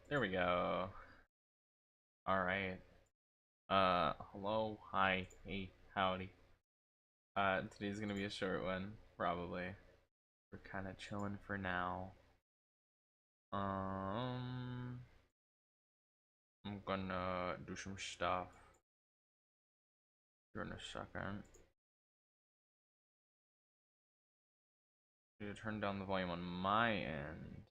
There we go. Alright. Hello, hi, hey, howdy. Today's gonna be a short one, probably. We're kinda chilling for now. Um, gonna do some stuff here in a second. I'm gonna turn down the volume on my end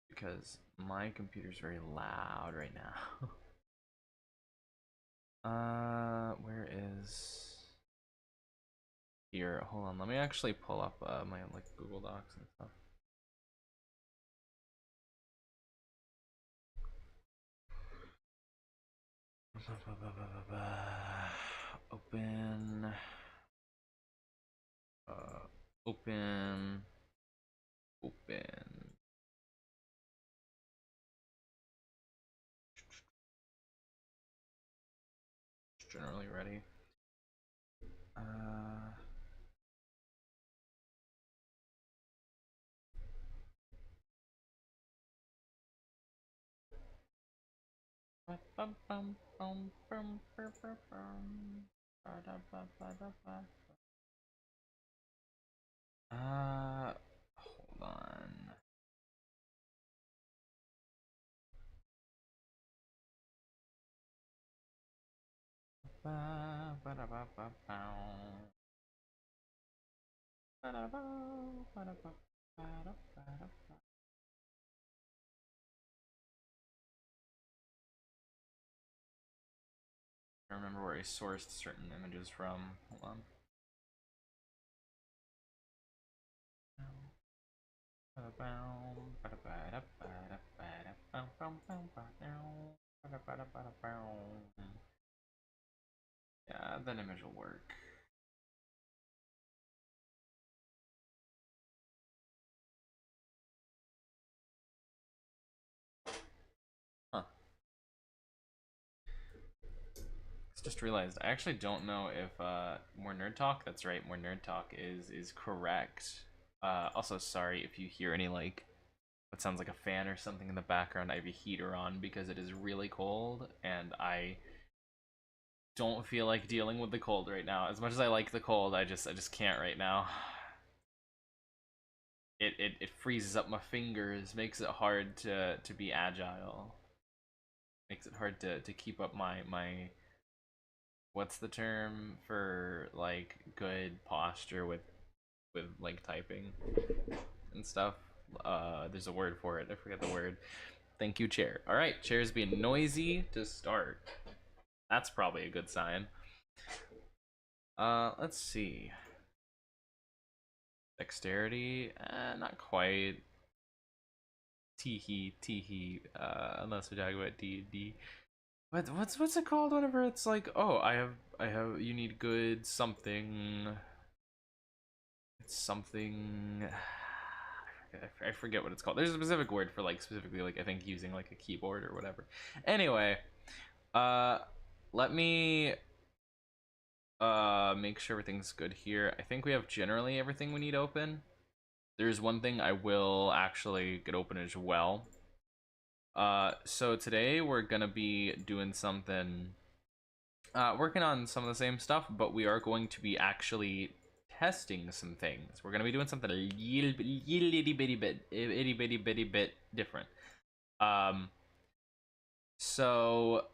because my computer's very loud right now. Where is here? Hold on, let me actually pull up my like Google Docs and stuff. Open. Open. Open. Generally ready. Hold on. I remember where I sourced certain images from. Hold on. Yeah, that image will work. Huh. Just realized I actually don't know if more nerd talk. That's right, more nerd talk is correct. Also, sorry if you hear any like what sounds like a fan or something in the background. I have a heater on because it is really cold, and I don't feel like dealing with the cold right now. As much as I like the cold, I just can't right now. It freezes up my fingers, makes it hard to be agile. Makes it hard to keep up my what's the term for like good posture with like typing and stuff. There's a word for it. I forget the word. Thank you, chair. All right, chair's being noisy to start. That's probably a good sign. Let's see. Dexterity, not quite. Teehee, teehee. Unless we're talking about D&D. What's it called whenever it's like, oh, I have you need good something. It's something. I forget what it's called. There's a specific word for like specifically like I think using like a keyboard or whatever. Anyway, let me make sure everything's good here. I think we have generally everything we need open. There's one thing I will actually get open as well. So today we're gonna be doing something, working on some of the same stuff, but we are going to be actually testing some things. We're gonna be doing something a itty bitty bit different. So,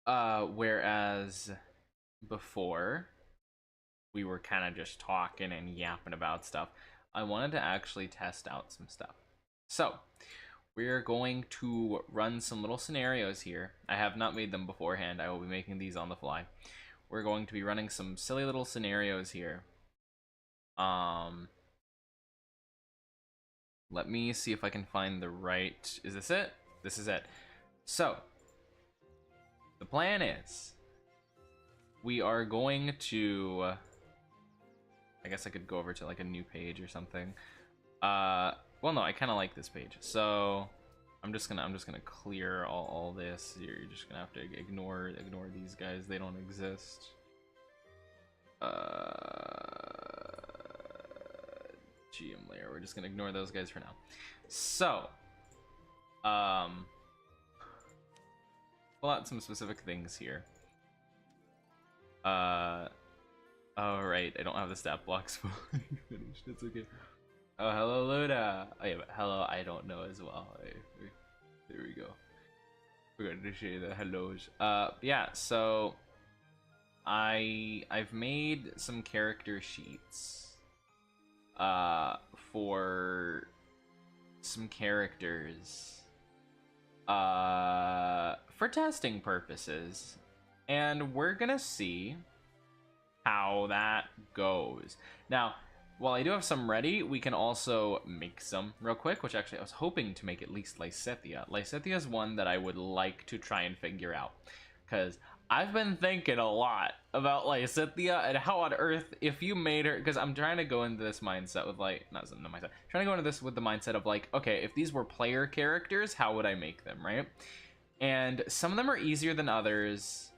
whereas before we were kind of just talking and yapping about stuff, I wanted to actually test out some stuff. So, we're going to run some little scenarios here. I have not made them beforehand. I will be making these on the fly. We're going to be running some silly little scenarios here. Let me see if I can find the right... Is this it? This is it. So, the plan is we are going to... I guess I could go over to like a new page or something. Well, no, I kind of like this page. So I'm just gonna clear all this. You're just gonna have to ignore these guys. They don't exist. GM layer. We're just gonna ignore those guys for now. So, pull out some specific things here. Oh right, I don't have the stat blocks fully finished. It's okay. Oh, hello, Luna. Oh, yeah, but hello, I don't know as well. There we go. We're gonna initiate the hellos. Yeah. So I've made some character sheets. For some characters. For testing purposes, and we're gonna see how that goes. Now, while I do have some ready, we can also make some real quick, which actually I was hoping to make at least Lysithea. Lysithea is one that I would like to try and figure out, because I've been thinking a lot about Lysithea and how on earth, if you made her, because I'm trying to go into this mindset with like, not the mindset, trying to go into this with the mindset of like, okay, if these were player characters, how would I make them, right? And some of them are easier than others.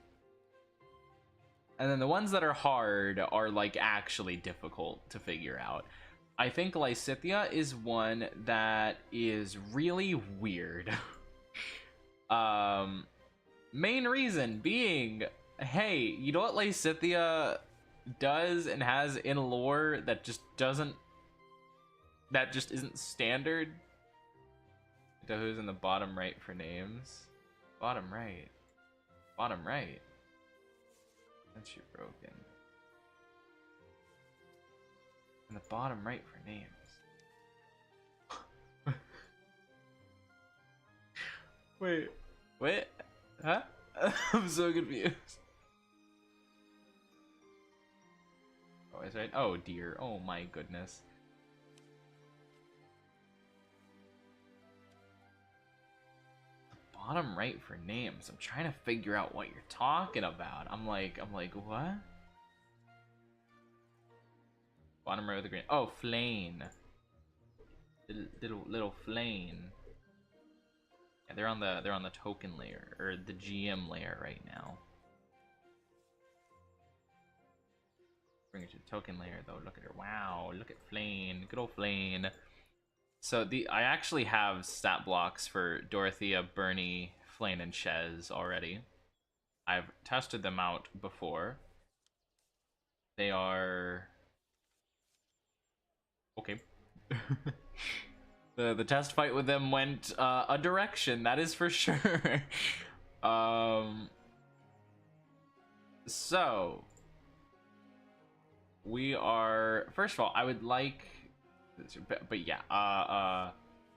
And then the ones that are hard are like actually difficult to figure out. I think Lysithea is one that is really weird. Main reason being, hey, you know what Lysithea does and has in lore that just isn't standard? Who's in the bottom right for names? Bottom right. Bottom right. That's you broken. In the bottom right for names. Wait. Wait. Huh? I'm so confused. Oh, is right? Oh dear. Oh my goodness. Bottom right for names. I'm trying to figure out what you're talking about. I'm like, what? Bottom right with the green. Oh, Flane. Little Flane. Yeah, they're on the token layer or the GM layer right now. Bring it to the token layer though. Look at her. Wow, look at Flane. Good old Flane. So I actually have stat blocks for Dorothea, Bernie, Flane, and Shez already. I've tested them out before. They are okay. The test fight with them went a direction, that is for sure. So we are, first of all, I would like, but yeah,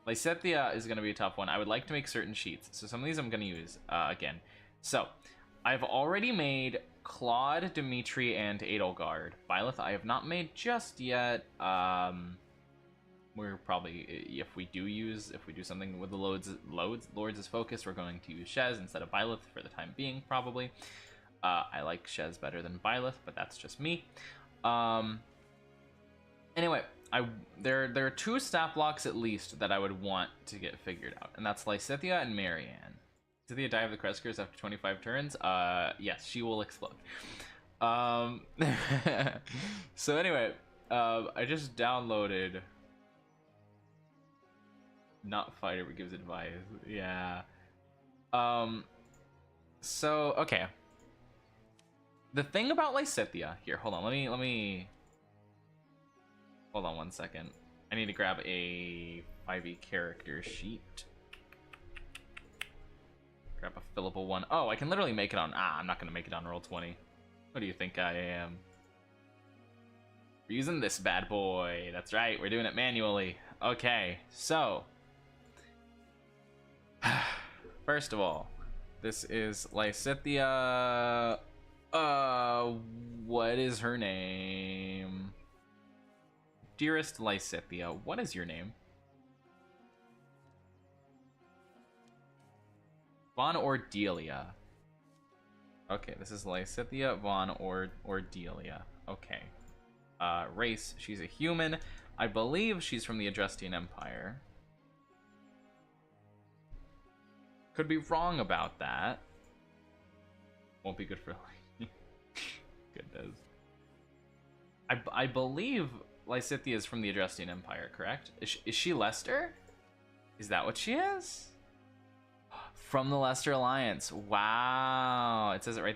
Lysithea is gonna be a tough one. I would like to make certain sheets, so some of these I'm gonna use again. So I've already made Claude, Dimitri, and Edelgard. Byleth I have not made just yet. We're probably, if we do something with the Lords as focus, we're going to use Shez instead of Byleth for the time being, probably. I like Shez better than Byleth, but that's just me. Anyway, there are two stat blocks at least that I would want to get figured out, and that's Lysithea and Marianne. Lysithea die of the Creskers after 25 turns. Yes, she will explode. So anyway, I just downloaded. Not fighter, but gives advice. Yeah. So okay. The thing about Lysithea here. Hold on. Let me. Hold on 1 second. I need to grab a 5e character sheet. Grab a fillable one. Oh, I can literally make it on. I'm not gonna make it on Roll20. What do you think I am? We're using this bad boy. That's right. We're doing it manually. Okay. So. First of all, this is Lysithea. What is her name? Dearest Lysithea, what is your name? Von Ordelia. Okay, this is Lysithea Von Ordelia. Okay. Race, she's a human. I believe she's from the Adrestian Empire. Could be wrong about that. Won't be good for goodness. I believe Lysithea is from the Adrestian Empire, correct? Is she Leicester? Is that what she is? From the Leicester Alliance. Wow. It says it right.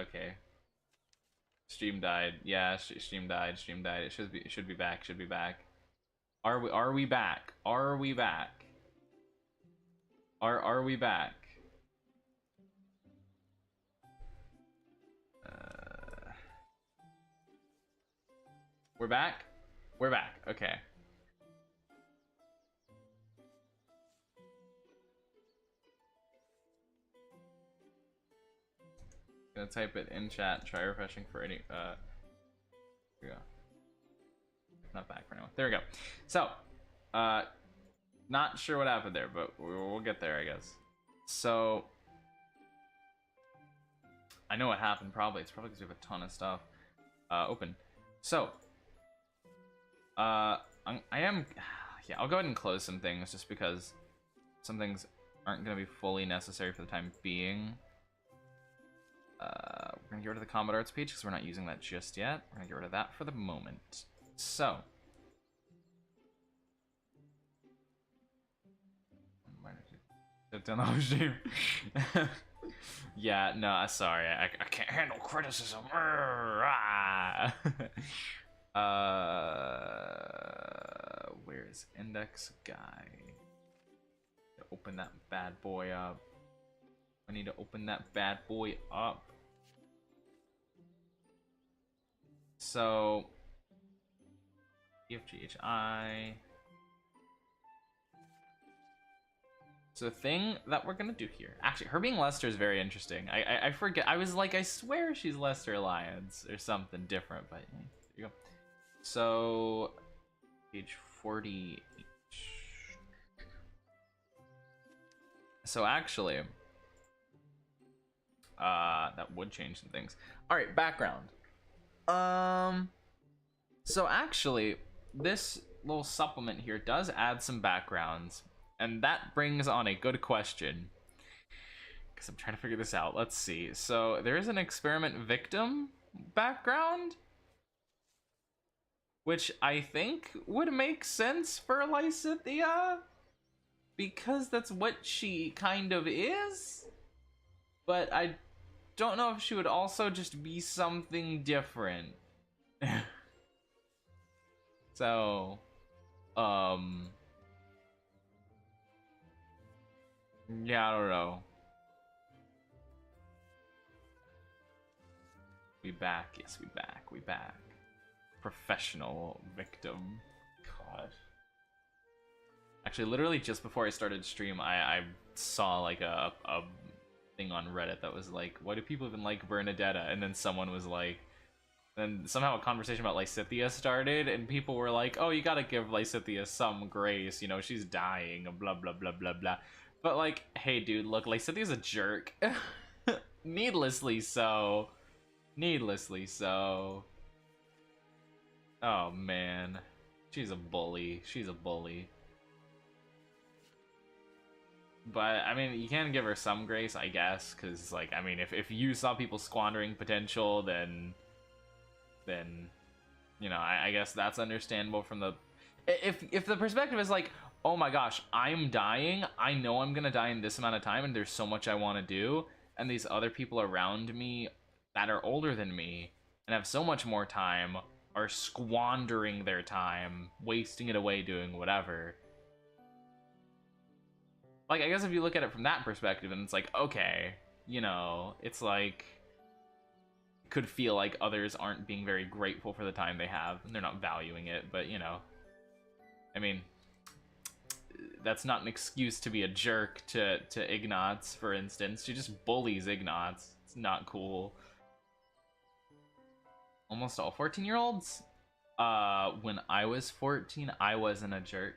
Okay. Stream died. Yeah, stream died. Stream died. It should be back. Should be back. Are we back? Are we back? Are we back? We're back? We're back. Okay. Gonna type it in chat. Try refreshing for any. Here we go. Not back for now. There we go. So, not sure what happened there, but we'll get there, I guess. So, I know what happened. Probably it's probably because we have a ton of stuff open. So, I am. Yeah, I'll go ahead and close some things just because some things aren't gonna be fully necessary for the time being. We're gonna get rid of the combat arts page because we're not using that just yet. We're gonna get rid of that for the moment. So, yeah, no, sorry, I can't handle criticism. Where's index guy? Open that bad boy up. I need to open that bad boy up. So, EFGHI. So the thing that we're gonna do here, actually, her being Lester is very interesting. I forget. I was like, I swear she's Lester Alliance or something different, but there you go. So, page 40. So actually, that would change some things. All right, background. So actually, this little supplement here does add some backgrounds, and that brings on a good question. Because I'm trying to figure this out. Let's see. So there is an experiment victim background, which I think would make sense for Lysithea, because that's what she kind of is. But I don't know if she would also just be something different. So, yeah, I don't know. We back, yes, we back, we back. Professional victim. God. Actually, literally just before I started stream, I saw like a thing on Reddit that was like, why do people even like Bernadetta? And then someone was like, and somehow a conversation about Lysithea started, and people were like, oh, you gotta give Lysithea some grace, you know, she's dying, blah, blah, blah, blah, blah. But like, hey, dude, look, Lysithea's a jerk. Needlessly so. Needlessly so. Oh, man. She's a bully. She's a bully. But, I mean, you can give her some grace, I guess, because, like, I mean, if you saw people squandering potential, then you know, I guess that's understandable from the... If the perspective is like, oh my gosh, I'm dying, I know I'm gonna die in this amount of time, and there's so much I want to do, and these other people around me that are older than me and have so much more time are squandering their time, wasting it away doing whatever. Like, I guess if you look at it from that perspective, and it's like, okay, you know, it's like... could feel like others aren't being very grateful for the time they have, and they're not valuing it, but, you know, I mean, that's not an excuse to be a jerk to Ignatz, for instance. She just bullies Ignatz. It's not cool. Almost all 14-year-olds? When I was 14, I wasn't a jerk.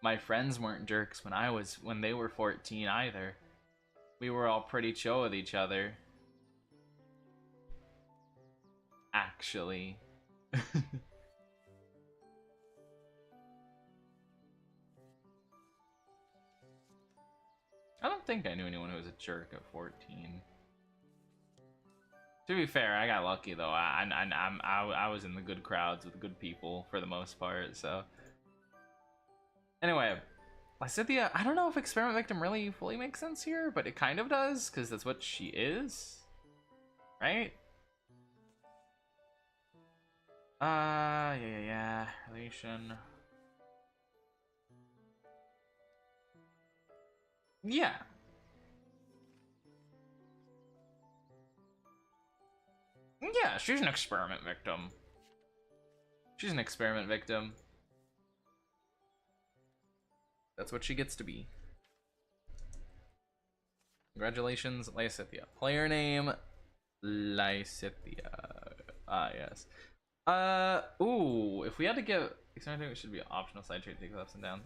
My friends weren't jerks when they were 14 either. We were all pretty chill with each other. Actually. I don't think I knew anyone who was a jerk at 14. To be fair, I got lucky though. I was in the good crowds with good people for the most part. So anyway, Lysithea, I don't know if experiment victim really fully makes sense here, but it kind of does because that's what she is, right? Yeah. Relation. Yeah. Yeah, she's an experiment victim. She's an experiment victim. That's what she gets to be. Congratulations, Lysithia. Player name, Lysithia. Ah, yes. Ooh, if we had to give... It should be an optional side trait to take ups and downs.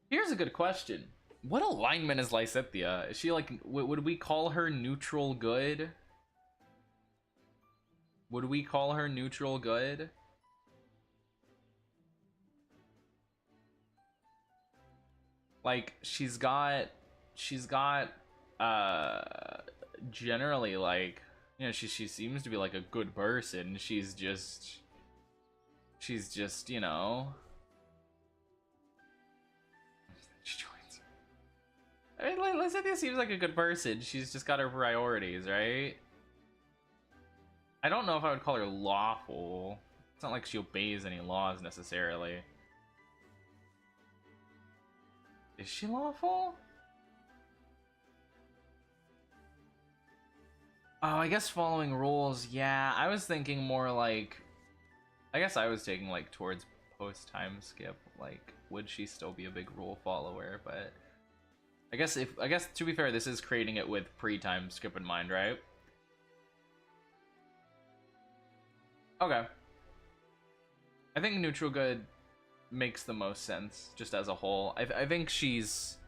Here's a good question. What alignment is Lysithia? Is she like... Would we call her neutral good? Would we call her neutral good? Like, she's got generally, like, you know, she seems to be like a good person. She's just, you know, she joins. I mean, like, Lysithia seems like a good person. She's just got her priorities, right? I don't know if I would call her lawful. It's not like she obeys any laws necessarily. Is she lawful? Oh, I guess following rules. Yeah, I was thinking more like, I guess I was taking like towards post time skip. Like, would she still be a big rule follower? But I guess to be fair, this is creating it with pre-time skip in mind, right? Okay. I think neutral good makes the most sense just as a whole. I think she's.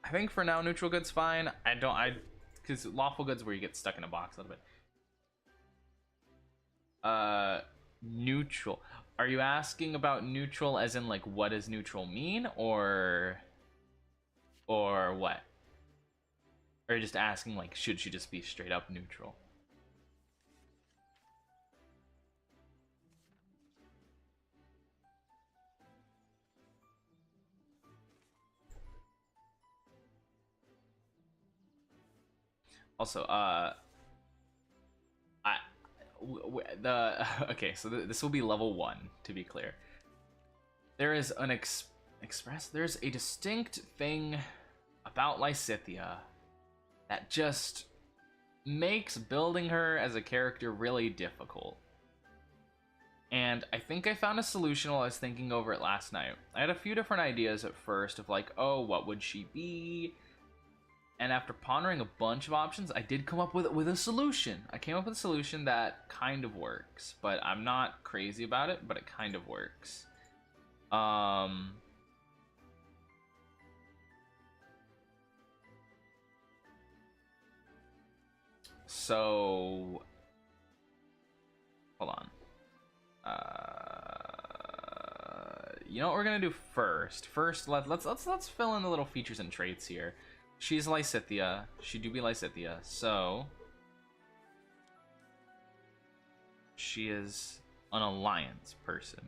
I think for now neutral good's fine. Because lawful good's where you get stuck in a box a little bit. Neutral. Are you asking about neutral as in like what does neutral mean, or what? Or are you just asking like should she just be straight up neutral? Also, okay, so this will be level 1 to be clear. There is an there's a distinct thing about Lysithia that just makes building her as a character really difficult. And I think I found a solution while I was thinking over it last night. I had a few different ideas at first of like, oh, what would she be? And after pondering a bunch of options, I did come up with a solution. I came up with a solution that kind of works, but I'm not crazy about it, but it kind of works. So hold on. You know what we're gonna do first? First, let's fill in the little features and traits here. She's Lysithia. She do be Lysithia. So she is an alliance person.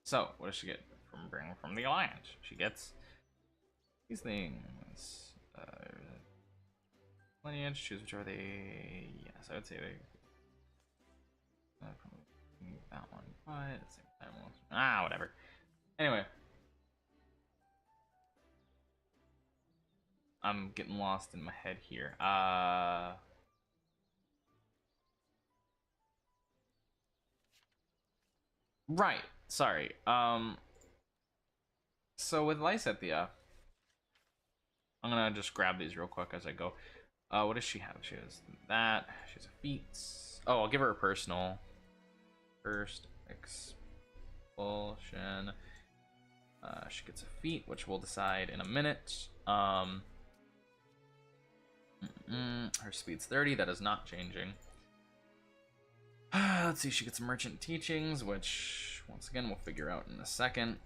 So what does she get from the alliance? She gets these things. Lineage. Choose which are they. Yes, I would say they. That one, but at the same time, whatever. Anyway, I'm getting lost in my head here. Right. Sorry. So with Lysithia, I'm gonna just grab these real quick as I go. What does she have? She has that. She has a feat. Oh, I'll give her a personal. First expulsion. She gets a feat, which we'll decide in a minute. Her speed's 30. That is not changing. Let's see. She gets merchant teachings, which once again we'll figure out in a second.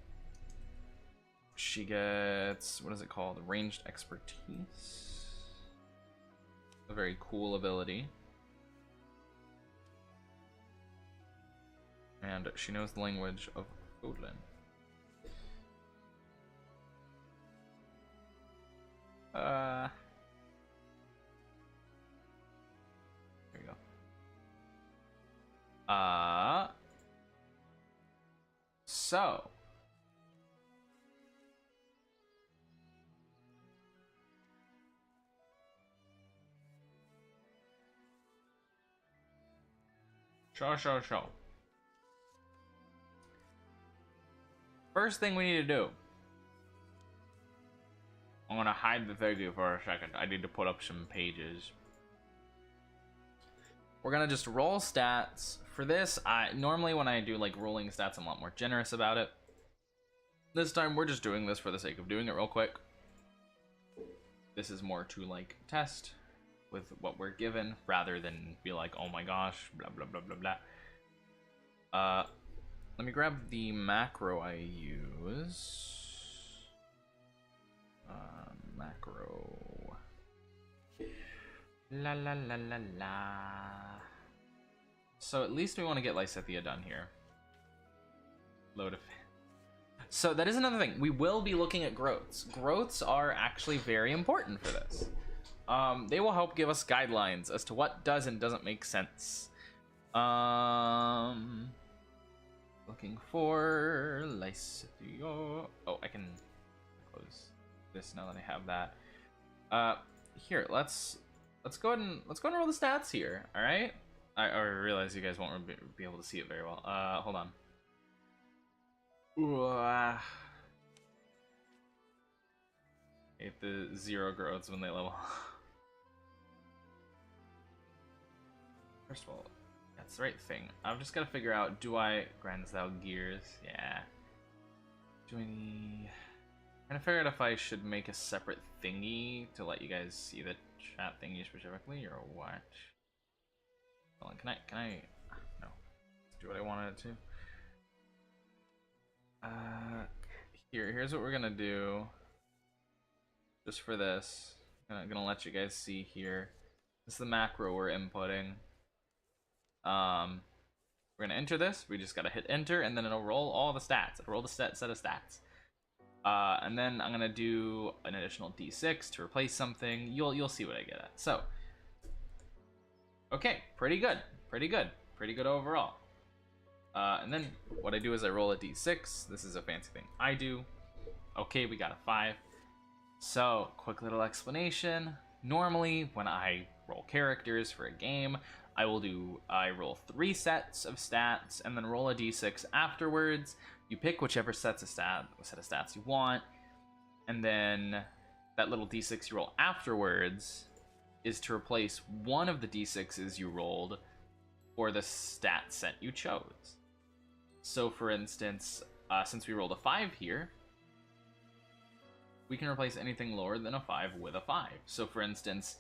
She gets, what is it called? Ranged expertise. A very cool ability. And she knows the language of Odin. There you go. Uh, so show. First thing we need to do. I'm gonna hide the thingy for a second. I need to put up some pages. We're gonna just roll stats. For this, normally when I do like rolling stats, I'm a lot more generous about it. This time we're just doing this for the sake of doing it real quick. This is more to like test with what we're given rather than be like, oh my gosh, blah blah blah blah blah. Let me grab the macro I use. Macro. La la la la la. So at least we want to get Lysithea done here. Load of. So that is another thing. We will be looking at growths. Growths are actually very important for this. They will help give us guidelines as to what does and doesn't make sense. Looking for Lysithea. Oh, I can close this now that I have that. Here, let's go ahead and roll the stats here. All right. I realize you guys won't be able to see it very well. Hold on. Hate the 0 growths when they level. First of all, that's the right thing. I've just got to figure out, do I grants thou gears? Yeah. Do I need... I'm trying to figure out if I should make a separate thingy to let you guys see the chat thingy specifically, or what? Hold on, can I? No. Let's do what I wanted it to. Here's what we're gonna do. Just for this, I'm gonna let you guys see here. This is the macro we're inputting. We're gonna enter this. We just gotta hit enter, and then it'll roll all the stats. It'll roll the set of stats. And then I'm gonna do an additional d6 to replace something. You'll see what I get at. So, okay, pretty good overall. And then what I do is I roll a d6. This is a fancy thing I do. Okay, we got a 5. So, quick little explanation. Normally, when I roll characters for a game, I roll 3 sets of stats and then roll a d6 afterwards. You pick whichever set of stats you want, and then that little d6 you roll afterwards is to replace one of the d6s you rolled for the stat set you chose. So for instance, since we rolled a 5 here, we can replace anything lower than a 5 with a 5. So for instance,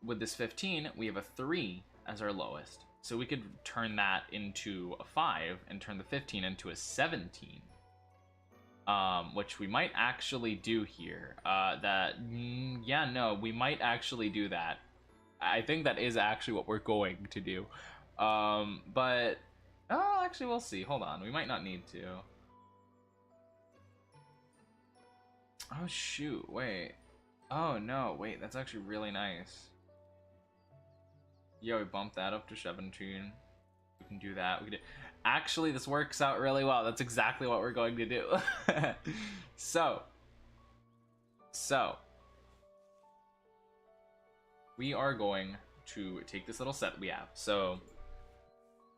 with this 15, we have a 3 as our lowest. So we could turn that into a 5 and turn the 15 into a 17. Which we might actually do here. We might actually do that. I think that is actually what we're going to do. Actually, we'll see. Hold on. We might not need to. Oh, shoot. Wait. Oh, no. Wait, that's actually really nice. Yeah, we bumped that up to 17. We can do that. Actually, this works out really well. That's exactly what we're going to do. So. We are going to take this little set we have. So,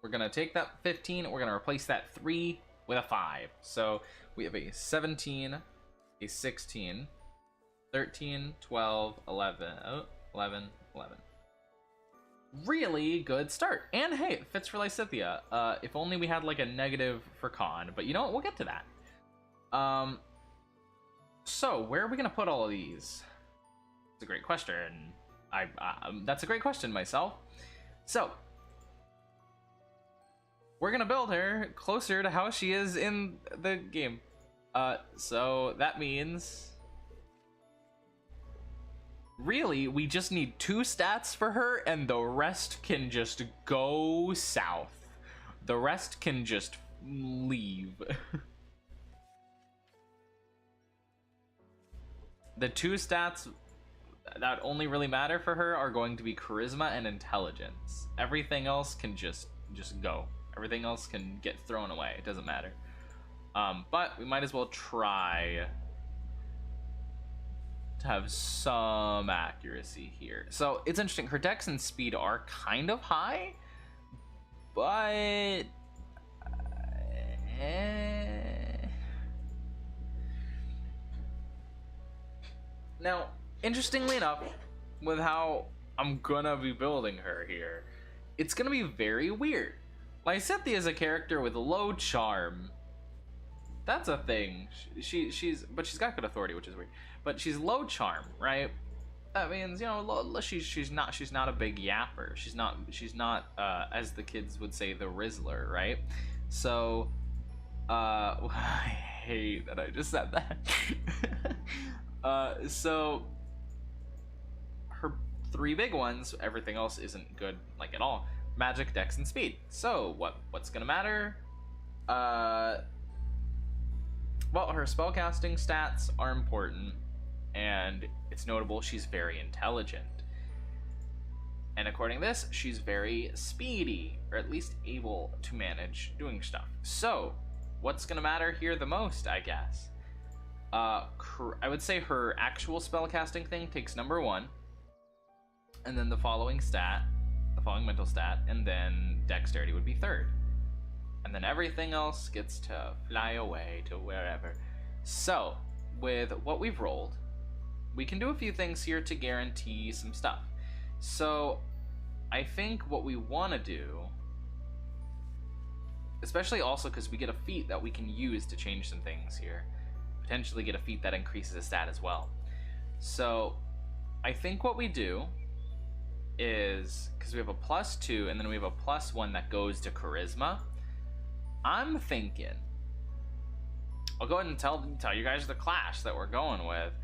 we're going to take that 15. We're going to replace that 3 with a 5. So, we have a 17, a 16, 13, 12, 11, 11. Really good start. And hey, it fits for Lysithea. If only we had like a negative for con, but you know what, we'll get to that. So where are we gonna put all of these? It's a great question. That's a great question myself. So we're gonna build her closer to how she is in the game. So that means really, we just need 2 stats for her, and the rest can just go south. The rest can just leave. The 2 stats that only really matter for her are going to be charisma and intelligence. Everything else can just just go. Everything else can get thrown away. It doesn't matter. But we might as well try to have some accuracy here. So it's interesting. Her dex and speed are kind of high, but now, interestingly enough, with how I'm gonna be building her here, it's gonna be very weird. Lysithea is a character with low charm. That's a thing. She's got good authority, which is weird. But she's low charm, right? That means, you know, she's not a big yapper. She's not as the kids would say, the Rizzler, right? So I hate that I just said that. So her three big ones, everything else isn't good, like, at all. Magic, dex, and speed. So what's gonna matter? Well, her spellcasting stats are important, and it's notable she's very intelligent. And according to this, she's very speedy, or at least able to manage doing stuff. So, what's gonna matter here the most, I guess? I would say her actual spellcasting thing takes number 1, and then the following mental stat, and then dexterity would be 3rd. And then everything else gets to fly away to wherever. So, with what we've rolled, we can do a few things here to guarantee some stuff. So, I think what we want to do, especially also because we get a feat that we can use to change some things here, potentially get a feat that increases a stat as well. So, I think what we do is, because we have a +2 and then we have a +1 that goes to charisma, I'm thinking, I'll go ahead and tell you guys the clash that we're going with.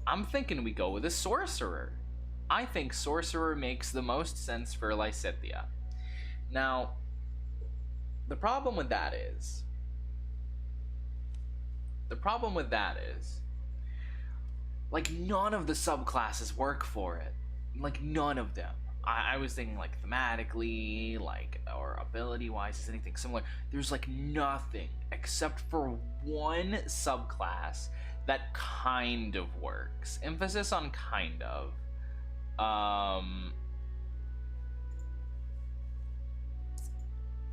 I'm thinking we go with a sorcerer. I think sorcerer makes the most sense for Lysithea. Now, the problem with that is, like, none of the subclasses work for it. Like, none of them. I was thinking, like, thematically, like, or ability-wise, is anything similar. There's, like, nothing except for one subclass that kind of works. Emphasis on kind of.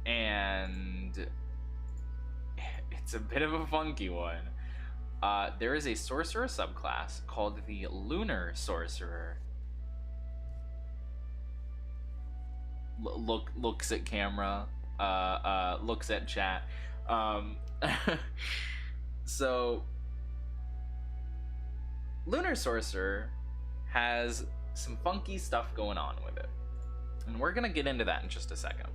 And it's a bit of a funky one. There is a sorcerer subclass called the Lunar Sorcerer. Looks at camera, looks at chat. So Lunar Sorcerer has some funky stuff going on with it, and we're gonna get into that in just a second.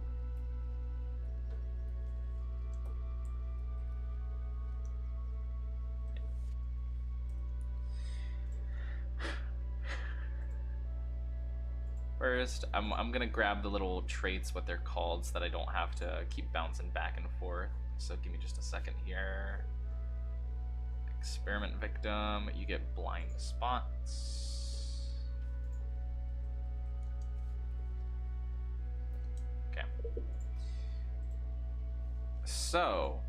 First, I'm gonna grab the little traits, what they're called, so that I don't have to keep bouncing back and forth. So give me just a second here. Experiment victim, you get blind spots. Okay. So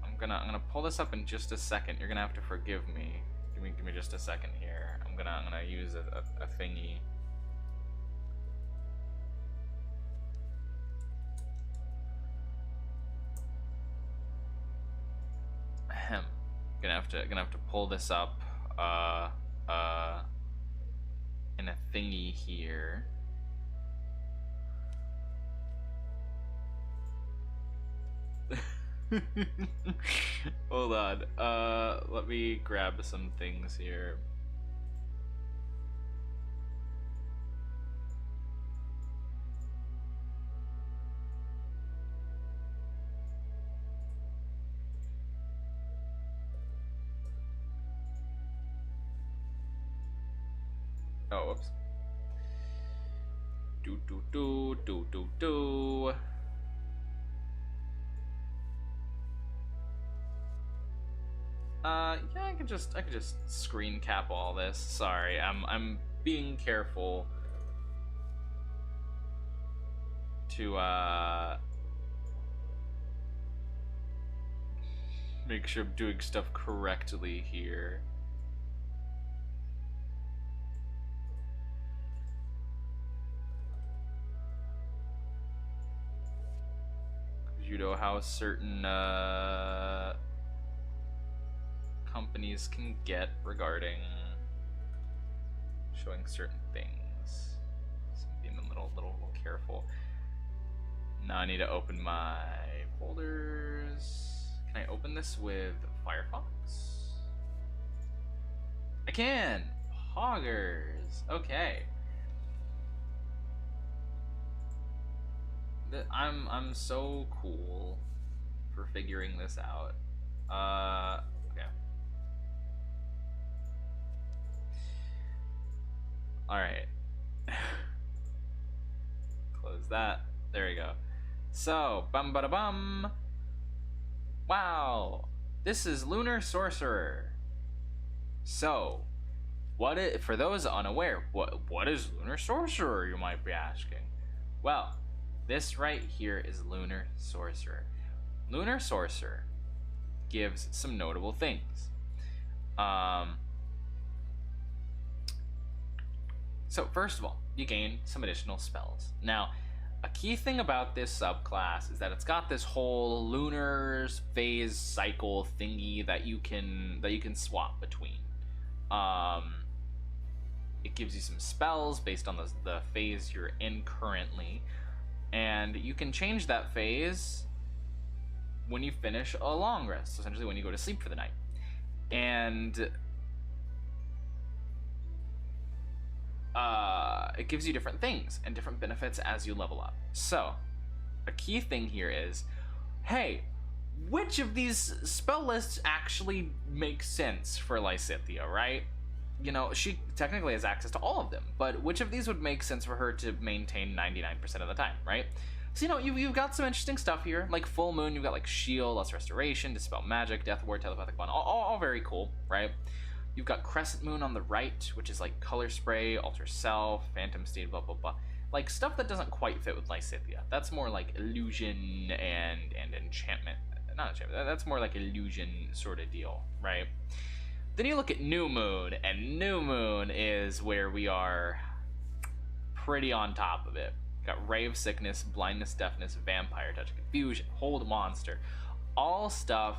I'm gonna pull this up in just a second. You're gonna have to forgive me. Give me just a second here. I'm gonna use a thingy. Gonna have to pull this up in a thingy here. Hold on. Let me grab some things here. Oh, whoops. Do. Yeah, I could just screen cap all this. Sorry, I'm being careful to make sure I'm doing stuff correctly here. You know how certain companies can get regarding showing certain things. So being a little careful. Now I need to open my folders. Can I open this with Firefox? I can! Hoggers! Okay. I'm so cool for figuring this out. Okay. Alright. Close that. There we go. So, bum bada bum. Wow. This is Lunar Sorcerer. So, for those unaware, what is Lunar Sorcerer, you might be asking? Well, this right here is Lunar Sorcerer. Lunar Sorcerer gives some notable things. So first of all, you gain some additional spells. Now, a key thing about this subclass is that it's got this whole lunar phase cycle thingy that you can swap between. It gives you some spells based on the phase you're in currently, and you can change that phase when you finish a long rest, essentially when you go to sleep for the night. And it gives you different things and different benefits as you level up. So, a key thing here is, hey, which of these spell lists actually makes sense for Lysithea, right? You know, she technically has access to all of them, but which of these would make sense for her to maintain 99% of the time, right? So, you know, you've got some interesting stuff here, like Full Moon, you've got like Shield, Lust Restoration, Dispel Magic, Death Ward, Telepathic Bond, all very cool, right? You've got Crescent Moon on the right, which is like Color Spray, Alter Self, Phantom State, blah, blah, blah. Like, stuff that doesn't quite fit with Lysithea. That's more like Illusion and Enchantment. Not Enchantment, that's more like Illusion sort of deal, right? Then you look at New Moon, and New Moon is where we are pretty on top of it. Got Ray of Sickness, Blindness, Deafness, Vampire Touch, Confusion, Hold Monster. All stuff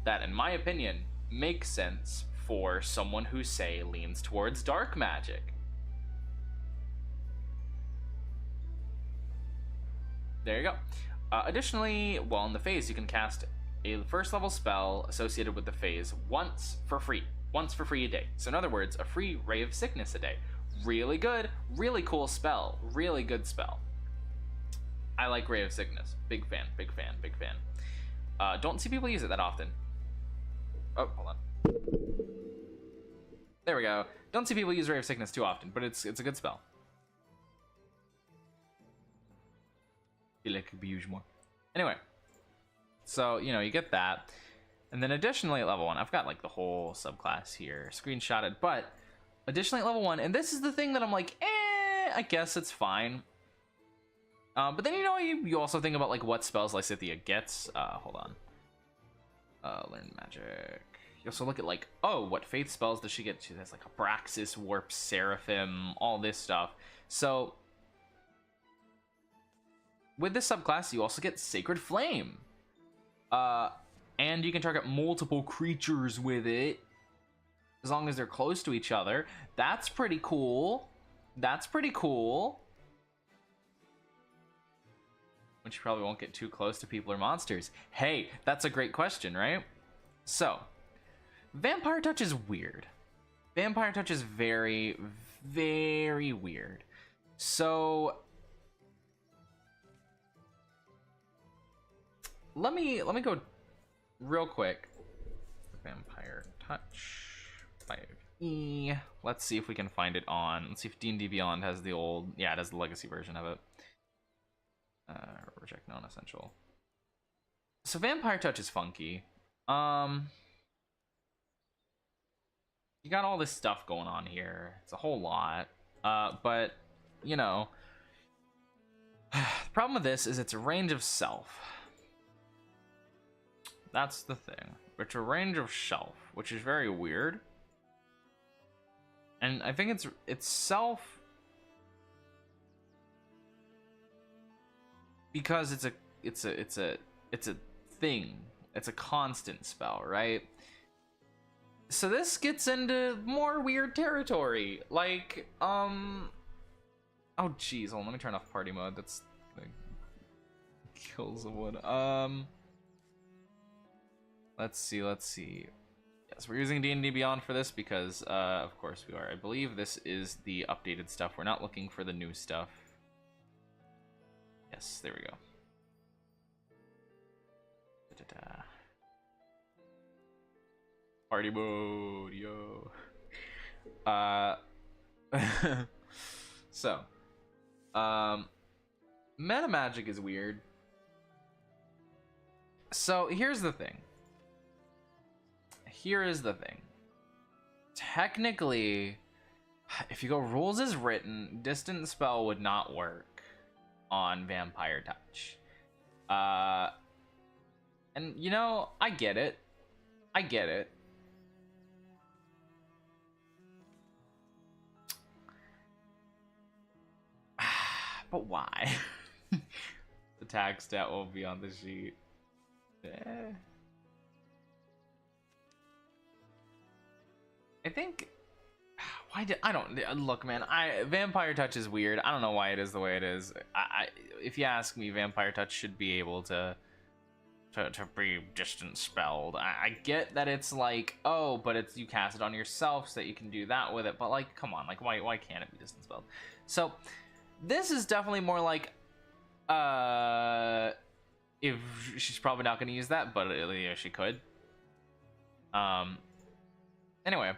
that, in my opinion, makes sense for someone who, say, leans towards dark magic. There you go. Additionally, while in the phase, you can cast a first level spell associated with the phase once for free a day. So in other words, a free Ray of Sickness a day. Really good, really cool spell, really good spell. I like Ray of Sickness. Big fan, big fan, big fan. Don't see people use it that often. Oh, hold on. There we go. Don't see people use Ray of Sickness too often, but it's a good spell. I feel like it could be used more. Anyway, so, you know, you get that. And then additionally at level 1, I've got like the whole subclass here screenshotted, but additionally at level 1, and this is the thing that I'm like, I guess it's fine. But then, you know, you also think about like what spells Lysithea gets. Hold on. Learn magic. You also look at like, oh, what faith spells does she get? She has like Abraxas, Warp, Seraphim, all this stuff. So with this subclass, you also get Sacred Flame. And you can target multiple creatures with it, as long as they're close to each other. That's pretty cool. That's pretty cool. Which you probably won't get too close to people or monsters. Hey, that's a great question, right? So, Vampire Touch is weird. Vampire Touch is very, very weird. So, let me go real quick. Vampire Touch 5e. Let's see if we can find it on. Let's see if D&D Beyond has the old. Yeah, it has the legacy version of it. Reject non-essential. So Vampire Touch is funky. You got all this stuff going on here. It's a whole lot. But you know, the problem with this is it's a range of self. That's the thing. It's a range of self, which is very weird. And I think it's self because it's a thing. It's a constant spell, right? So this gets into more weird territory. Like, oh geez, hold on, let me turn off party mode. That's like kills the wood. Let's see. Yes, we're using D&D Beyond for this because, of course we are. I believe this is the updated stuff. We're not looking for the new stuff. Yes, there we go. Da-da-da. Party mode, yo. So, meta magic is weird. So here's the thing. Here is the thing. Technically, if you go rules as written, distant spell would not work on Vampire Touch. And you know, I get it. But why? The tag stat won't be on the sheet. I think I don't look, man. Vampire Touch is weird. I don't know why it is the way it is. If you ask me, Vampire Touch should be able to be distant spelled. I get that it's like, oh, but it's you cast it on yourself so that you can do that with it. But like, come on, like why can't it be distant spelled? So this is definitely more like, if she's probably not going to use that, but yeah, she could. Anyway.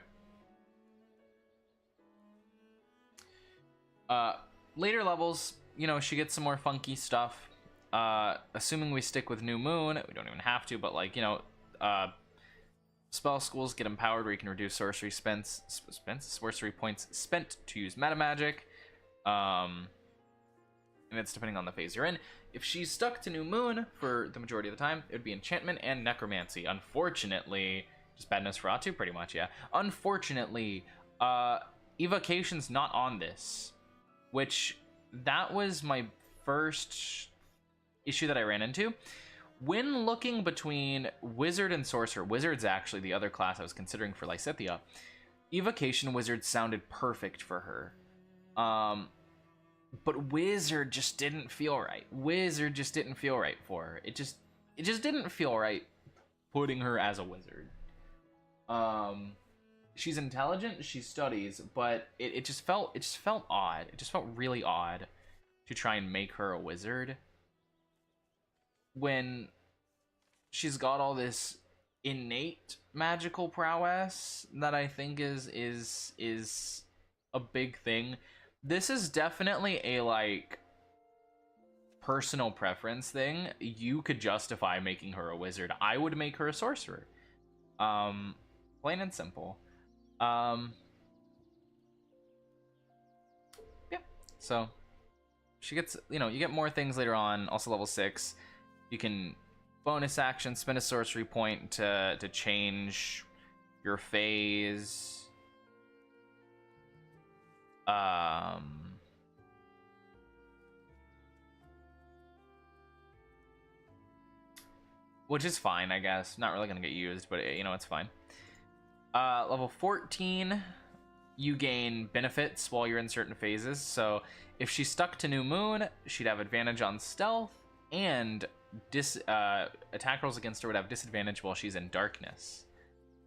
Later levels, you know, she gets some more funky stuff. Assuming we stick with New Moon, we don't even have to, but like, you know, spell schools get empowered where you can reduce sorcery sorcery points spent to use meta magic. And it's depending on the phase you're in. If she's stuck to New Moon for the majority of the time, it would be enchantment and necromancy. Unfortunately, just bad Nosferatu, pretty much, yeah. Unfortunately, evocation's not on this, which that was my first issue that I ran into. When looking between Wizard and Sorcerer, Wizard's actually the other class I was considering for Lysithea, Evocation Wizard sounded perfect for her. But Wizard just didn't feel right. Wizard just didn't feel right for her. It just didn't feel right putting her as a wizard. She's intelligent, she studies, but it just felt odd. It just felt really odd to try and make her a wizard when she's got all this innate magical prowess that I think is a big thing. This is definitely a like personal preference thing. You could justify making her a wizard. I would make her a sorcerer. Plain and simple. Yeah. So she gets, you know, you get more things later on. Also level 6. You can bonus action spend a sorcery point to change your phase. Which is fine, I guess. Not really gonna get used, but you know, it's fine. Level 14, you gain benefits while you're in certain phases. So if she's stuck to New Moon, she'd have advantage on stealth, and attack rolls against her would have disadvantage while she's in darkness.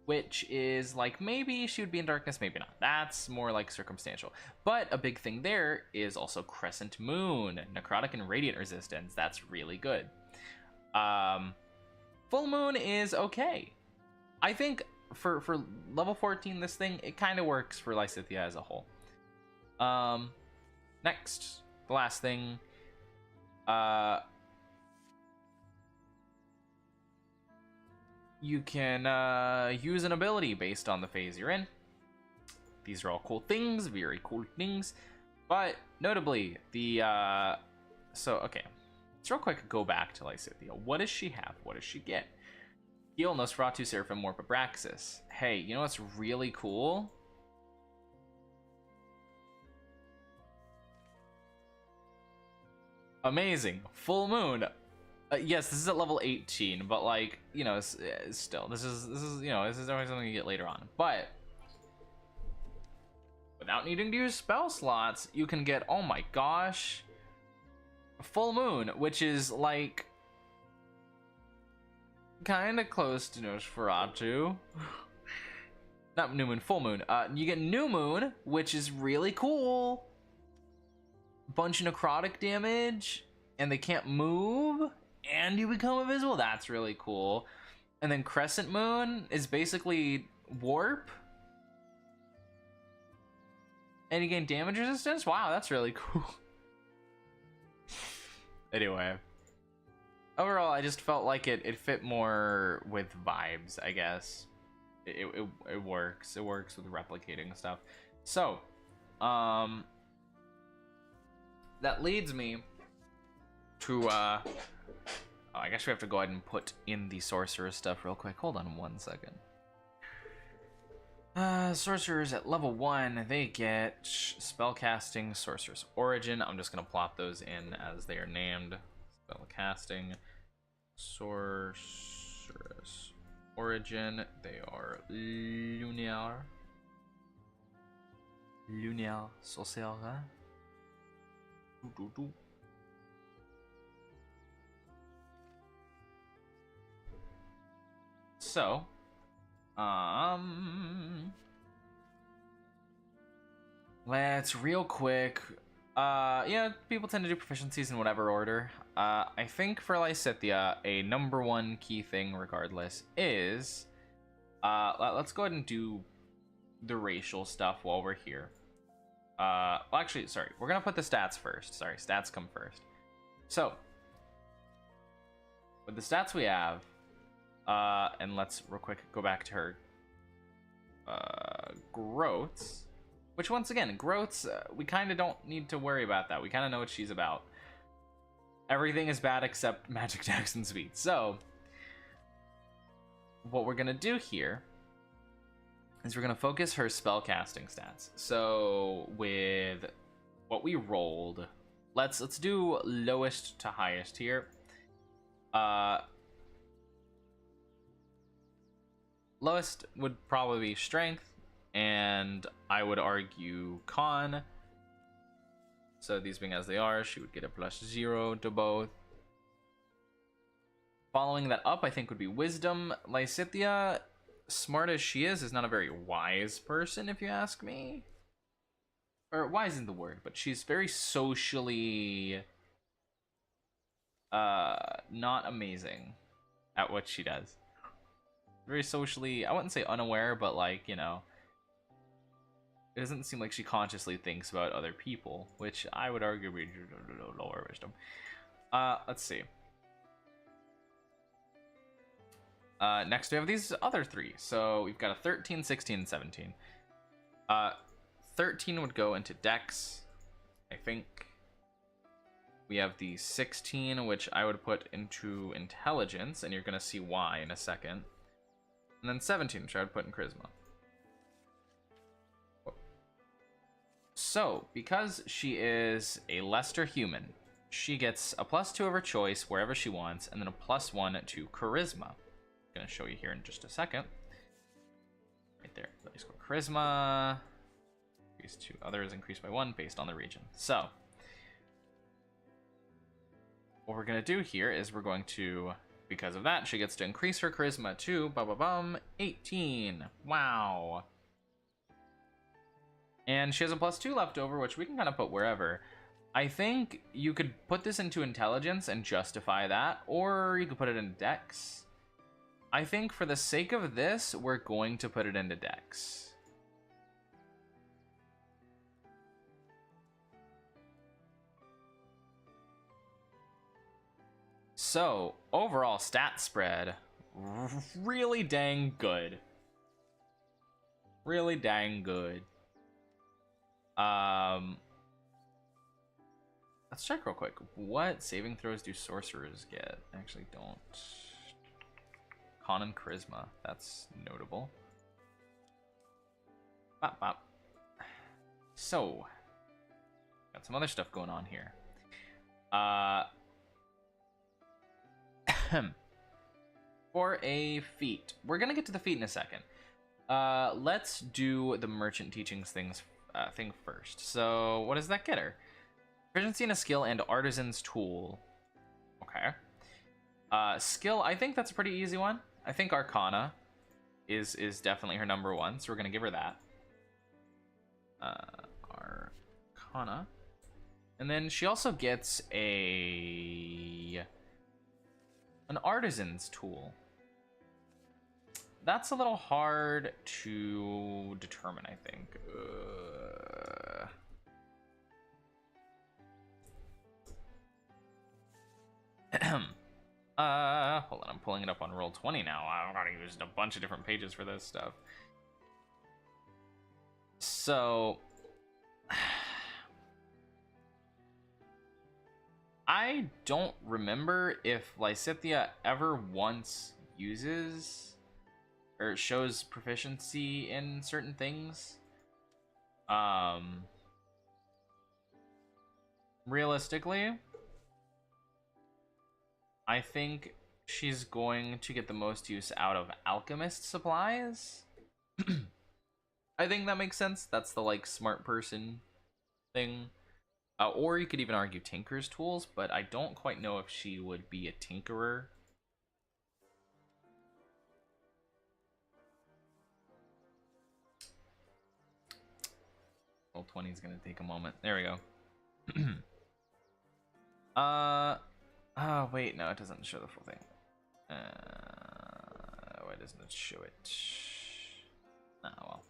Which is like, maybe she would be in darkness, maybe not. That's more like circumstantial. But a big thing there is also Crescent Moon, necrotic and radiant resistance. That's really good. Full Moon is okay. I think for level 14, this thing, it kind of works for Lysithea as a whole. Next, the last thing. You can use an ability based on the phase you're in. These are all cool things, very cool things. But notably, the okay, Let's real quick go back to Lysithea. What does she have? What does she get? Heal, Nosferatu, Seraphim, Warp, Abraxas. Hey, you know what's really cool? Amazing. Full Moon. Yes, this is at level 18, but like, you know, still, this is you know, this is always something you get later on. But without needing to use spell slots, you can get, oh my gosh, Full Moon, which is like kind of close to Nosferatu. Not New Moon, Full Moon. You get New Moon, which is really cool. Bunch of necrotic damage, and they can't move, and you become invisible. That's really cool. And then Crescent Moon is basically warp, and you gain damage resistance. Wow, that's really cool. Anyway, overall, I just felt like it fit more with vibes, I guess. It works. It works with replicating stuff. So, that leads me to, oh, I guess we have to go ahead and put in the sorcerer stuff real quick. Hold on 1 second. Sorcerers at level 1, they get spellcasting, sorcerer's origin. I'm just gonna plop those in as they are named. Spellcasting, sorcerer's origin. They are lunaire sorcerer. So, let's real quick. Yeah, people tend to do proficiencies in whatever order. I think for Lysithea, a #1 key thing, regardless, is let's go ahead and do the racial stuff while we're here. Well, actually, sorry, we're gonna put the stats first. Sorry, stats come first. So, with the stats we have, and let's real quick go back to her growths, which once again, growths, we kind of don't need to worry about that. We kind of know what she's about. Everything is bad except magic attacks and speed. So, what we're gonna do here is we're gonna focus her spellcasting stats. So with what we rolled, let's do lowest to highest here. Lowest would probably be strength, and I would argue con. So these being as they are, she would get a +0 to both. Following that up, I think would be wisdom. Lysithea, smart as she is not a very wise person, if you ask me. Or wise isn't the word, but she's very socially not amazing at what she does. Very socially, I wouldn't say unaware, but like, you know, it doesn't seem like she consciously thinks about other people, which I would argue would be lower wisdom. Let's see. Next we have these other three. So we've got a 13, 16, and 17. 13 would go into Dex, I think. We have the 16, which I would put into Intelligence, and you're going to see why in a second. And then 17, which I would put in Charisma. So, because she is a lesser human, she gets a +2 of her choice wherever she wants, and then a +1 to Charisma. I'm going to show you here in just a second. Right there. Let's go Charisma. These two others increased by 1 based on the region. So, what we're going to do here is we're going to, because of that, she gets to increase her Charisma to 18. Wow. And she has a +2 left over, which we can kind of put wherever. I think you could put this into Intelligence and justify that, or you could put it in Dex. I think for the sake of this, we're going to put it into Dex. So, overall stat spread, really dang good. Really dang good. Let's check real quick. What saving throws do sorcerers get? I actually don't. Con and Charisma. That's notable. Bop, bop. So, got some other stuff going on here. For a feat. We're gonna get to the feat in a second. Let's do the merchant teachings thing first. So, what does that get her? Proficiency in a skill and artisan's tool. Okay. Skill, I think that's a pretty easy one. I think Arcana is definitely her number one, so we're gonna give her that. Arcana. And then she also gets an artisan's tool. That's a little hard to determine, I think. Hold on, I'm pulling it up on Roll20 now. I've gotta use a bunch of different pages for this stuff. So, I don't remember if Lysithea ever once uses or shows proficiency in certain things. Realistically, I think she's going to get the most use out of alchemist supplies. I think that makes sense. That's the like smart person thing. Or you could even argue tinker's tools, but I don't quite know if she would be a tinkerer. Roll20 is gonna take a moment. There we go. Oh wait, no, it doesn't show the full thing. Why doesn't it show it? Oh well.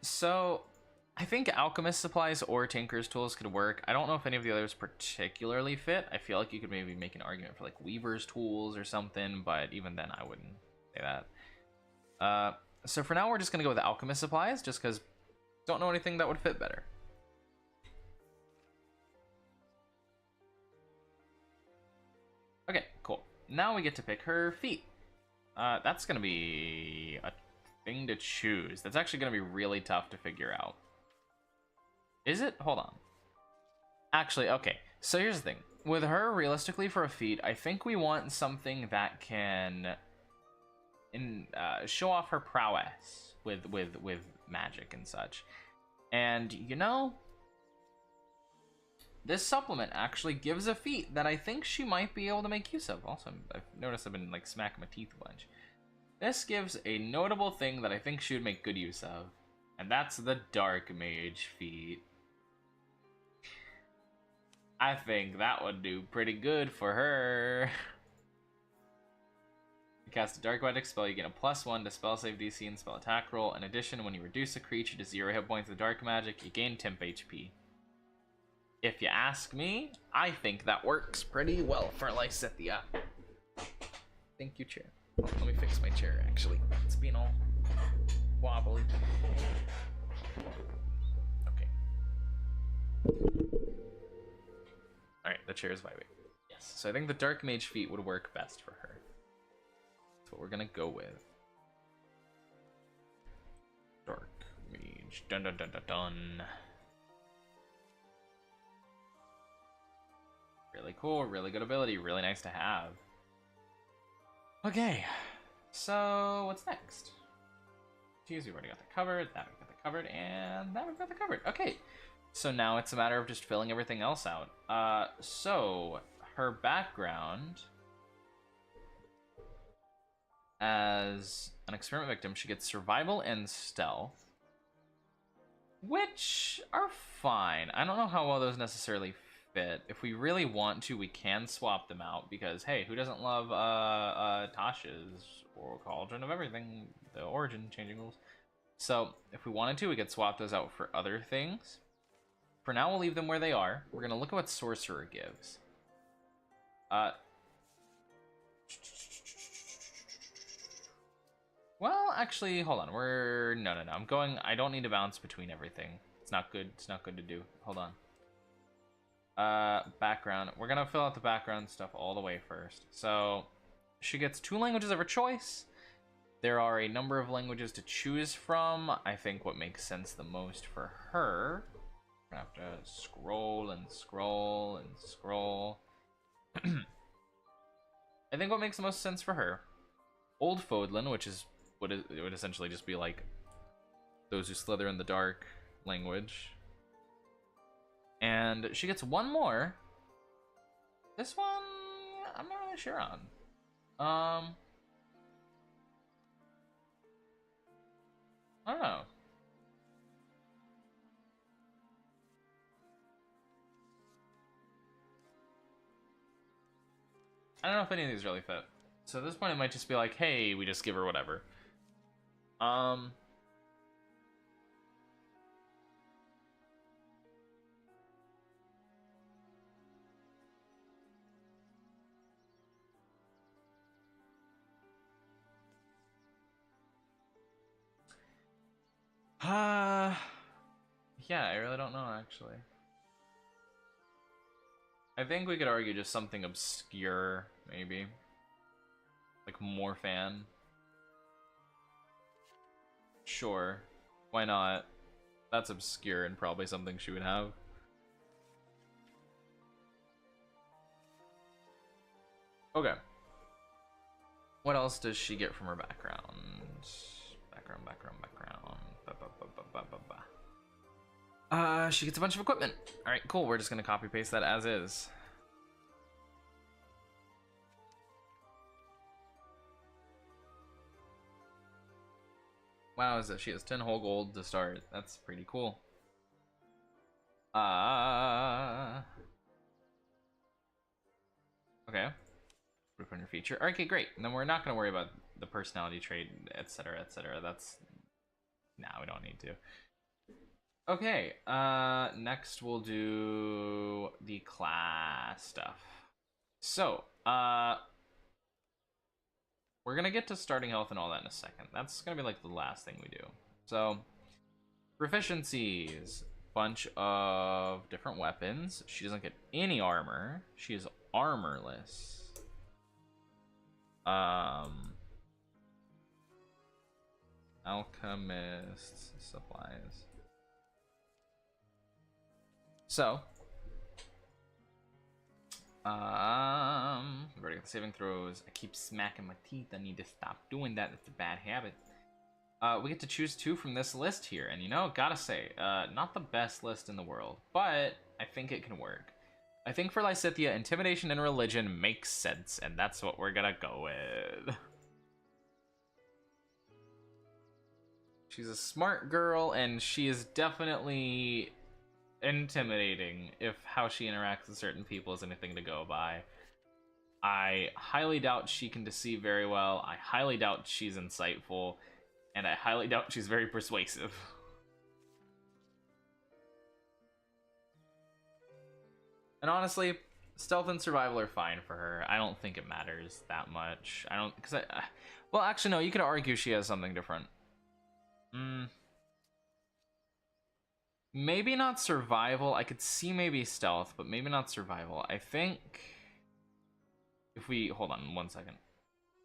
So, I think alchemist supplies or tinker's tools could work. I don't know if any of the others particularly fit. I feel like you could maybe make an argument for like weaver's tools or something, but even then I wouldn't say that. So for now we're just gonna go with alchemist supplies, just because don't know anything that would fit better. Okay, cool. Now we get to pick her feat. That's gonna be a thing to choose. That's actually gonna be really tough to figure out. Is it? Hold on. Actually, okay. So here's the thing. With her, realistically, for a feat, I think we want something that can show off her prowess with magic and such. And, you know, this supplement actually gives a feat that I think she might be able to make use of. Also, I've noticed I've been, like, smacking my teeth a bunch. This gives a notable thing that I think she would make good use of. And that's the Dark Mage feat. I think that would do pretty good for her. You cast a Dark Magic spell, you get a +1 to spell save DC and spell attack roll. In addition, when you reduce a creature to 0 hit points with Dark Magic, you gain temp HP. If you ask me, I think that works pretty well for Lysithea. Thank you, chair. Let me fix my chair, actually. It's being all wobbly. Okay. Alright, the chair is vibing. Yes. So I think the Dark Mage feat would work best for her. That's what we're gonna go with. Dark Mage. Dun dun dun dun dun. Really cool, really good ability, really nice to have. Okay, so what's next? We've already got that covered, that we've got that covered, and that we've got that covered. Okay, so now it's a matter of just filling everything else out. So her background as an experiment victim, she gets survival and stealth, which are fine. I don't know how well those necessarily fit. If we really want to, we can swap them out, because hey, who doesn't love Tasha's or Cauldron of Everything, the origin changing rules? So if we wanted to, we could swap those out for other things. For now, we'll leave them where they are. We're gonna look at what Sorcerer gives. Well, actually, hold on. No. I don't need to bounce between everything. It's not good. It's not good to do. Hold on. Background. We're gonna fill out the background stuff all the way first. So, she gets 2 languages of her choice. There are a number of languages to choose from. I think what makes sense the most for her. I have to scroll and scroll and scroll. I think what makes the most sense for her, Old Fodlan, which is what it would essentially just be like those who slither in the dark language. And she gets 1 more. This one, I'm not really sure on. I don't know. I don't know if any of these really fit. So at this point, it might just be like, hey, we just give her whatever. Yeah, I really don't know, actually. I think we could argue just something obscure, maybe. Like Morphan. Sure. Why not? That's obscure and probably something she would have. Okay. What else does she get from her background? Background. She gets a bunch of equipment. Alright, cool. We're just gonna copy paste that as is. Wow, is that she has 10 whole gold to start. That's pretty cool. Okay. Group under feature. Okay, great. And then we're not gonna worry about the personality trait, etc., etc. That's... Nah, we don't need to. Okay, next we'll do the class stuff. So, we're gonna get to starting health and all that in a second. That's gonna be like the last thing we do. So, proficiencies. Bunch of different weapons. She doesn't get any armor. She is armorless. Alchemist supplies. So, we've already got the saving throws. I keep smacking my teeth. I need to stop doing that. That's a bad habit. We get to choose 2 from this list here, and you know, gotta say, not the best list in the world, but I think it can work. I think for Lysithea, intimidation and religion makes sense, and that's what we're gonna go with. She's a smart girl, and she is definitely intimidating if how she interacts with certain people is anything to go by. I highly doubt she can deceive very well. I highly doubt she's insightful, and I highly doubt she's very persuasive. And honestly, stealth and survival are fine for her. I don't think it matters that much. I don't, because well, actually, no, you could argue she has something different. Maybe not survival. I could see maybe stealth, but maybe not survival. I think if we, hold on 1 second.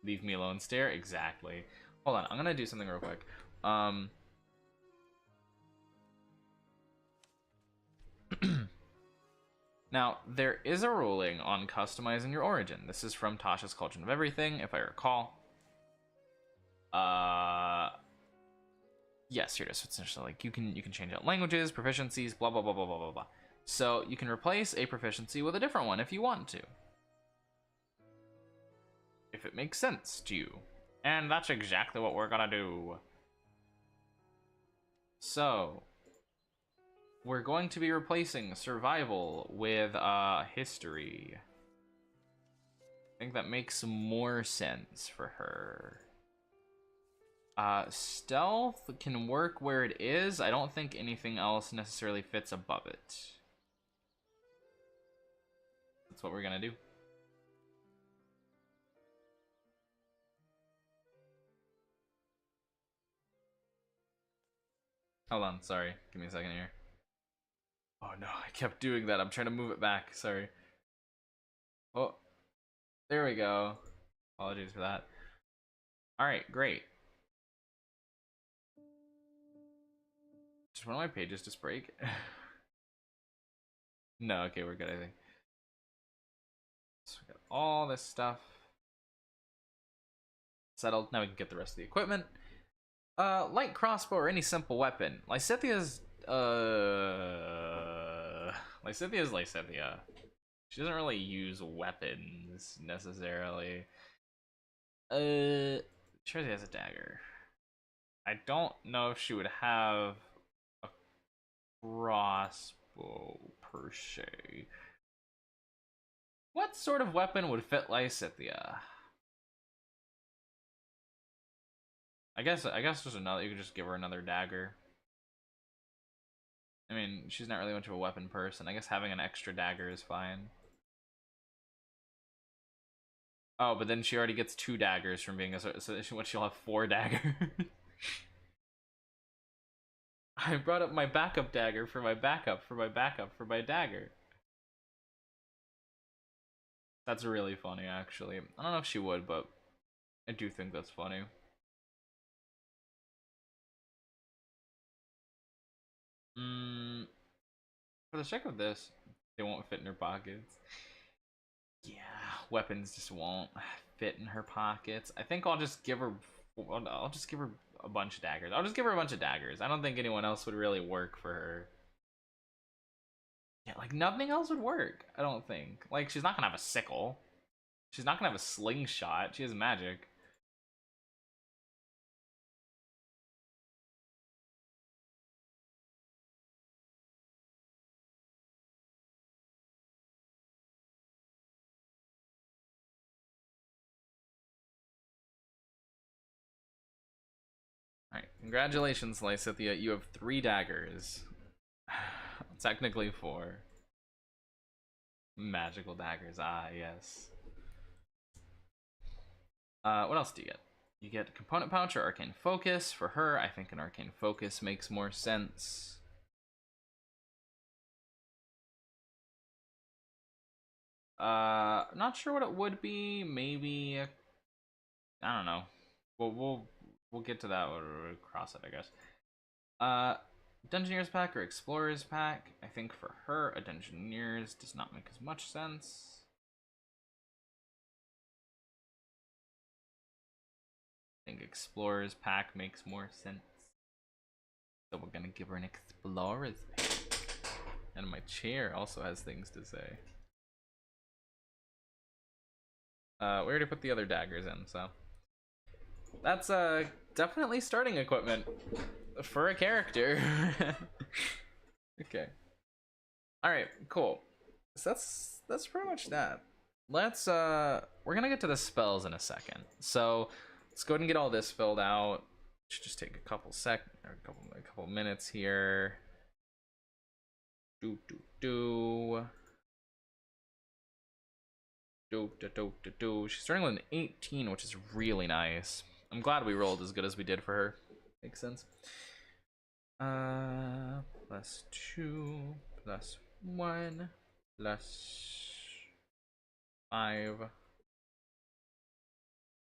Leave me alone stare? Exactly. Hold on, I'm gonna do something real quick. Now, there is a ruling on customizing your origin. This is from Tasha's Cauldron of Everything, if I recall. Yes, here it is. It's essentially like you can change out languages, proficiencies, blah blah blah blah blah blah blah. So you can replace a proficiency with a different one if you want to, if it makes sense to you. And that's exactly what we're gonna do. So we're going to be replacing survival with history. I think that makes more sense for her. Stealth can work where it is. I don't think anything else necessarily fits above it. That's what we're gonna do. Hold on, sorry. Give me a second here. Oh no, I kept doing that. I'm trying to move it back. Sorry. Oh, there we go. Apologies for that. All right, great. Just one of my pages just break. No, okay, we're good, I think. So we got all this stuff settled. Now we can get the rest of the equipment. Light crossbow or any simple weapon. Lysithia's Lysithia. She doesn't really use weapons necessarily. Sure she has a dagger. I don't know if she would have a crossbow per se. What sort of weapon would fit Lysithia? I guess there's another. You could just give her another dagger. I mean, she's not really much of a weapon person. I guess having an extra dagger is fine. Oh, but then she already gets 2 daggers from being a. So she'll have 4 daggers. I brought up my backup dagger for my backup for my backup for my dagger. That's really funny, actually. I don't know if she would, but I do think that's funny. For the sake of this, they won't fit in her pockets. Yeah, weapons just won't fit in her pockets. I think I'll just give her. I'll just give her a bunch of daggers. I'll just give her a bunch of daggers. I don't think anyone else would really work for her. Yeah, like nothing else would work. I don't think. Like she's not gonna have a sickle. She's not gonna have a slingshot. She has magic. Alright, congratulations, Lysithia. You have 3 daggers. Technically 4. Magical daggers, ah, yes. What else do you get? You get component pouch or arcane focus. For her, I think an arcane focus makes more sense. Not sure what it would be. Maybe I don't know. We'll get to that when we cross it, I guess. Dungeoneers pack or Explorers pack. I think for her, a Dungeoneers does not make as much sense. I think Explorers pack makes more sense. So we're gonna give her an Explorers pack. And my chair also has things to say. We already put the other daggers in, so that's definitely starting equipment for a character. Okay. All right, cool. So that's pretty much that. Let's we're gonna get to the spells in a second. So let's go ahead and get all this filled out. Should just take a couple a couple minutes here. She's starting with an 18, which is really nice. I'm glad we rolled as good as we did for her. Makes sense. Plus 2, plus 1, plus 5,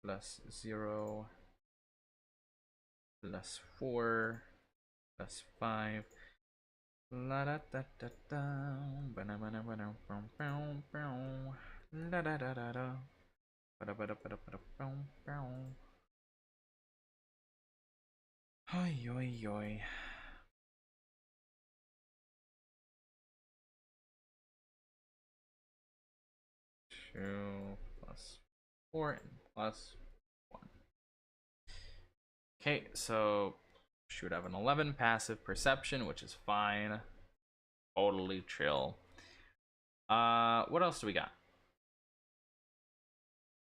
plus 0, plus 4, plus 5. La da da da da, ba da ba da ba da, bow bow bow. La da da da da, ba da ba da ba da ba da, bow bow. Oi oi oi. 2 plus 4 and plus 1. Okay, so she would have an 11 passive perception, which is fine. Totally chill. What else do we got?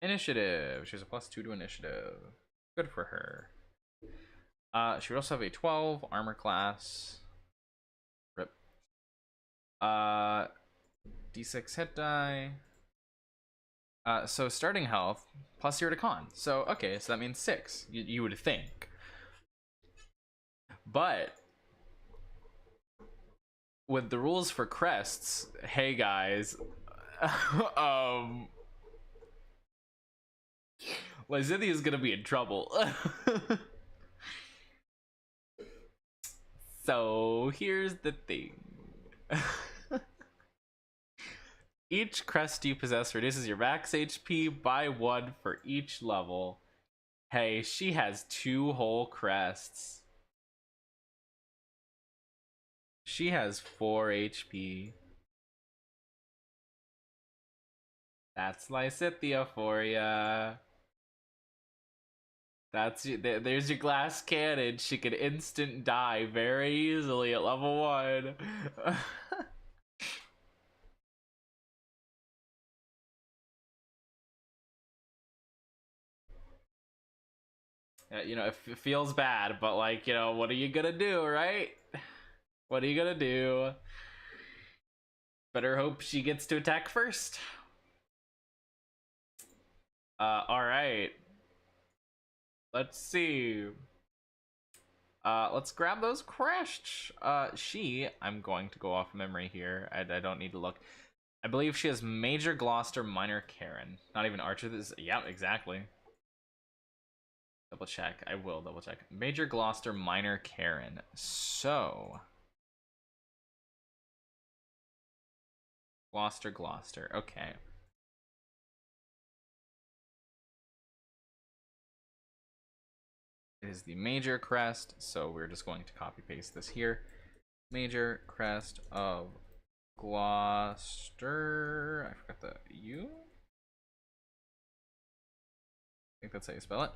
Initiative. She has a plus 2 to initiative. Good for her. She would also have a 12 armor class. Rip. D6 hit die. So starting health plus 0 to con. So okay, so that means 6. You would think. But with the rules for crests, hey guys, Lysithia is gonna be in trouble. So here's the thing. Each crest you possess reduces your max HP by 1 for each level. Hey, she has 2 whole crests. She has 4 HP. That's Lysithia for ya. There's your glass cannon. She can instant die very easily at level 1. You know, it feels bad, but like, you know, what are you gonna do, right? What are you gonna do? Better hope she gets to attack first. Alright. Let's see. Let's grab those crashed. I'm going to go off memory here. I don't need to look. I believe she has Major Gloucester, Minor Karen. Not even Archer. This, yeah, exactly. Double check. I will double check. Major Gloucester, Minor Karen. So Gloucester. Okay. It is the Major crest, so we're just going to copy paste this here. Major crest of Gloucester. I forgot the U. I think that's how you spell it.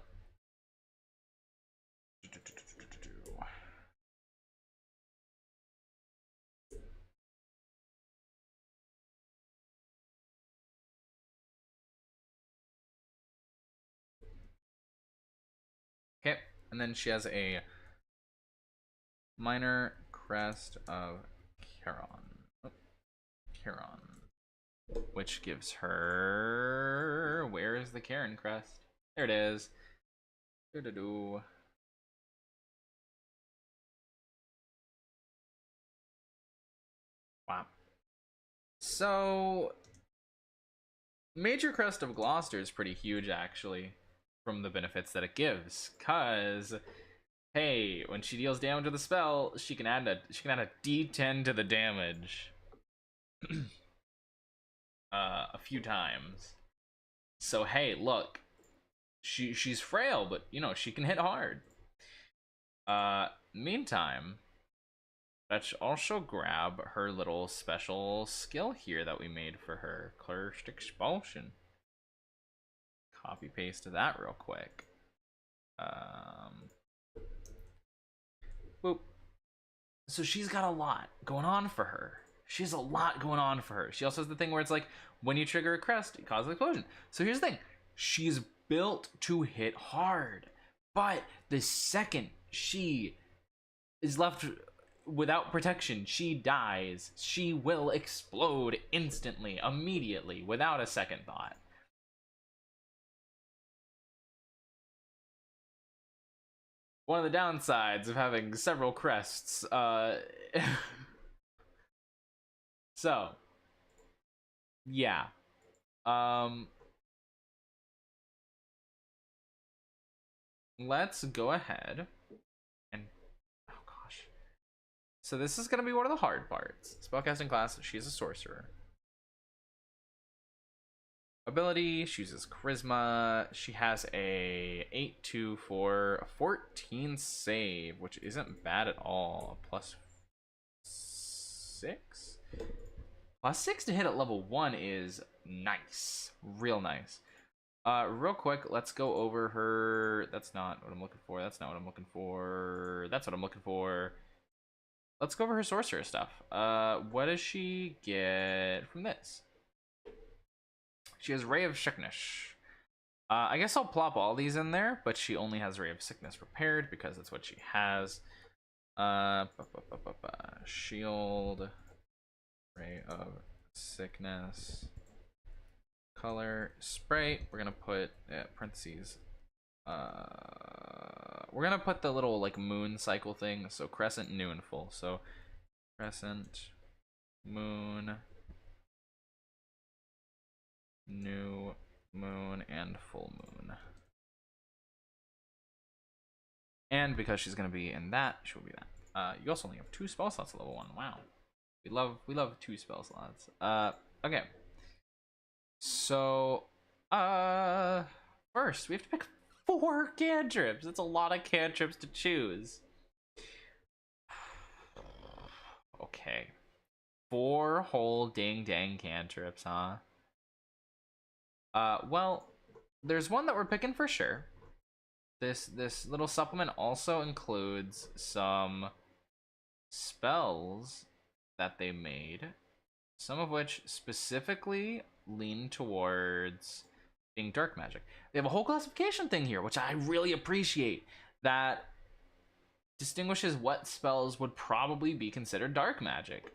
Okay, and then she has a minor crest of Charon. Charon. Which gives her... Where is the Karen crest? There it is. Doo-doo-doo. Wow. So... Major Crest of Gloucester is pretty huge, actually, from the benefits that it gives. Cause, hey, when she deals damage with a spell, she can add a D10 to the damage. A few times. So hey, look, she's frail, but you know she can hit hard. Meantime, let's also grab her little special skill here that we made for her, Cursed Expulsion. Copy paste that real quick. Boop. So she's got a lot going on for her. She has a lot going on for her. She also has the thing where it's like, when you trigger a crest, it causes an explosion. So here's the thing. She's built to hit hard. But the second she is left without protection, she dies. She will explode instantly, immediately, without a second thought. One of the downsides of having several crests. So, yeah. Let's go ahead and, oh gosh. So this is gonna be one of the hard parts. Spellcasting class, she's a sorcerer. Ability, she uses charisma. She has a 8-2 for a 14 save, which isn't bad at all. Plus 6? Plus 6 to hit at level 1 is nice. Real nice. Real quick, let's go over her. That's not what I'm looking for. That's not what I'm looking for. That's what I'm looking for. Let's go over her sorcerer stuff. What does she get from this? She has Ray of Sickness. I guess I'll plop all these in there, but she only has Ray of Sickness prepared because that's what she has. Shield, Ray of Sickness, color, spray. We're gonna put parentheses. We're gonna put the little like moon cycle thing. So crescent, new, and full. So crescent, moon, new moon, and full moon. And because she's gonna be in that, she will be that. You also only have 2 spell slots at level 1. Wow. We love 2 spell slots. Okay. So first we have to pick 4 cantrips. That's a lot of cantrips to choose. Okay. 4 whole dang cantrips, huh? Well, there's one that we're picking for sure. This little supplement also includes some spells that they made, some of which specifically lean towards being dark magic. They have a whole classification thing here, which I really appreciate, that distinguishes what spells would probably be considered dark magic.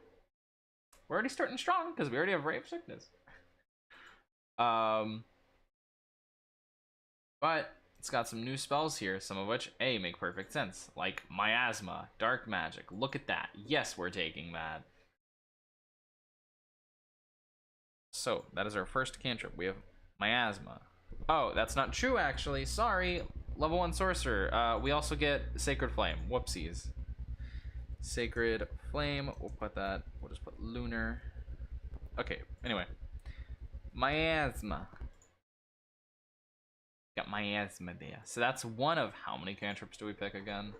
We're already starting strong because we already have Ray of Sickness. But it's got some new spells here, some of which, A, make perfect sense. Like Miasma, Dark Magic. Look at that. Yes, we're taking that. So, that is our first cantrip. We have Miasma. Oh, that's not true, actually. Sorry. Level 1 Sorcerer. We also get Sacred Flame. Whoopsies. Sacred Flame. We'll just put Lunar. Okay, anyway. Miasma. Got Miasma there. So that's one of how many cantrips do we pick again?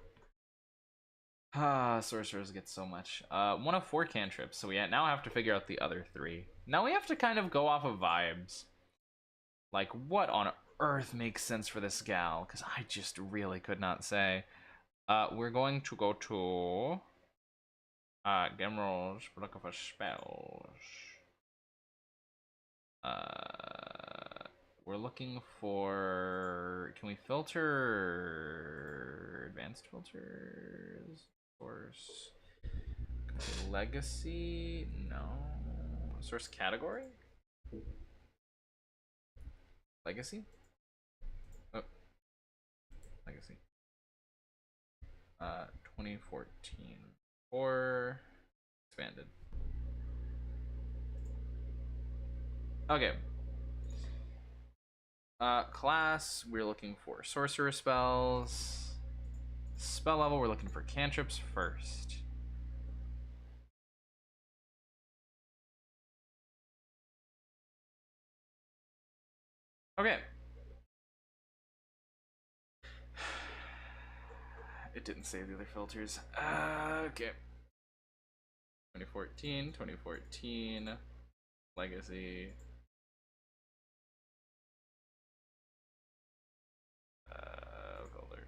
Sorcerers get so much. One of 4 cantrips, so we now have to figure out the other 3. Now we have to kind of go off of vibes. Like, what on earth makes sense for this gal? Because I just really could not say. We're going to go to game rolls, looking for spells. We're looking for, can we filter advanced filters? Source legacy? No. Source category? Legacy? Oh. Legacy. 2014. Or expanded. Okay. Class, we're looking for sorcerer spells. Spell level, we're looking for cantrips first. Okay. It didn't save the other filters. Okay. 2014, legacy. Filter.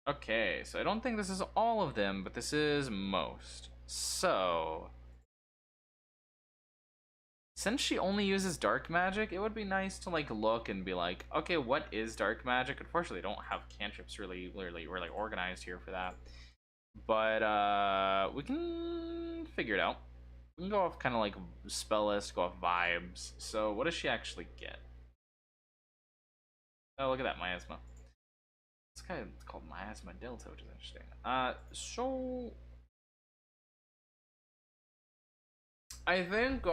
Okay, so I don't think this is all of them, but this is most. So, since she only uses dark magic, it would be nice to like look and be like, okay, what is dark magic? Unfortunately, I don't have cantrips really organized here for that. But we can figure it out. We can go off kind of like spell list, go off vibes. So what does she actually get? Oh, look at that, Miasma. It's kind of called Miasma Delta, which is interesting. So I think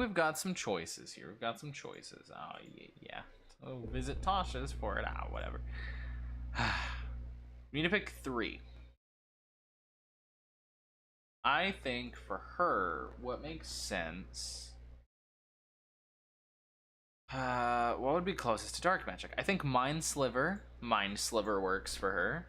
we've got some choices here. We've got some choices. Oh yeah. Oh, visit Tasha's for it. Whatever. We need to pick 3. I think for her, what makes sense? What would be closest to dark magic? I think Mind Sliver works for her.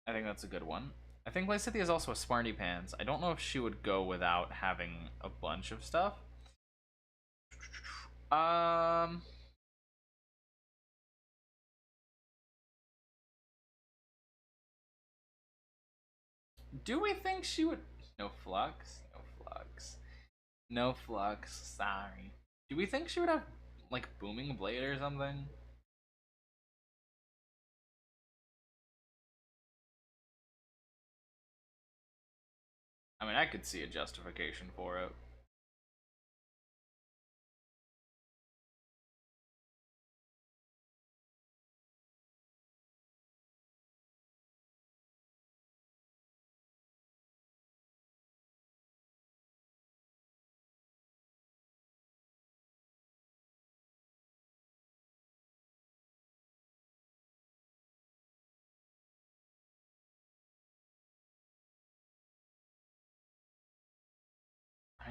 I think that's a good one. I think Lysithea is also a Smarty Pants. I don't know if she would go without having a bunch of stuff. Do we think she would? No flux. No flux. Sorry. Do we think she would have like Booming Blade or something? I mean, I could see a justification for it.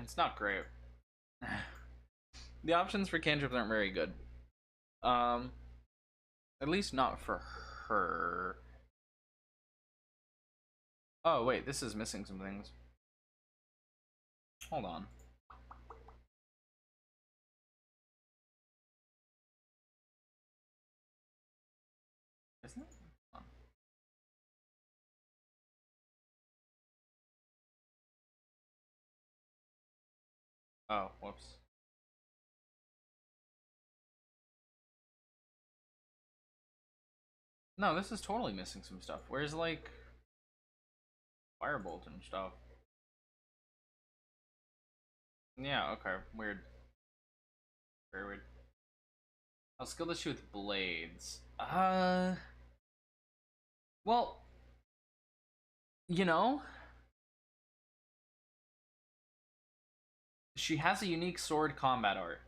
It's not great. The options for cantrips aren't very good. Um, at least not for her. Oh wait, this is missing some things. Hold on. Isn't it? Hold on. Oh, whoops. No, this is totally missing some stuff. Where's like firebolt and stuff? Yeah, okay. Weird. Very weird. I'll skill issue with blades. Well, you know, she has a unique sword combat art.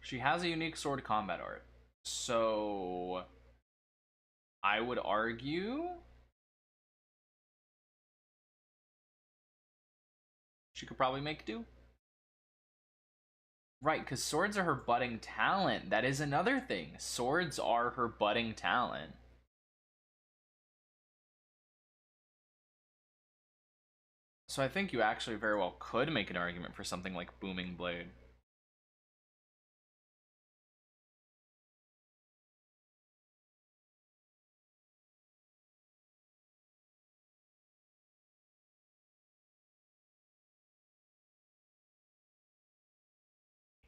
She has a unique sword combat art. So I would argue she could probably make do. Right, because swords are her budding talent. That is another thing. Swords are her budding talent. So I think you actually very well could make an argument for something like Booming Blade.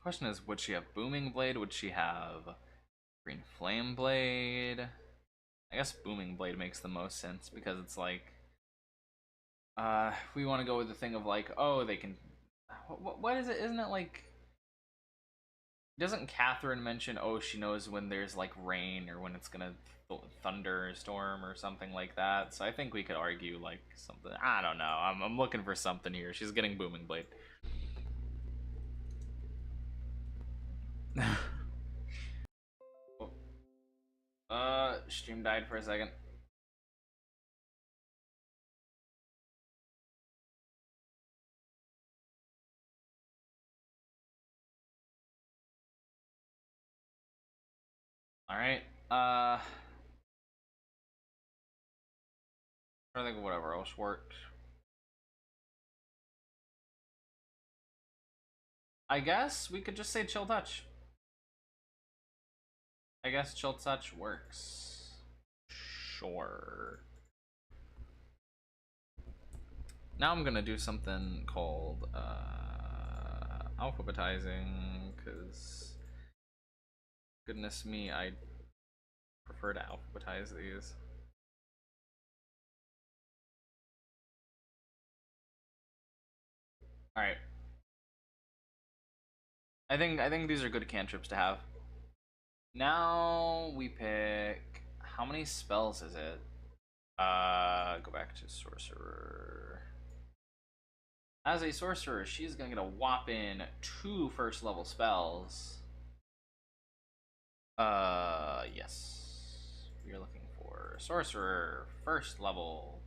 Question is, would she have Booming Blade? Would she have Green Flame Blade? I guess Booming Blade makes the most sense because it's like, we want to go with the thing of like, oh, they can. What is it? Isn't it like? Doesn't Catherine mention, oh, she knows when there's like rain or when it's gonna thunderstorm or something like that? So I think we could argue like something. I don't know. I'm looking for something here. She's getting Booming Blade. Stream died for a second. All right. I think whatever else worked. I guess we could just say Chill Touch. I guess Chill Touch works. Sure. Now I'm gonna do something called alphabetizing, because goodness me, I prefer to alphabetize these. All right. I think these are good cantrips to have. Now we pick. How many spells is it? Go back to sorcerer. As a sorcerer, she's gonna get a whopping 2 first level spells. Yes. We are looking for sorcerer, first level.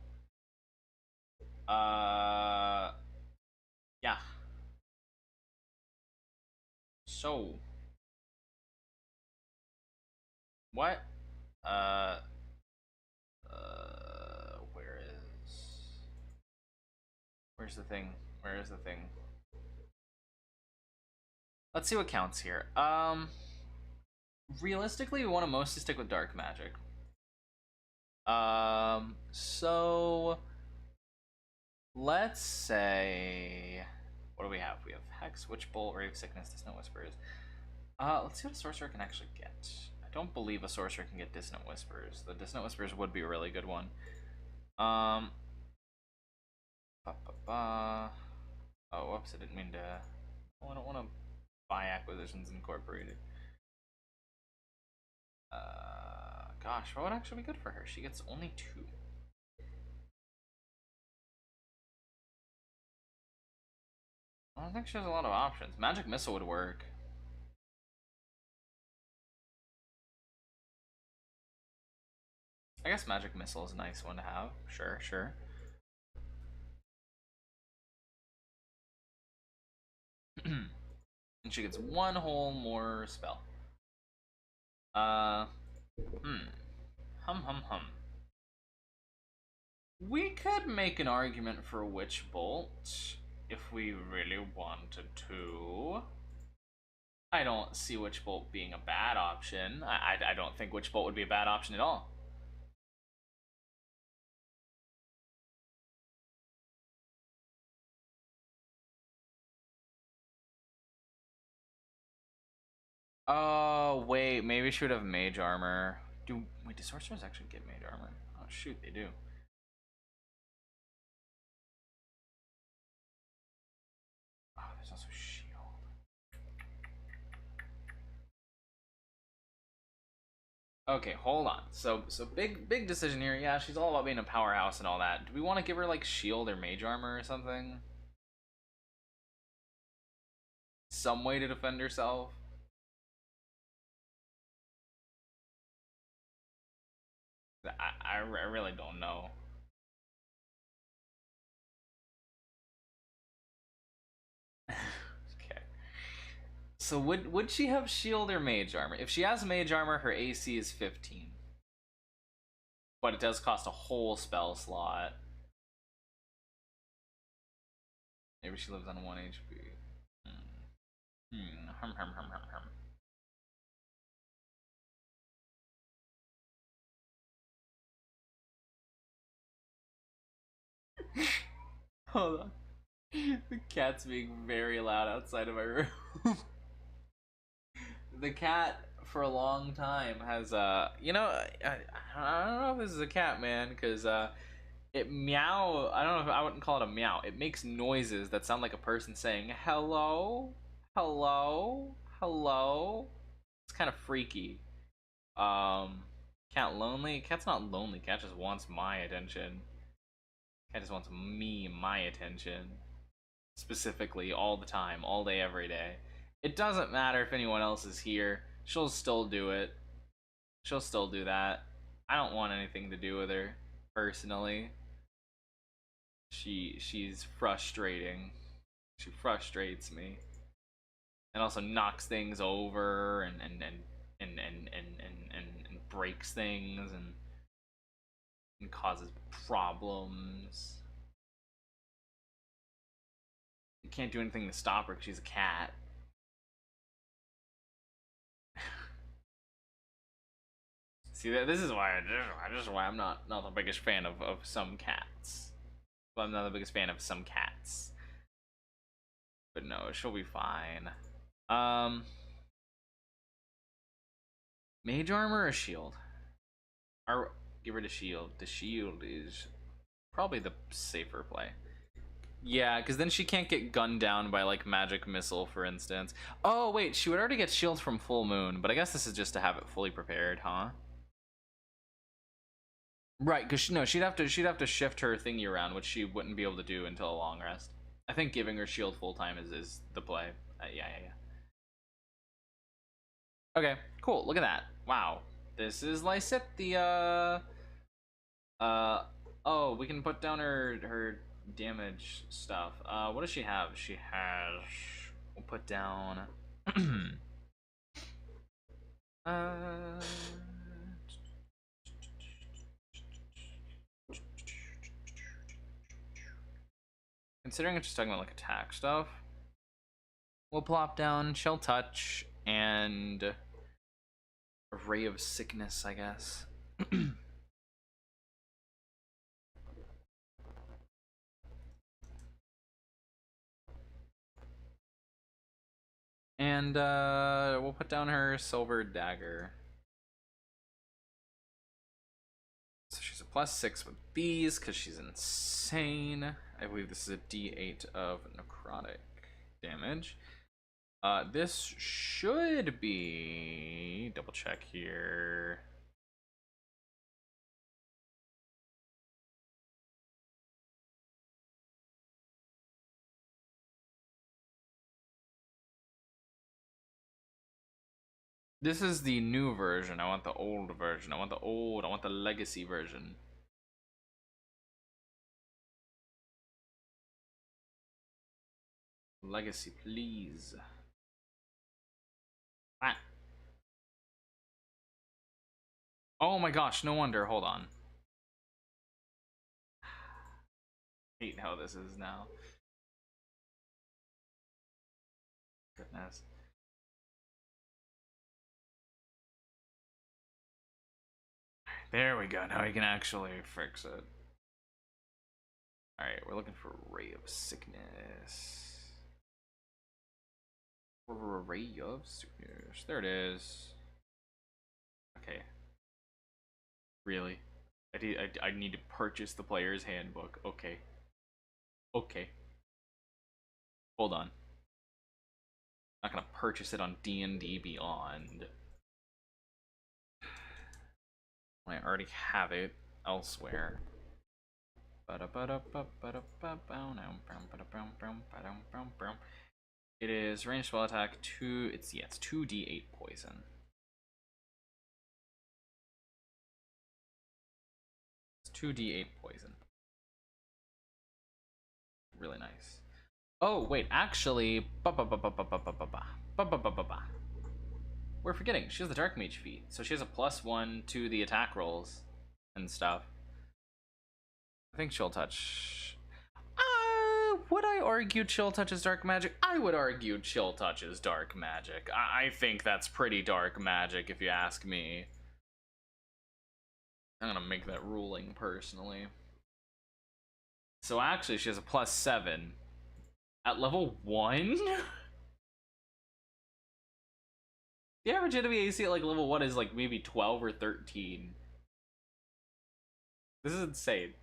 Yeah. So, what? Uh, where is? Where's the thing? Where is the thing? Let's see what counts here. Realistically, we want to mostly stick with dark magic. So let's say, what do we have? We have Hex, Witch Bolt, Rave Sickness, Dissonant Whispers. Let's see what a sorcerer can actually get. I don't believe a sorcerer can get Dissonant Whispers. The Dissonant Whispers would be a really good one. Ba, ba, ba. Oh, whoops! I didn't mean to. Oh, I don't want to buy Acquisitions Incorporated. Gosh, what would actually be good for her? She gets only 2. I don't think she has a lot of options. Magic Missile would work. I guess Magic Missile is a nice one to have. Sure, sure. And she gets one whole more spell. Uh, hmm. Hum. We could make an argument for Witch Bolt if we really wanted to. I don't see Witch Bolt being a bad option. I don't think Witch Bolt would be a bad option at all. Oh, wait, maybe she would have Mage Armor. Wait, do Sorcerers actually get Mage Armor? Oh, shoot, they do. Oh, there's also Shield. Okay, hold on. So big decision here. Yeah, she's all about being a powerhouse and all that. Do we want to give her like shield or mage armor or something? Some way to defend herself? I really don't know. Okay. So would she have shield or mage armor? If she has mage armor, her AC is 15. But it does cost a whole spell slot. Maybe she lives on 1 HP. Hum. Hold on. The cat's being very loud outside of my room. The cat for a long time has I don't know if this is a cat, man, because it meow. I don't know if I wouldn't call it a meow. It makes noises that sound like a person saying hello, hello. It's kind of freaky. um Cat lonely? Cat's not lonely. Cat just wants my attention. Cat just wants my attention, specifically, all the time, all day, every day. It doesn't matter if anyone else is here. She'll still do it. She'll still do that. I don't want anything to do with her, personally. She's frustrating. She frustrates me. And also knocks things over and breaks things and causes problems. You can't do anything to stop her because she's a cat. See, this is why I'm not the biggest fan of some cats. Well, I'm not the biggest fan of some cats. But no, she'll be fine. Um, Mage armor or shield? Or give her the shield. The shield is probably the safer play. Yeah, because then she can't get gunned down by like magic missile, for instance. Oh wait, she would already get shields from full moon, but I guess this is just to have it fully prepared, huh? Right, because no, she'd have to shift her thingy around, which she wouldn't be able to do until a long rest. I think giving her shield full time is the play. Yeah. Okay, cool. Look at that. Wow, this is Lysithea. Oh, we can put down her damage stuff. What does she have? She has. We'll put down. uh. Considering it's just talking about like attack stuff, we'll plop down Shell Touch and a Ray of Sickness, I guess. And we'll put down her Silver Dagger. So she's a +6 with these because she's insane. I believe this is a D8 of necrotic damage. This should be, double check here. This is the new version. I want the old version. I want the legacy version. Legacy, please. Ah. Oh my gosh, no wonder. Hold on. Hate how this is now. Goodness. There we go. Now we can actually fix it. Alright, we're looking for Ray of Sickness. Ray of Sickness. There it is. Okay. Really? I need to purchase the player's handbook. Okay. Okay. Hold on. I'm not gonna purchase it on D&D Beyond. I already have it elsewhere. It is ranged spell attack 2. It's 2d8 poison. It's 2d8 poison. Really nice. Oh wait, actually, we're forgetting. She has the Dark Mage feat, so she has a +1 to the attack rolls and stuff. I think Chill Touch. Would I argue Chill Touch is dark magic? I would argue Chill Touch is dark magic. I think that's pretty dark magic, if you ask me. I'm gonna make that ruling personally. So actually, she has a +7 at level 1. The average enemy AC at like level 1 is like maybe 12 or 13. This is insane.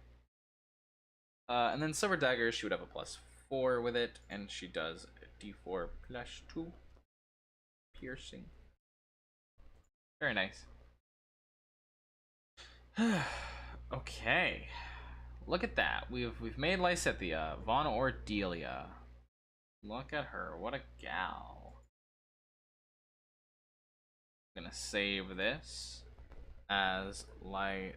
And then Silver Dagger, she would have a +4 with it, and she does a D4 +2 piercing. Very nice. Okay. Look at that. We've made Lysithea, Von Ordelia. Look at her. What a gal. I'm gonna save this as Lysithea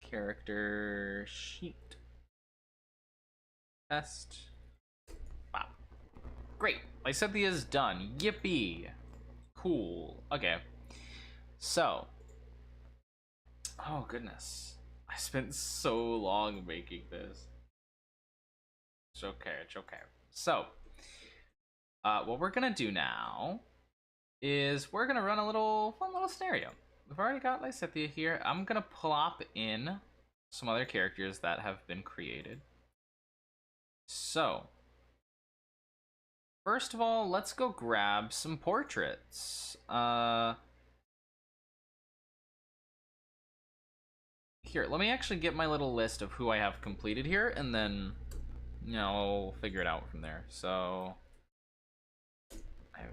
character sheet. Test. Wow. Great. Lysithea is done. Yippee. Cool. Okay. So. Oh, goodness. I spent so long making this. It's okay. It's okay. So. What we're gonna do now is we're gonna run a fun little scenario. We've already got Lysithea here. I'm gonna plop in some other characters that have been created. So, first of all, let's go grab some portraits. Here, let me actually get my little list of who I have completed here, and then, you know, I'll figure it out from there. So, I have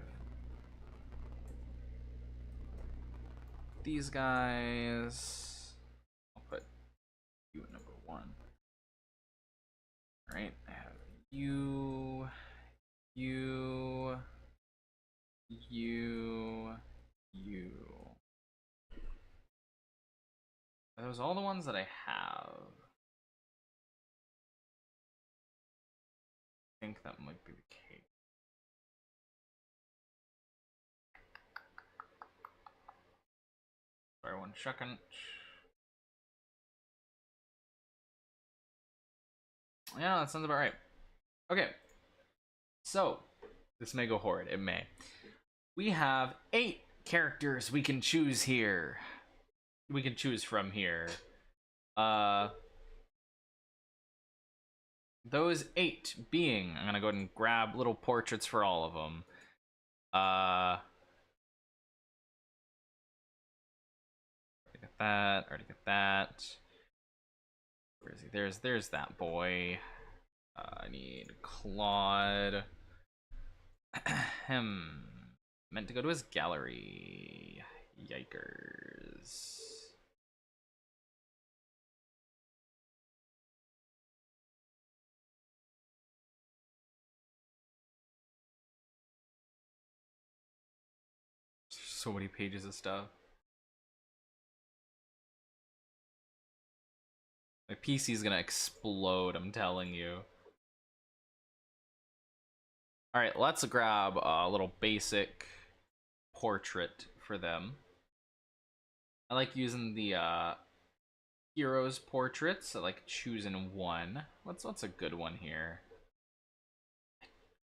these guys. I'll put you at number 1. All right, I have you, you. Are those all the ones that I have? I think that might be the case. Sorry, 1 second. Yeah, that sounds about right. Okay. So, this may go horrid. It may. We have 8 characters we can choose here. We can choose from here. Those 8 being, I'm gonna go ahead and grab little portraits for all of them. Already got that. Already got that. Where is he? There's that boy. I need Claude. Meant to go to his gallery. Yikers. So many pages of stuff. My PC's gonna explode, I'm telling you. Alright, let's grab a little basic portrait for them. I like using the heroes portraits. I like choosing one. What's a good one here?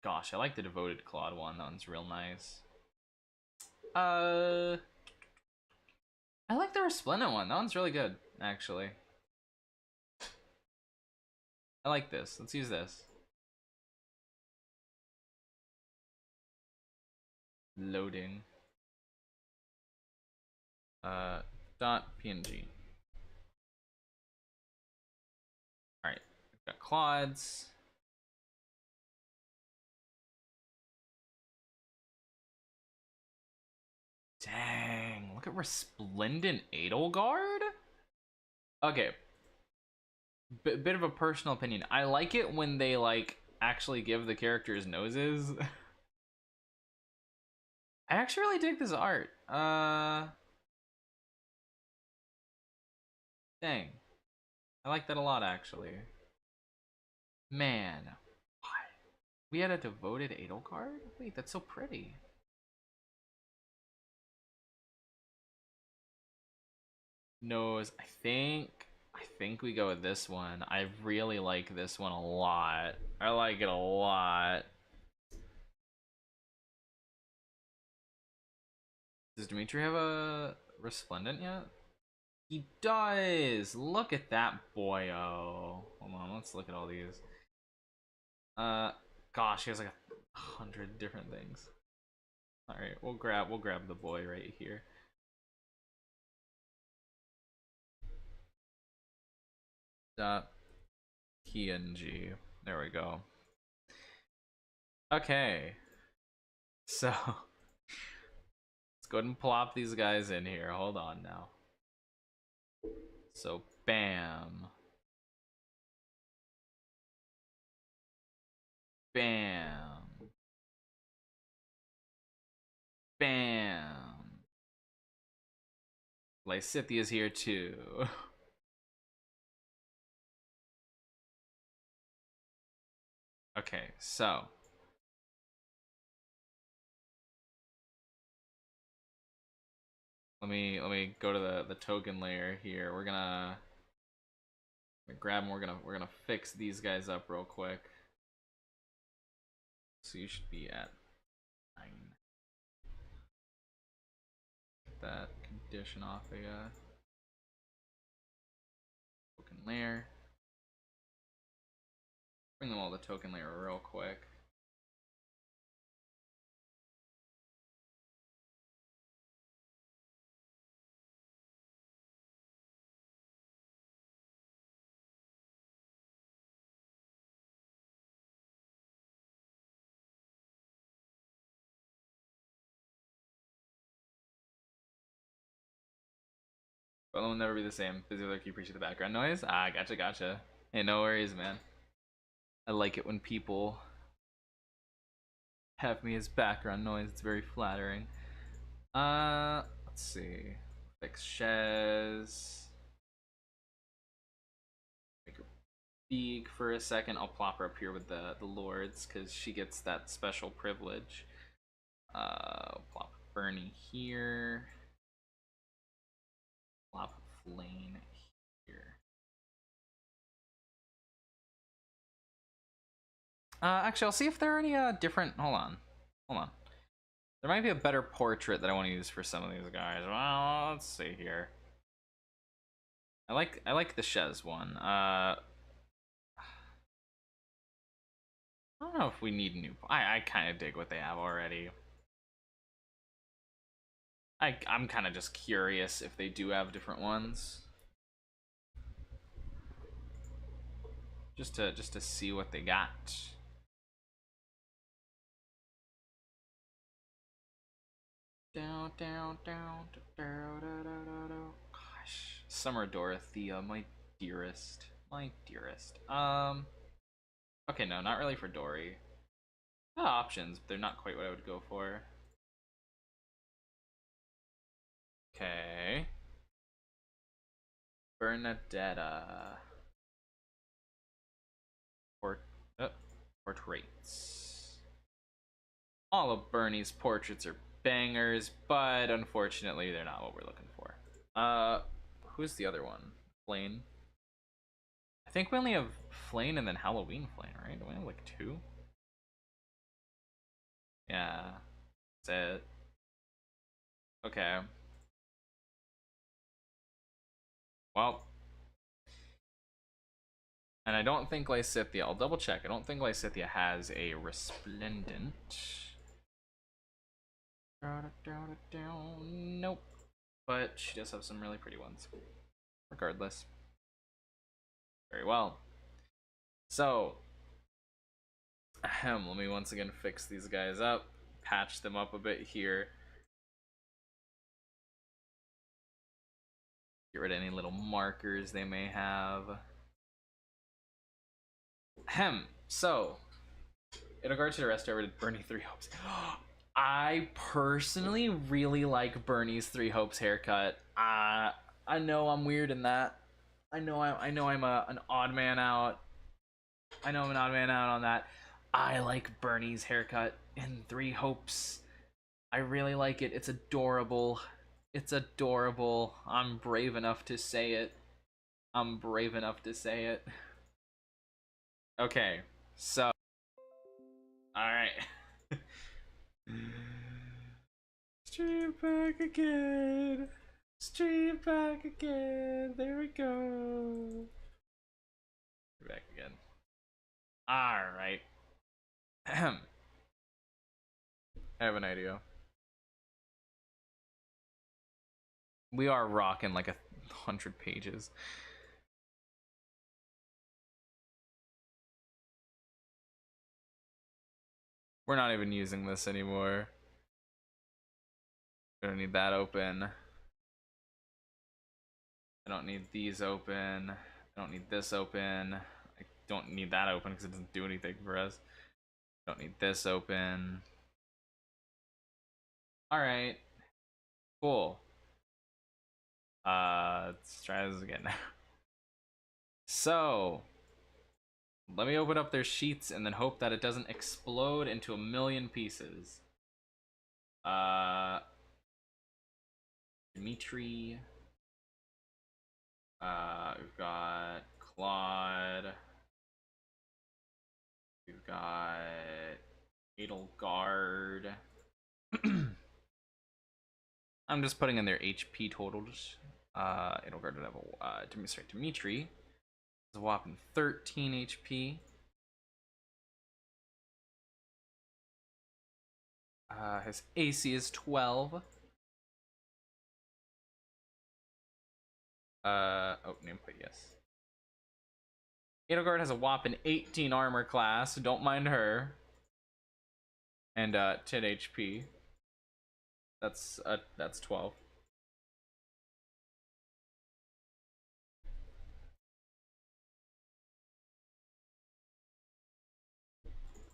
Gosh, I like the devoted Claude one. That one's real nice. I like the resplendent one. That one's really good, actually. I like this. Let's use this. Loading. .png. Alright, we've got Claude's. Dang, look at Resplendent Edelgard? Okay. Bit of a personal opinion. I like it when they, like, actually give the characters noses. I actually really dig this art. Dang. I like that a lot, actually. Man. Why? We had a devoted Edelgard? Wait, that's so pretty. Nose. I think we go with this one. I really like this one a lot. I like it a lot. Does Dimitri have a Resplendent yet? He does! Look at that boyo. Hold on, let's look at all these. Gosh, he has like 100 different things. Alright, we'll grab the boy right here. .png. There we go. Okay. So let's go ahead and plop these guys in here. Hold on now. So bam. Bam. Bam. Lysithia's here too. Okay, so let me go to the token layer here. We're gonna grab them. We're gonna fix these guys up real quick. So you should be at 9. Get that condition off of ya. Token layer. Bring them all to token layer real quick. But it will never be the same. Busy with you appreciate the background noise. Ah, gotcha. Hey, no worries, man. I like it when people have me as background noise. It's very flattering. Let's see. Fix Shez. Make her big for a second. I'll plop her up here with the lords because she gets that special privilege. Plop Bernie here. Plop Flane here. Actually, I'll see if there are any different. Hold on. There might be a better portrait that I want to use for some of these guys. Well, let's see here. I like the Shez one. I don't know if we need new. I kind of dig what they have already. I'm kind of just curious if they do have different ones. Just to see what they got. Down. Gosh, Summer Dorothea, my dearest. Okay, no, not really for Dory. Options, but they're not quite what I would go for. Okay. Bernadetta. Port portraits. All of Bernie's portraits are bangers, but unfortunately they're not what we're looking for. Who's the other one? Flane. I think we only have Flane and then Halloween Flane, right? Do we have like two? Yeah. That's it. Okay. Well. And I don't think Lysithea, I'll double check. I don't think Lysithea has a resplendent. Nope. But she does have some really pretty ones. Regardless. Very well. So, let me once again fix these guys up. Patch them up a bit here. Get rid of any little markers they may have. So, in regard to the rest, I rated Bernie 3 Hopes. I personally really like Bernie's 3 Hopes haircut. I know I'm weird in that. I know I'm an odd man out. I know I'm an odd man out on that. I like Bernie's haircut in 3 Hopes. I really like it. It's adorable. It's adorable. I'm brave enough to say it. I'm brave enough to say it. Okay, so. Alright. Stream back again. Stream back again. There we go. We're back again. Alright. I have an idea. We are rocking like 100 pages. We're not even using this anymore. We don't need that open. I don't need these open. I don't need this open. I don't need that open because it doesn't do anything for us. I don't need this open. Alright. Cool. Let's try this again. So, let me open up their sheets and then hope that it doesn't explode into a million pieces. Dimitri. We've got Claude. We've got Edelgard. I'm just putting in their HP totals. Edelgard would have a Dimitri has a whopping 13 HP. His AC is 12. Nameplate, yes. Edelgard has a whopping 18 armor class, so don't mind her. And 10 HP. That's 12.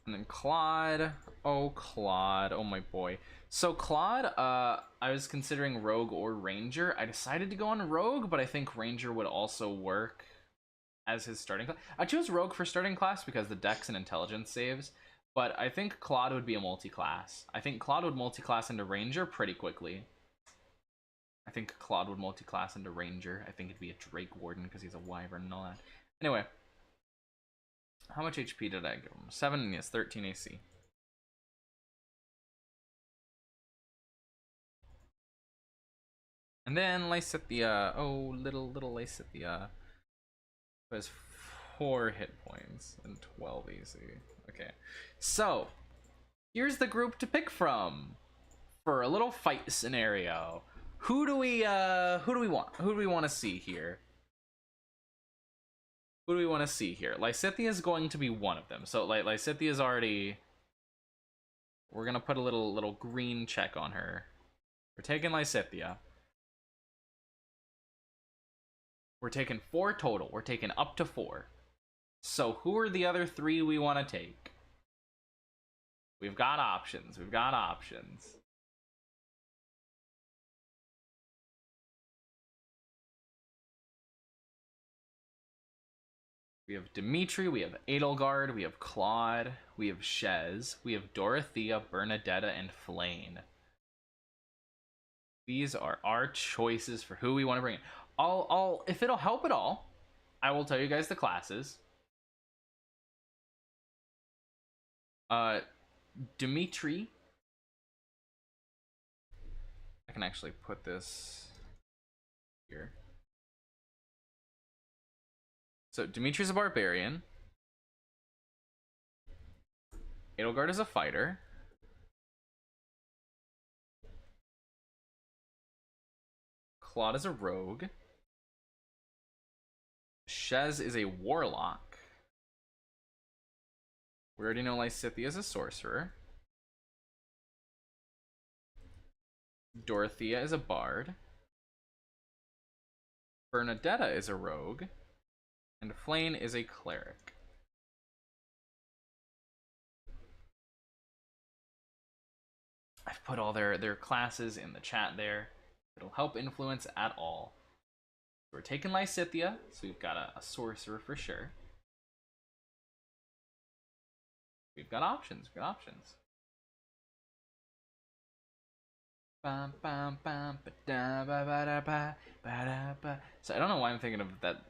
And then Claude. Oh, Claude. Oh, my boy. So, Claude, I was considering Rogue or Ranger. I decided to go on Rogue, but I think Ranger would also work as his starting class. I chose Rogue for starting class because the Dex and Intelligence saves, but I think Claude would be a multi-class. I think Claude would multi-class into Ranger pretty quickly. I think Claude would multi-class into Ranger. I think it'd be a Drake Warden because he's a Wyvern and all that. Anyway. How much HP did I give him? 7 and he has 13 AC. And then Lysithea. Oh, little Lysithea. Who has 4 hit points and 12 AC. Okay. So, here's the group to pick from for a little fight scenario. Who do we want? Who do we want to see here? Who do we want to see here? Lysithea is going to be one of them. So like Lysithea is already. We're gonna put a little green check on her. We're taking Lysithea. We're taking 4 total. We're taking up to 4. So who are the other 3 we want to take? We've got options. We've got options. We have Dimitri, we have Edelgard, we have Claude, we have Shez, we have Dorothea, Bernadetta, and Flayn. These are our choices for who we want to bring in. If it'll help at all, I will tell you guys the classes. Dimitri. I can actually put this here. So Dimitri's a barbarian. Edelgard is a fighter. Claude is a rogue. Shez is a warlock. We already know Lysithea is a sorcerer. Dorothea is a bard. Bernadetta is a rogue. And Flayn is a cleric. I've put all their classes in the chat there. It'll help influence at all. We're taking Lysithea, so we've got a sorcerer for sure. We've got options. We've got options. So I don't know why I'm thinking of that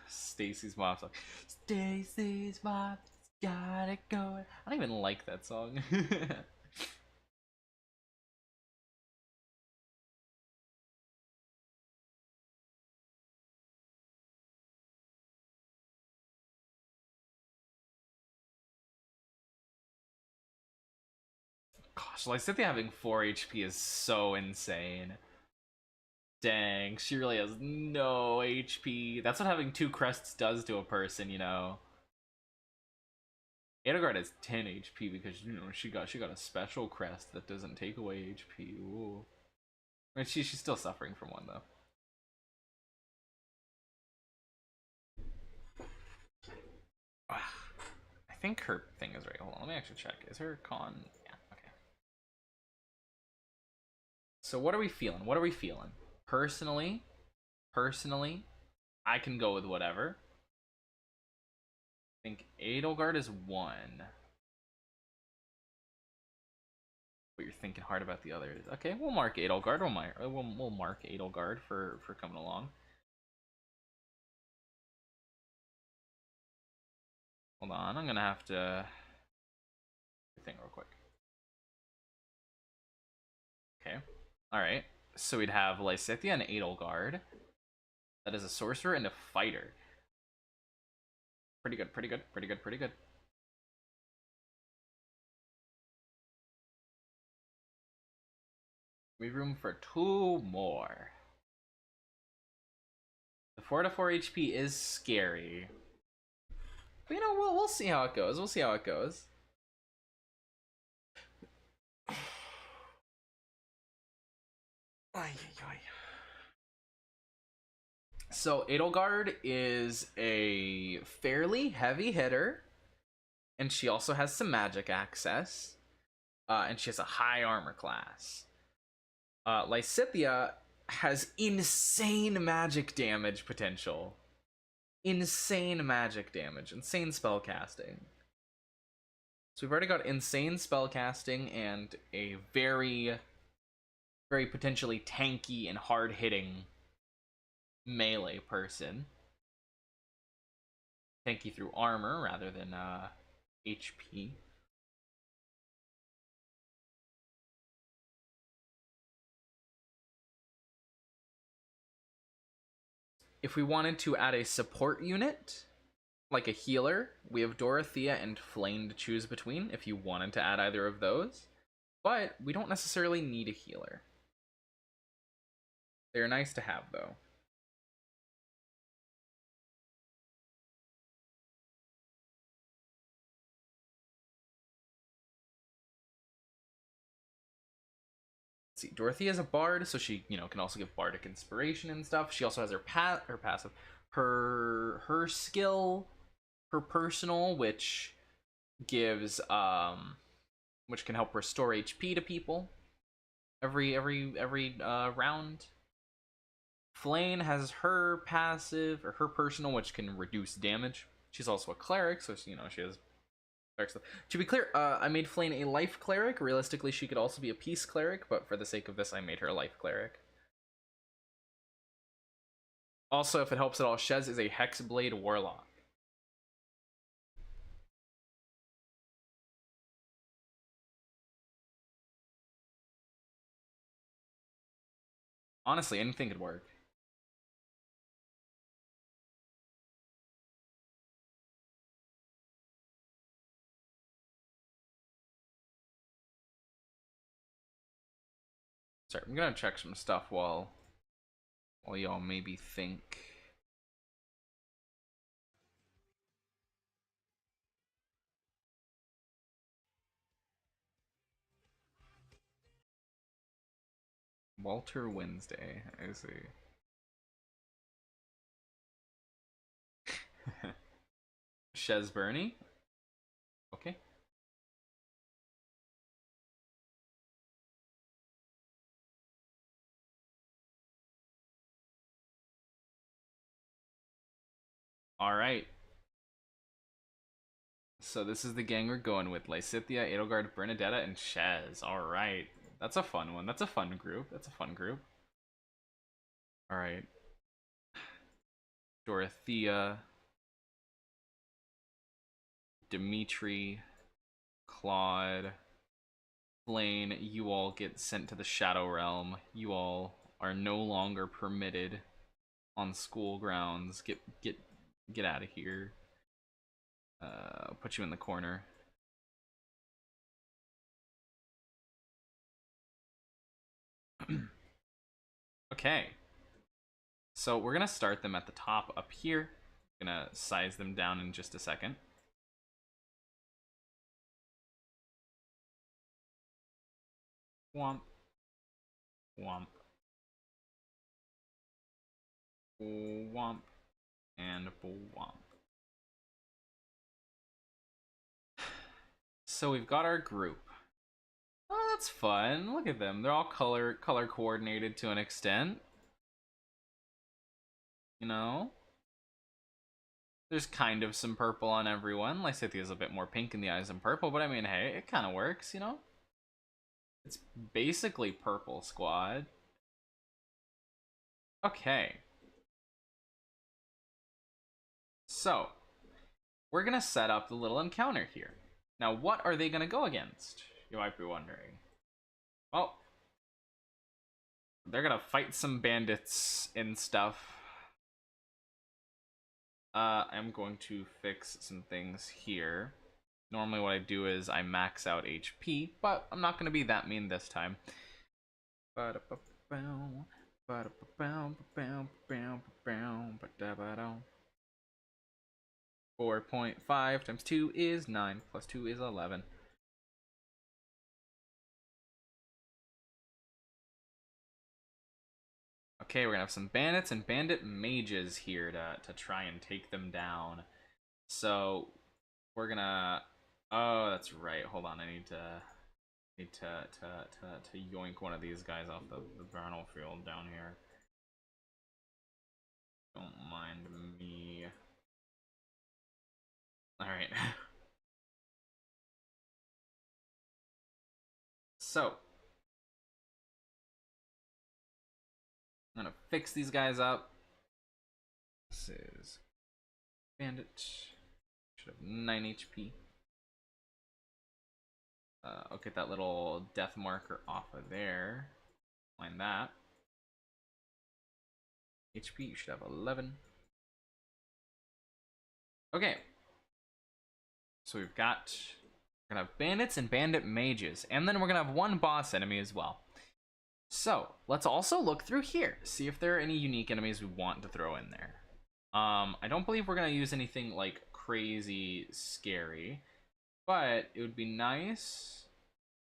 Stacy's Mom song. Stacy's Mom got it going. I don't even like that song. Gosh, Lysithea having 4 HP is so insane. Dang, she really has no HP. That's what having 2 crests does to a person, you know. Edelgard has 10 HP because, you know, she got a special crest that doesn't take away HP. Ooh. I mean, she's still suffering from one though. I think her thing is right. Hold on, let me actually check. Is her con? Yeah, okay. So what are we feeling? What are we feeling? Personally, I can go with whatever. I think Edelgard is 1. But you're thinking hard about the others. Okay, we'll mark Edelgard. We'll mark Edelgard for coming along. Hold on, I'm gonna have to think real quick. Okay, all right. So we'd have Lysithea and Edelgard. That is a sorcerer and a fighter. Pretty good, pretty good, pretty good, pretty good. We have room for 2 more. The 4 to 4 HP is scary. But you know, we'll see how it goes. We'll see how it goes. So Edelgard is a fairly heavy hitter, and she also has some magic access, and she has a high armor class. Lysithea has insane magic damage potential. Insane magic damage, insane spell casting. So we've already got insane spell casting and a very, very potentially tanky and hard hitting melee person. Tanky through armor rather than HP. If we wanted to add a support unit, like a healer, we have Dorothea and Flayn to choose between if you wanted to add either of those. But we don't necessarily need a healer. They're nice to have, though. Let's see, Dorothea is a bard, so she, you know, can also give bardic inspiration and stuff. She also has her passive, her skill, her personal, which gives which can help restore HP to people every round. Flayn has her passive or her personal, which can reduce damage. She's also a cleric, so she, you know, she has cleric stuff. To be clear, I made Flane a life cleric. Realistically, she could also be a peace cleric, but for the sake of this, I made her a life cleric. Also, if it helps at all, Shez is a Hexblade Warlock. Honestly, anything could work. Sorry, I'm gonna check some stuff while y'all maybe think. Walter Wednesday, I see. Shez Bernie? Okay. Alright. So this is the gang we're going with. Lysithia, Edelgard, Bernadetta, and Shez. Alright. That's a fun one. That's a fun group. That's a fun group. Alright. Dorothea. Dimitri. Claude. Flane, you all get sent to the Shadow Realm. You all are no longer permitted on school grounds. Get out of here. I'll put you in the corner. Okay. So we're gonna start them at the top up here. Gonna size them down in just a second. Womp. Womp. Womp. And womp. So we've got our group. Oh, that's fun. Look at them. They're all color coordinated to an extent. You know? There's kind of some purple on everyone. Lysithia's a bit more pink in the eyes than purple, but I mean, hey, it kind of works, you know? It's basically purple squad. Okay. So, we're gonna set up the little encounter here. Now, what are they gonna go against? You might be wondering. Well, they're gonna fight some bandits and stuff. I'm going to fix some things here. Normally what I do is I max out HP, but I'm not gonna be that mean this time. 4.5 times 2 is 9, plus 2 is 11. Okay, we're gonna have some bandits and bandit mages here to try and take them down. So we're gonna. Oh, that's right. Hold on, I need to yoink one of these guys off the battlefield down here. Don't mind me. All right. So I'm gonna fix these guys up. This is bandit. Should have 9 HP. I'll get that little death marker off of there. Find that. HP, you should have 11. Okay. So we're gonna have bandits and bandit mages, and then we're gonna have one boss enemy as well. So let's also look through here, see if there are any unique enemies we want to throw in there. I don't believe we're gonna use anything like crazy scary, but it would be nice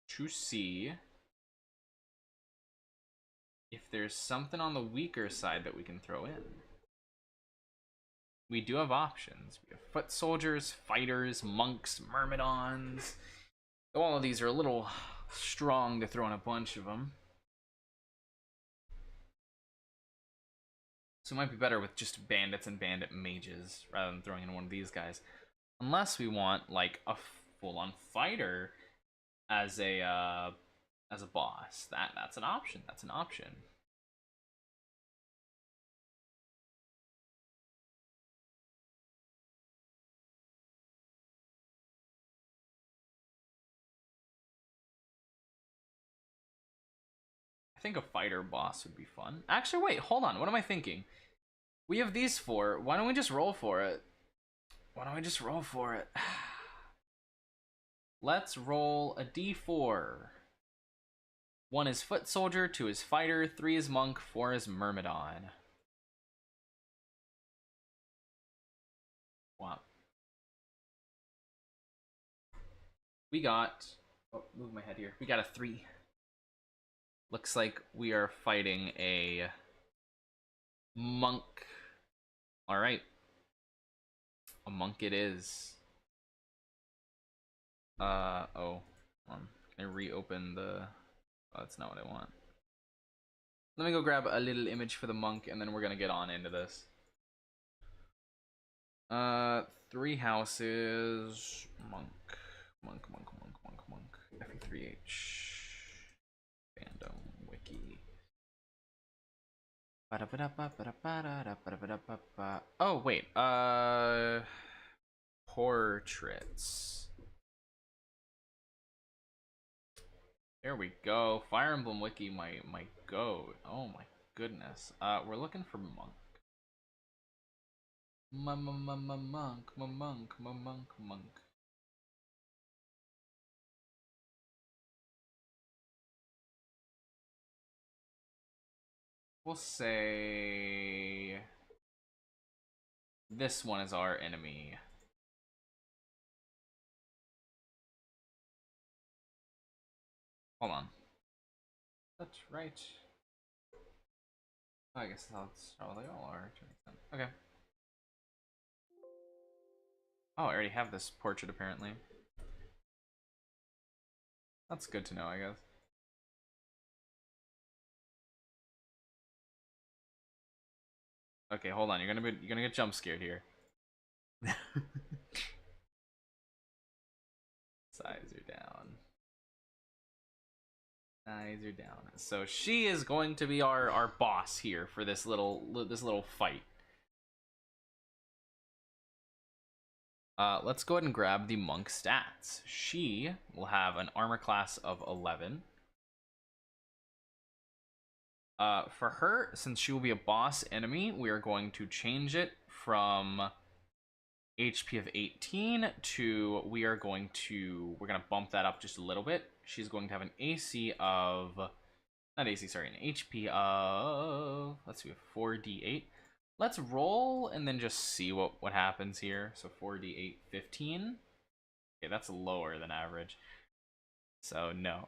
to see if there's something on the weaker side that we can throw in. We do have options. We have foot soldiers, fighters, monks, myrmidons. All of these are a little strong to throw in a bunch of them. So it might be better with just bandits and bandit mages rather than throwing in one of these guys. Unless we want like a full-on fighter as a boss. That's an option. That's an option. I think a fighter boss would be fun. Actually, wait, hold on. What am I thinking? We have these four. Why don't we just roll for it? Why don't we just roll for it? Let's roll a d4. 1 is foot soldier, 2 is fighter, 3 is monk, 4 is myrmidon. Wow. We got... Oh, move my head here. We got a 3. Looks like we are fighting a monk. Alright. A monk it is. Oh. Hold on. Can I reopen the... Oh, that's not what I want. Let me go grab a little image for the monk, and then we're gonna get on into this. 3 houses. Monk. FE3H. Fandom wiki. Oh, wait. Portraits. There we go. Fire Emblem wiki, my goat. Oh my goodness. We're looking for monk. Monk. We'll say this one is our enemy. Hold on. That's right. I guess that's how they all are. Okay. Oh, I already have this portrait apparently. That's good to know, I guess. Okay, hold on. You're gonna get jump scared here. Sides are down. Eyes are down. So she is going to be our boss here for this little fight. Let's go ahead and grab the monk stats. She will have an armor class of 11. For her, since she will be a boss enemy, we are going to change it from HP of 18 to we're gonna bump that up just a little bit. She's going to have an AC of an HP of, let's see, 4d8. Let's roll and then just see what happens here. So 4d8, 15. Okay, that's lower than average. So no.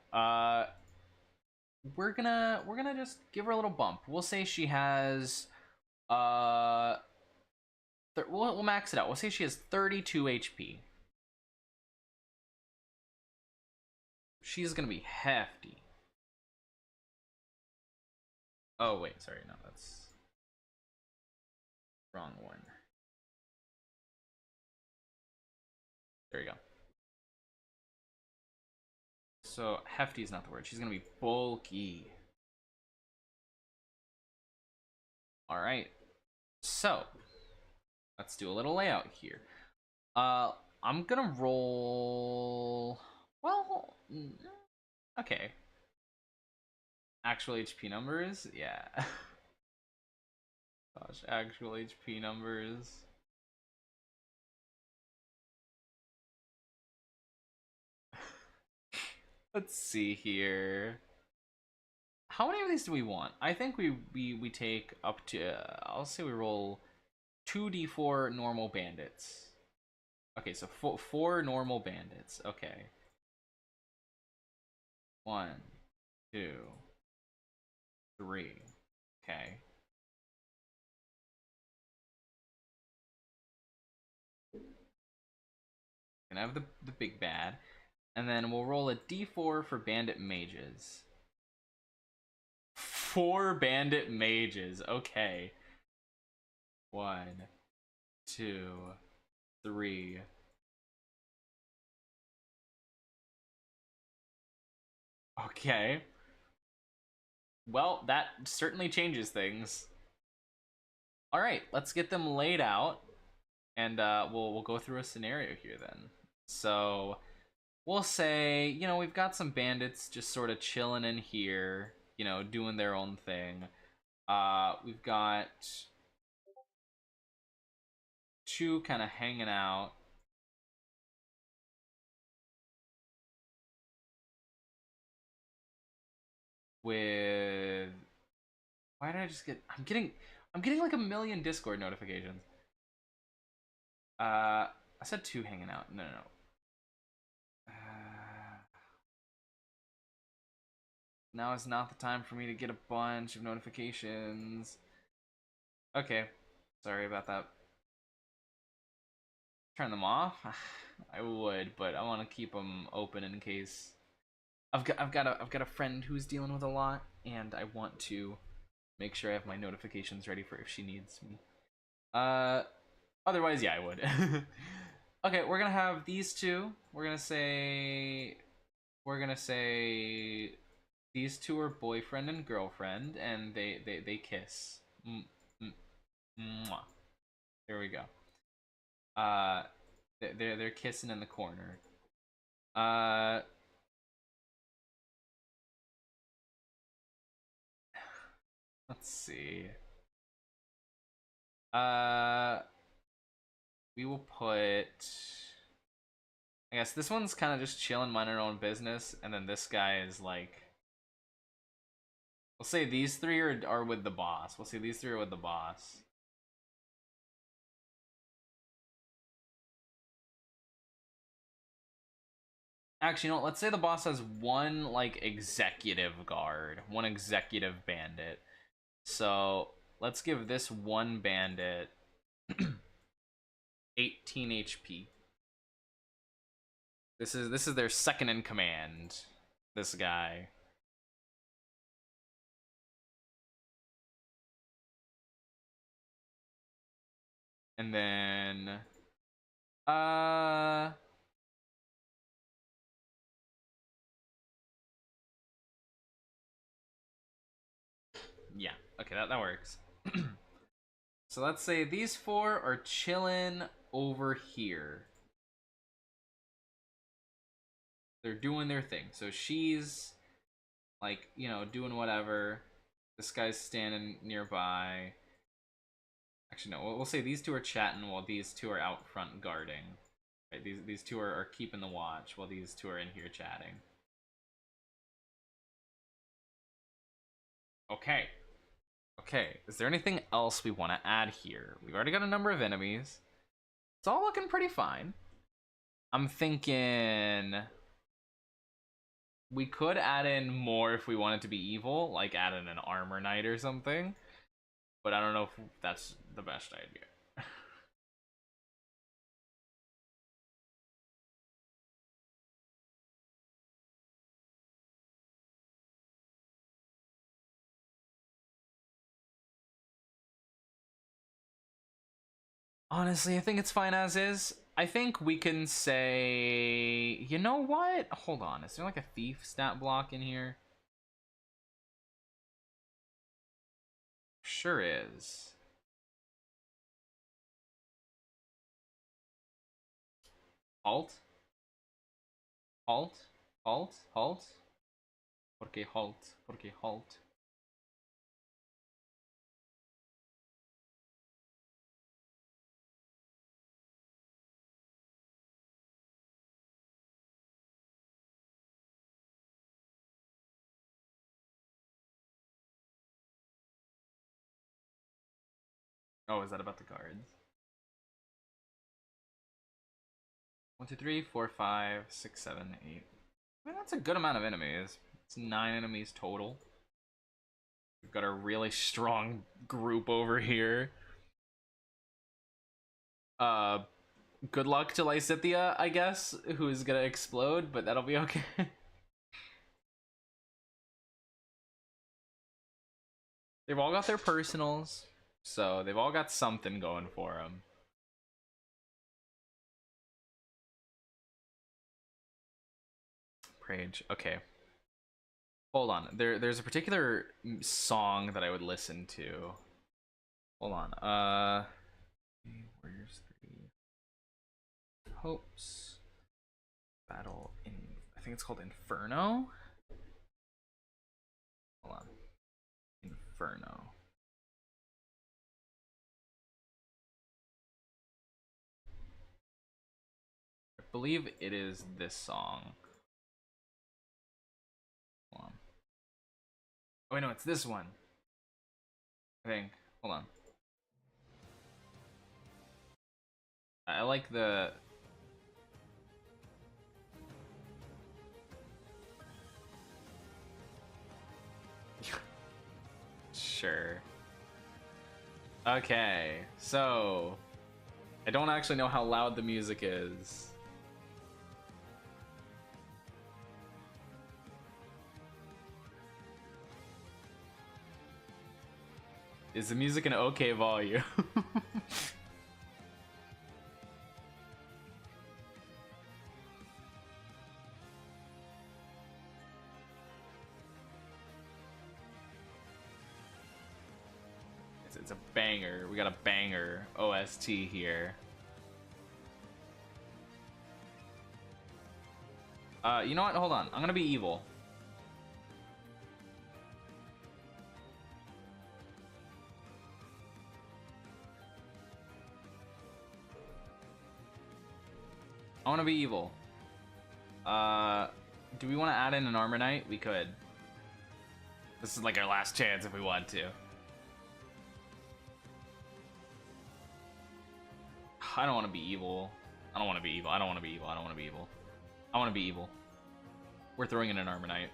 We're gonna just give her a little bump. We'll say she has we'll max it out. We'll say she has 32 HP. She's gonna be hefty. Oh wait, sorry, no, that's wrong one. There you go. So hefty is not the word. She's gonna be bulky. All right. So let's do a little layout here. I'm gonna roll. Well, okay. Actual HP numbers, yeah. Gosh, actual HP numbers. Let's see here. How many of these do we want? I think we take up to, I'll say we roll 2d4 normal bandits. Okay, so four normal bandits. Okay. 1, 2, 3. Okay. Gonna have the big bad. And then we'll roll a d4 for bandit mages. 4 bandit mages. Okay. 1, 2, 3. Okay. Well, that certainly changes things. All right, let's get them laid out, and we'll go through a scenario here then. So we'll say, we've got some bandits just sort of chilling in here, doing their own thing. We've got two kind of hanging out. With why did I just get? I'm getting like a million Discord notifications. I said two hanging out. No, no, no. Now is not the time for me to get a bunch of notifications. Okay, sorry about that. Turn them off. I would, but I want to keep them open in case. I've got a friend who's dealing with a lot, and I want to make sure I have my notifications ready for if she needs me. Otherwise, yeah, I would. Okay, we're gonna have these two. We're gonna say these two are boyfriend and girlfriend, and they kiss. Mwah. There we go. Uh, they're kissing in the corner. Let's see. We will put. I guess this one's kind of just chilling, minding her own business, and then this guy is like. We'll say these three are with the boss. We'll say these three are with the boss. Actually, you know what? Let's say the boss has one like executive guard, one executive bandit. So let's give this one bandit 18 HP. This is their second in command. This guy. And then yeah, okay, that works. So let's say these four are chilling over here. They're doing their thing. So she's like, doing whatever. This guy's standing nearby. Actually, no, we'll say these two are chatting while these two are out front guarding. Right, these two are keeping the watch while these two are in here chatting. Okay. Okay, is there anything else we want to add here? We've already got a number of enemies. It's all looking pretty fine. I'm thinking we could add in more if we wanted to be evil, like add in an armor knight or something. But I don't know if that's the best idea. Honestly, I think it's fine as is. I think we can say, you know what? Hold on, is there like a thief stat block in here? Sure is. Halt? Halt? Halt? Halt? ¿Por qué halt? ¿Por qué halt? Oh, is that about the guards? 1, 2, 3, 4, 5, 6, 7, 8. I mean, that's a good amount of enemies. It's 9 enemies total. We've got a really strong group over here. Good luck to Lysithia, I guess, who is gonna explode, but that'll be okay. They've all got their personals. So they've all got something going for them. Prage. Okay. Hold on. There's a particular song that I would listen to. Hold on. Warriors 3. Hopes. Battle in, I think it's called Inferno. Hold on. Inferno. I believe it is this song. Hold on. Oh wait, no, it's this one. I think. Hold on. I like the. Sure. Okay, so I don't actually know how loud the music is. Is the music an okay volume? It's a banger. We got a banger OST here. You know what? Hold on. I'm gonna be evil. I want to be evil. Do we want to add in an armor knight? We could. This is like our last chance if we want to. I don't want to be evil. I don't want to be evil. I don't want to be evil. I don't want to be evil. I want to be evil. We're throwing in an armor knight.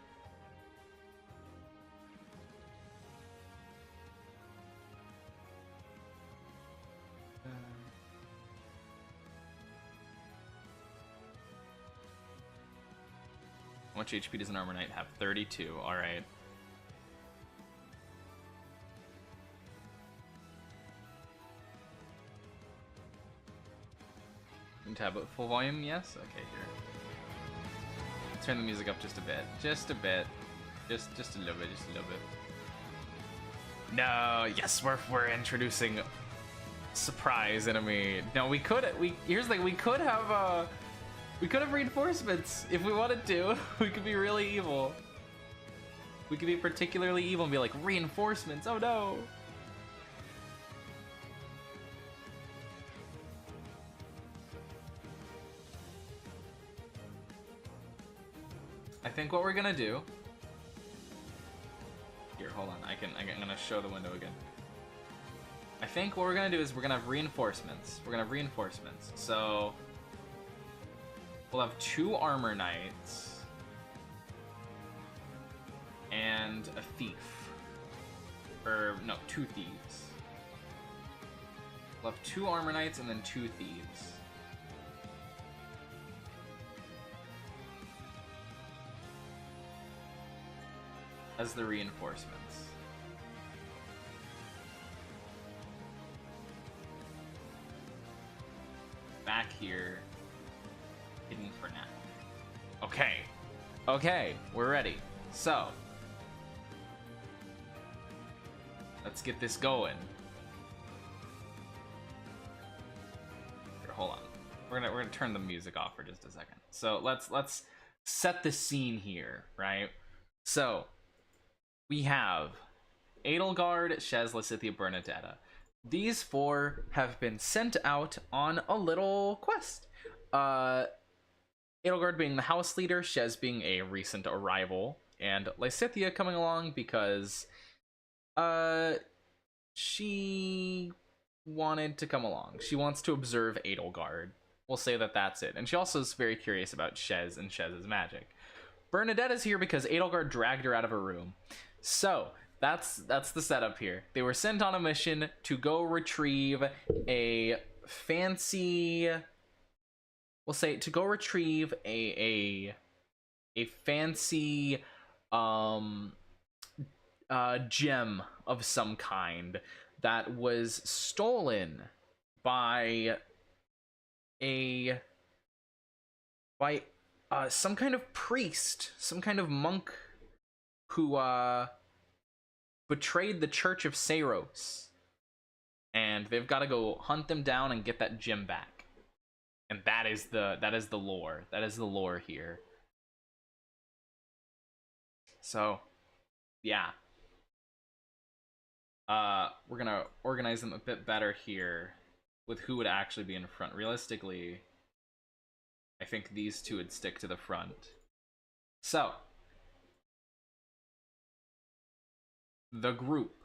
How much HP does an armor knight have? 32. Alright. Tab at full volume? Yes? Okay, here. Let's turn the music up just a bit. Just a bit. Just a little bit. Just a little bit. No, yes, we're introducing surprise enemy. No, here's the thing, we could have reinforcements if we wanted to. We could be really evil. We could be particularly evil and be like, reinforcements, oh no. I think what we're gonna do. Here, hold on. I'm gonna show the window again. I think what we're gonna do is we're gonna have reinforcements. So we'll have 2 armor knights and a thief. Or no, 2 thieves. We'll have 2 armor knights and then 2 thieves. As the reinforcements. Back here, hidden for now. Okay, we're ready. So, let's get this going. Here, hold on. We're gonna turn the music off for just a second. So let's set the scene here, right? So we have Edelgard, Shez, Lysithea, Bernadetta. These 4 have been sent out on a little quest. Edelgard being the house leader, Shez being a recent arrival, and Lysithea coming along because she wanted to come along. She wants to observe Edelgard. We'll say that that's it. And she also is very curious about Shez and Shez's magic. Bernadetta's here because Edelgard dragged her out of her room. So that's the setup here. They were sent on a mission to go retrieve a fancy, we'll say, to go retrieve a fancy gem of some kind that was stolen by a by some kind of priest, some kind of monk who betrayed the Church of Saros. And they've got to go hunt them down and get that gem back. And that is the lore. That is the lore here. So, yeah. We're gonna organize them a bit better here with who would actually be in front. Realistically, I think these two would stick to the front. So, the group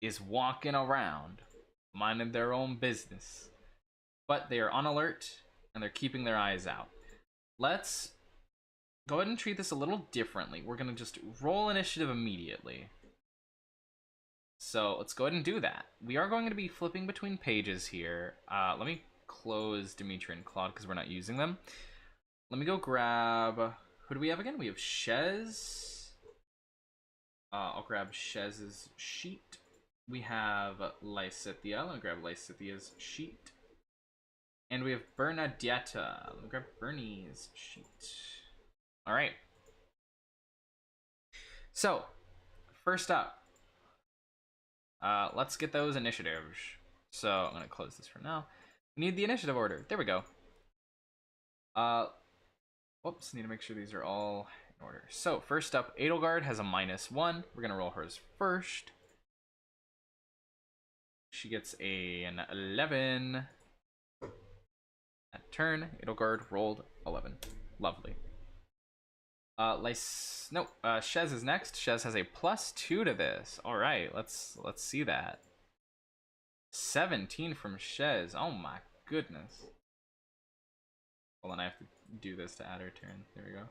is walking around, minding their own business, but they are on alert and they're keeping their eyes out. Let's go ahead and treat this a little differently. We're gonna just roll initiative immediately. So let's go ahead and do that. We are going to be flipping between pages here. Let me close Dimitri and Claude because we're not using them. Let me go grab... Who do we have again? We have Shez. I'll grab Shez's sheet. We have Lysithia. Let me grab Lysithia's sheet. And we have Bernadetta. Let me grab Bernie's sheet. Alright. So, first up. Let's get those initiatives. So, I'm going to close this for now. We need the initiative order. There we go. Whoops, need to make sure these are all in order. So, first up, Edelgard has a -1. We're going to roll hers first. She gets an 11. At turn, Edelgard rolled 11. Lovely. Shez is next. Shez has a +2 to this. All right, let's see that. 17 from Shez. Oh my goodness. Hold on, I have to do this to add her turn. There we go.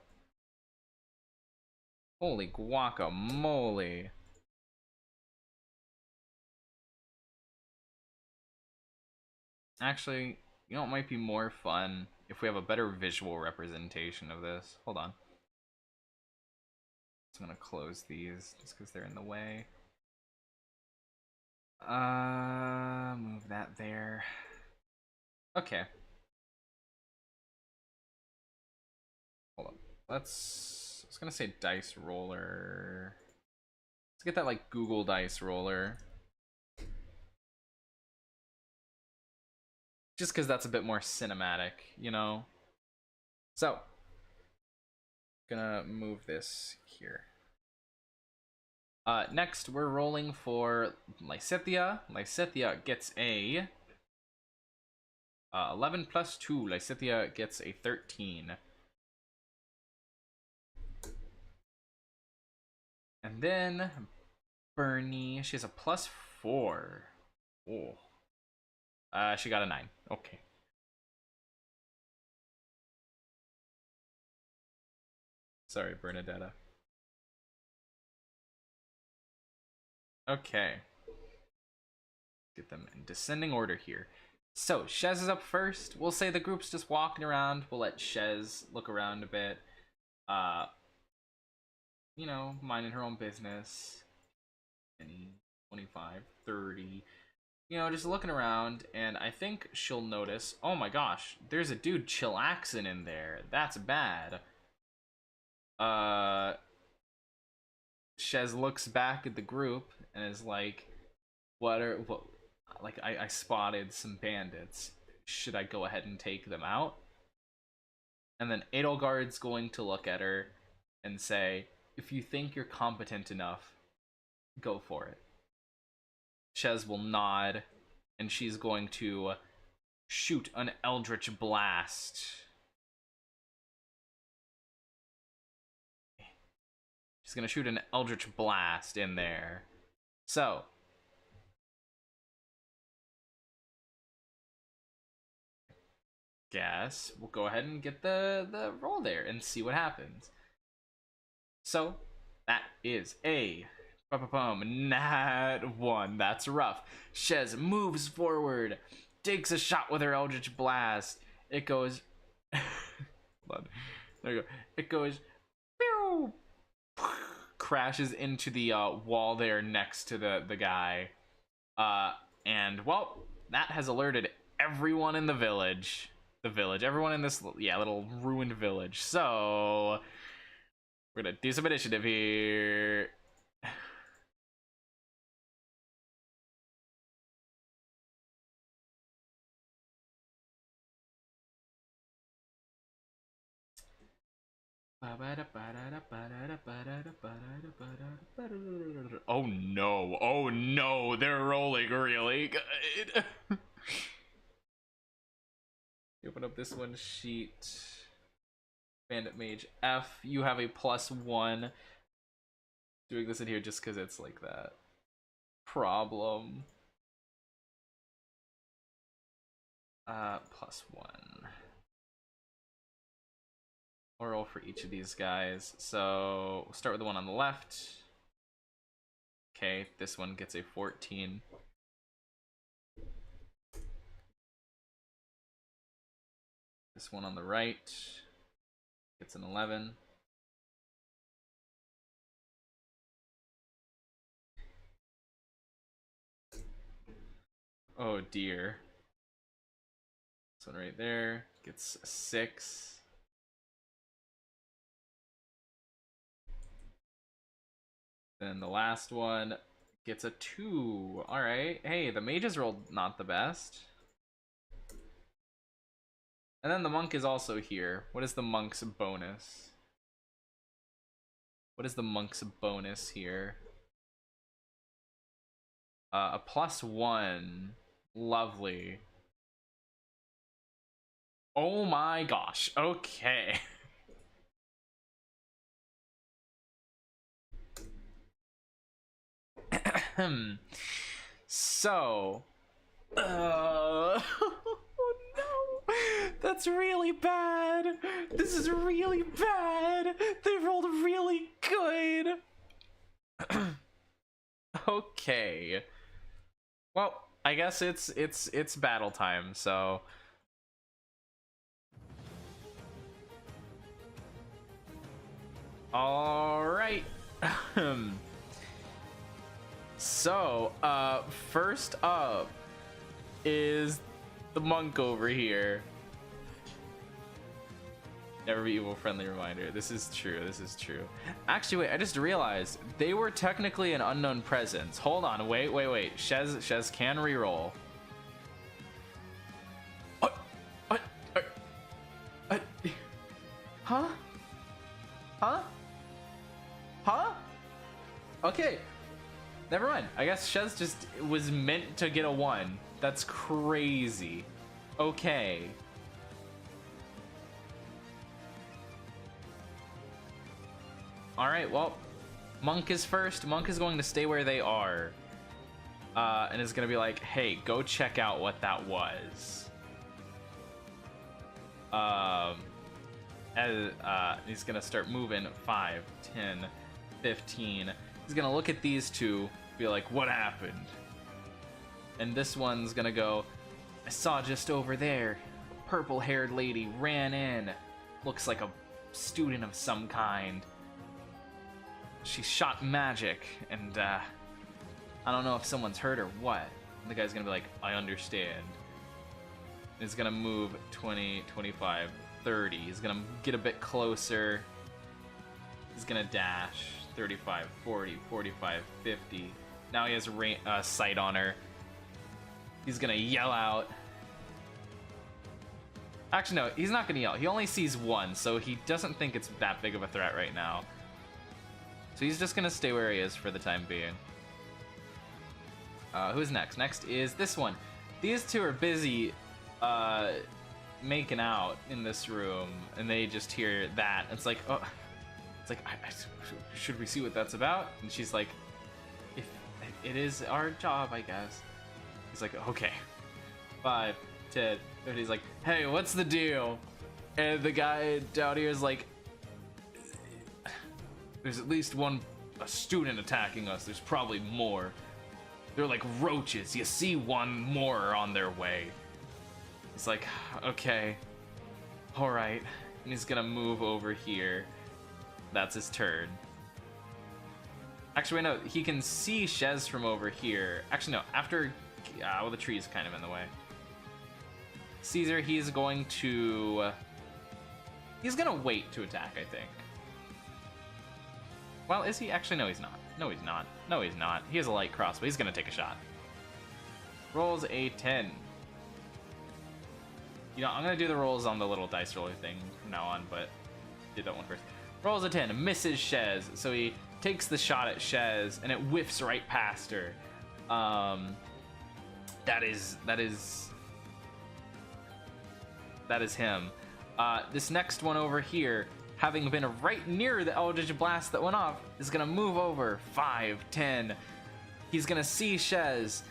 Holy guacamole. Actually, you know what might be more fun if we have a better visual representation of this. Hold on. I'm gonna close these just because they're in the way. Move that there. Okay. Hold on. I was gonna say dice roller. Let's get that like Google dice roller. Just because that's a bit more cinematic, you know? So, gonna move this here. Next, we're rolling for Lysithia. Lysithia gets a 11 + 2. Lysithia gets a 13. And then Bernie, she has a +4. Oh. She got a 9. Okay. Sorry, Bernadetta. Okay. Get them in descending order here. So, Shez is up first. We'll say the group's just walking around. We'll let Shez look around a bit. You know, minding her own business. 25, 30. You know, just looking around, and I think she'll notice, oh my gosh, there's a dude chillaxing in there. That's bad. Shez looks back at the group and is like, I spotted some bandits. Should I go ahead and take them out? And then Edelgard's going to look at her and say, if you think you're competent enough, go for it. Shez will nod, and she's going to shoot an Eldritch Blast. She's going to shoot an Eldritch Blast in there. So, guess we'll go ahead and get the roll there and see what happens. So, that is a nat 1. That's rough. Shez moves forward, takes a shot with her Eldritch Blast. It goes... Hold on. There you go. It goes... Pew! Crashes into the wall there next to the guy. And well, that has alerted everyone in the village. Everyone in this, yeah, little ruined village. So we're gonna do some initiative here. Oh no, oh no, they're rolling really good. You open up this one sheet. Bandit Mage F, you have a +1. Doing this in here just because it's like that. Problem. +1. I'll roll for each of these guys. So we'll start with the one on the left. Okay, this one gets a 14. This one on the right gets an 11. Oh dear. This one right there gets a 6. Then the last one gets a 2. Alright. Hey, the mages rolled not the best. And then the monk is also here. What is the monk's bonus? What is the monk's bonus here? A +1. Lovely. Oh my gosh. Okay. So, oh no, that's really bad. This is really bad. They rolled really good. Okay. Well, I guess it's battle time. So, all right. So, first up is the monk over here. Never be evil, friendly reminder. This is true, this is true. Actually, wait, I just realized they were technically an unknown presence. Hold on, wait. Shez can reroll. Huh? Okay. Never mind. I guess Shez just was meant to get a 1. That's crazy. Okay. Alright, well, Monk is first. Monk is going to stay where they are. And is going to be like, hey, go check out what that was. He's going to start moving 5, 10, 15. He's gonna look at these two, be like, what happened? And this one's gonna go, I saw just over there, a purple-haired lady ran in. Looks like a student of some kind. She shot magic, and I don't know if someone's hurt or what. And the guy's gonna be like, I understand. And he's gonna move 20, 25, 30. He's gonna get a bit closer. He's gonna dash. 35, 40, 45, 50. Now he has a sight on her. He's gonna yell out. Actually, no, he's not gonna yell. He only sees one, so he doesn't think it's that big of a threat right now. So he's just gonna stay where he is for the time being. Who's next? Next is this one. These two are busy making out in this room, and they just hear that. It's like, oh. It's like, should we see what that's about? And she's like, if it is our job, I guess. He's like, okay. 5, 10, 30. He's like, hey, what's the deal? And the guy down here is like, there's at least a student attacking us. There's probably more. They're like roaches. You see one more on their way. He's like, okay. All right. And he's gonna move over here. That's his turn. Actually, no, he can see Shez from over here. Actually, no, after... well, the tree's kind of in the way. Caesar, he's going to... He's gonna wait to attack, I think. Well, is he? Actually, no, he's not. No, he's not. No, he's not. He has a light crossbow. He's gonna take a shot. Rolls a 10. You know, I'm gonna do the rolls on the little dice roller thing from now on, but do that one first. Rolls a 10, misses Shez, so he takes the shot at Shez, and it whiffs right past her. That is him. This next one over here, having been right near the Eldritch Blast that went off, is gonna move over 5, 10. He's gonna see Shez,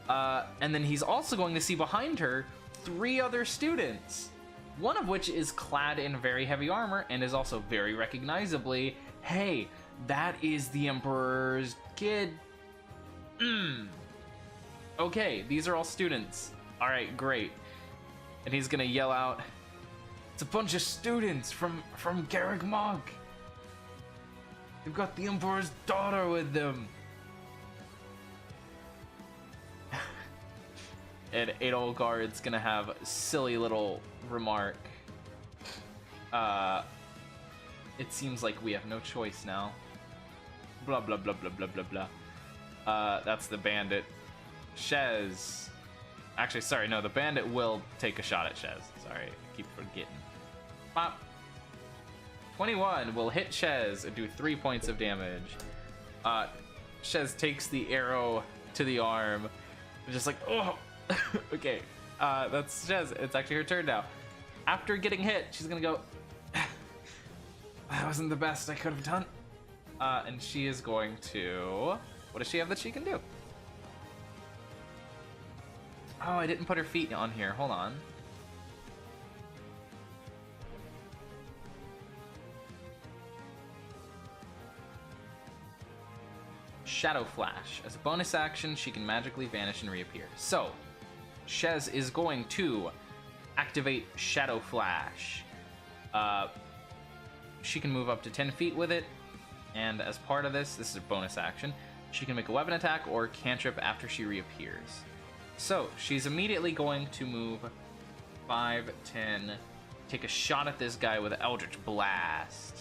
and then he's also going to see behind her 3 other students, one of which is clad in very heavy armor and is also very recognizably, hey, that is the Emperor's kid. Okay, these are all students. All right, great. And he's gonna yell out, it's a bunch of students from Garrick Monk. They've got the Emperor's daughter with them. And Edelgard's gonna have a silly little remark. It seems like we have no choice now. Blah blah blah blah blah blah blah. That's the bandit. Shez. Actually, sorry, no, the bandit will take a shot at Shez. Sorry, I keep forgetting. Pop. 21 will hit Shez and do 3 points of damage. Shez takes the arrow to the arm. Just like, oh. Okay, that's Shez. It's actually her turn now. After getting hit, she's gonna go, that wasn't the best I could have done. And she is going to, what does she have that she can do? Oh, I didn't put her feet on here. Hold on. Shadow Flash. As a bonus action, she can magically vanish and reappear. So, Shez is going to activate Shadow Flash. She can move up to 10 feet with it, and as part of this is a bonus action, she can make a weapon attack or cantrip after she reappears. So, she's immediately going to move 5, 10, take a shot at this guy with an Eldritch Blast.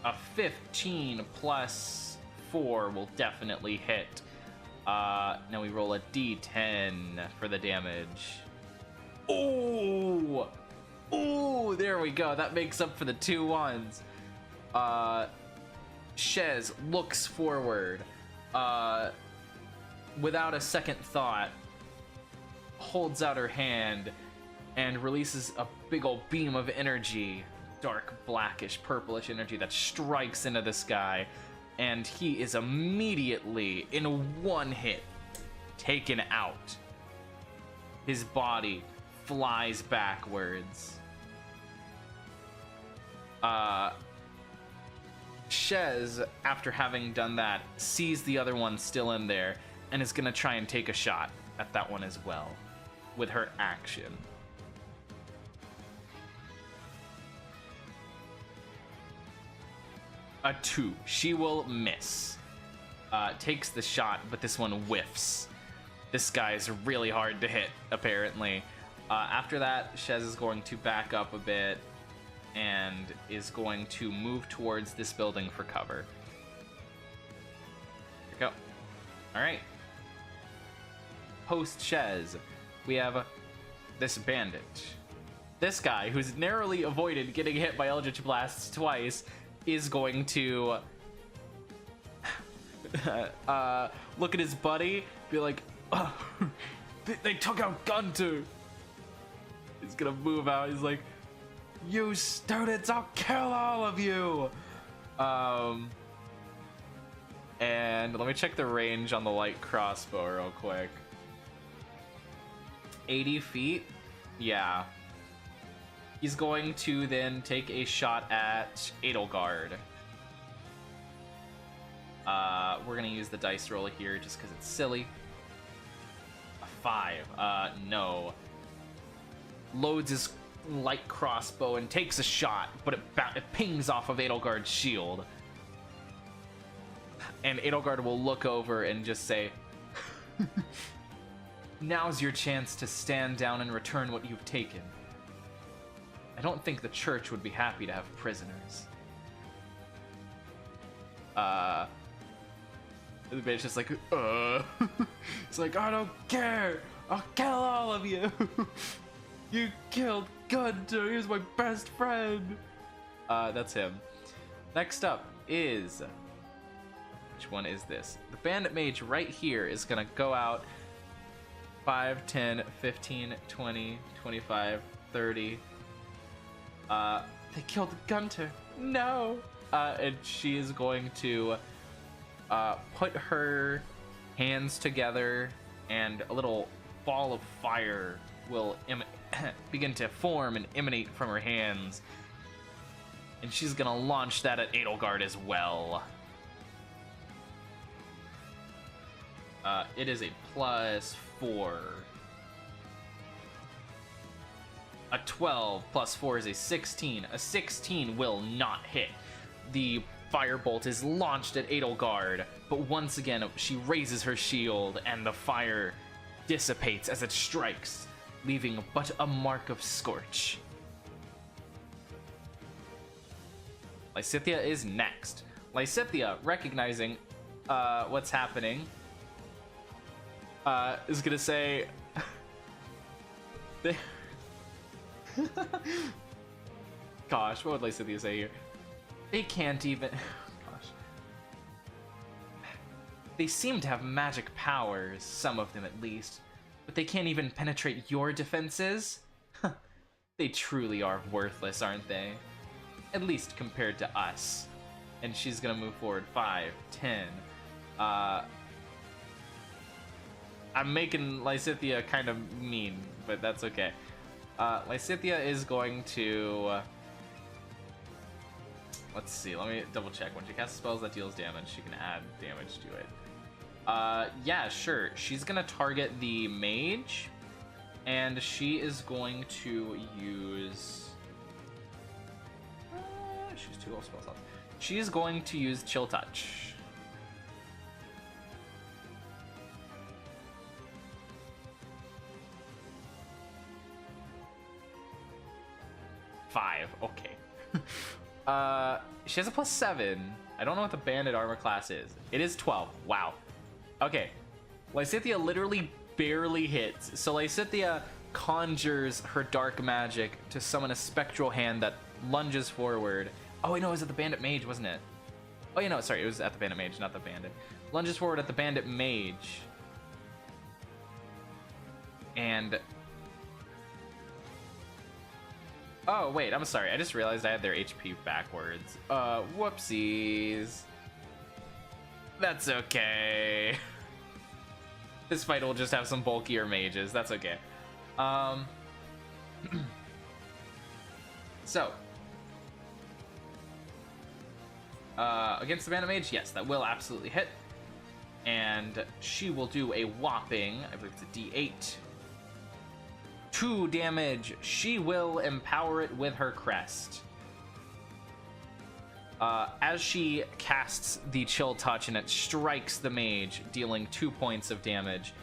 A 15 plus 4 will definitely hit. Now we roll a d10 for the damage. Ooh! Ooh, there we go. That makes up for the 2 ones. Shez looks forward. Without a second thought, holds out her hand and releases a big old beam of energy. Dark, blackish, purplish energy that strikes into this guy, and he is immediately, in one hit, taken out. His body flies backwards. Shez, after having done that, sees the other one still in there, and is gonna try and take a shot at that one as well, with her action. A 2. She will miss. Takes the shot, but this one whiffs. This guy is really hard to hit, apparently. After that, Shez is going to back up a bit and is going to move towards this building for cover. Here we go. Alright. Post Shez, we have this bandit. This guy, who's narrowly avoided getting hit by Eldritch Blasts twice, is going to look at his buddy, be like, oh, they took out Gunter. He's gonna move out. He's like, you students, I'll kill all of you. And let me check the range on the light crossbow real quick. 80 feet? Yeah. He's going to then take a shot at Edelgard. We're gonna use the dice roller here just because it's silly. A 5. No. Loads his light crossbow and takes a shot, but it pings off of Edelgard's shield And Edelgard will look over and just say, "Now's your chance to stand down and return what you've taken. I don't think the church would be happy to have prisoners." The bitch is like, It's like, "I don't care. I'll kill all of you. You killed Gunter. He was my best friend." That's him. Next up is... Which one is this? The bandit mage right here is gonna go out 5, 10, 15, 20, 25, 30. They killed Gunter. No. And she is going to put her hands together, and a little ball of fire will begin to form and emanate from her hands. And she's gonna launch that at Edelgard as well. It is a +4. A 12 plus 4 is a 16. A 16 will not hit. The firebolt is launched at Edelgard, but once again she raises her shield and the fire dissipates as it strikes, leaving but a mark of scorch. Lysithea is next. Lysithea, recognizing what's happening, is gonna say... Gosh, what would Lysithea say here? They can't even... Gosh. They seem to have magic powers, some of them at least, but they can't even penetrate your defenses? They truly are worthless, aren't they? At least compared to us. And she's gonna move forward 5, 10. I'm making Lysithea kind of mean, but that's okay. Lysithea is going to... Let's see, let me double check. When she casts spells that deals damage, she can add damage to it. Yeah, sure. She's gonna target the mage, and she is going to use... she's 2 spells left. She is going to use Chill Touch. Okay. She has a +7. I don't know what the bandit armor class is. It is 12. Wow. Okay. Lysithea literally barely hits. So Lysithea conjures her dark magic to summon a spectral hand that lunges forward. Oh, wait, no, it was at the bandit mage, wasn't it? Oh, yeah, no, sorry, it was at the bandit mage, not the bandit. Lunges forward at the bandit mage. And... Oh, wait, I'm sorry. I just realized I had their HP backwards. Whoopsies. That's okay. This fight will just have some bulkier mages. That's okay. So. Against the bandit mage, yes, that will absolutely hit. And she will do a whopping, I believe it's a D8. 2 damage. She will empower it with her crest. As she casts the Chill Touch and it strikes the mage, dealing 2 points of damage,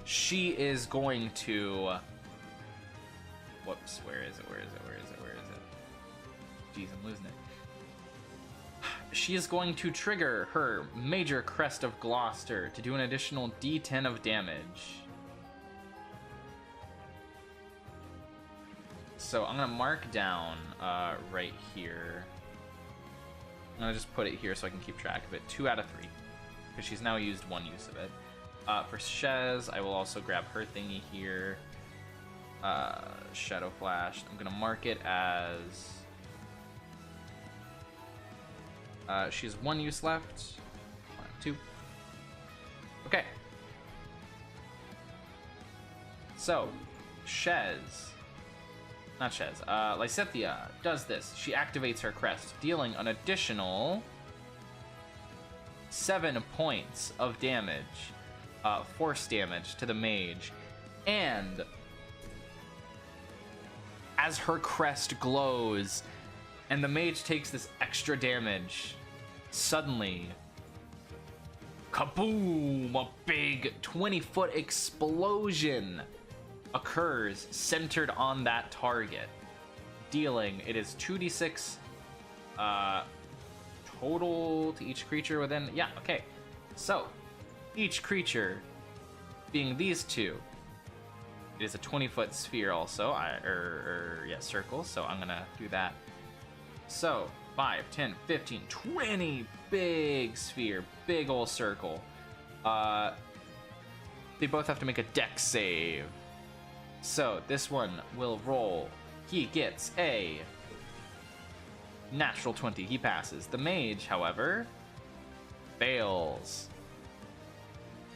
she is going to... Whoops, where is it? Jeez, I'm losing it. She is going to trigger her Major Crest of Gloucester to do an additional D10 of damage. So I'm gonna mark down right here. I'm gonna just put it here so I can keep track of it. 2 out of 3, because she's now used 1 use of it. For Shez, I will also grab her thingy here. Shadow Flash. I'm gonna mark it as... she has 1 use left. 1, 2. Okay. So, Lysithea does this. She activates her crest, dealing an additional 7 points of damage, force damage to the mage. And as her crest glows and the mage takes this extra damage, suddenly kaboom! A big 20-foot explosion occurs centered on that target, dealing, it is 2d6 total to each creature within, yeah, okay. So, each creature being these two, it is a 20-foot sphere also, circle, so I'm gonna do that. So, 5, 10, 15, 20, big sphere, big ol' circle. They both have to make a dex save. So, this one will roll. He gets a natural 20, he passes. The mage, however, fails.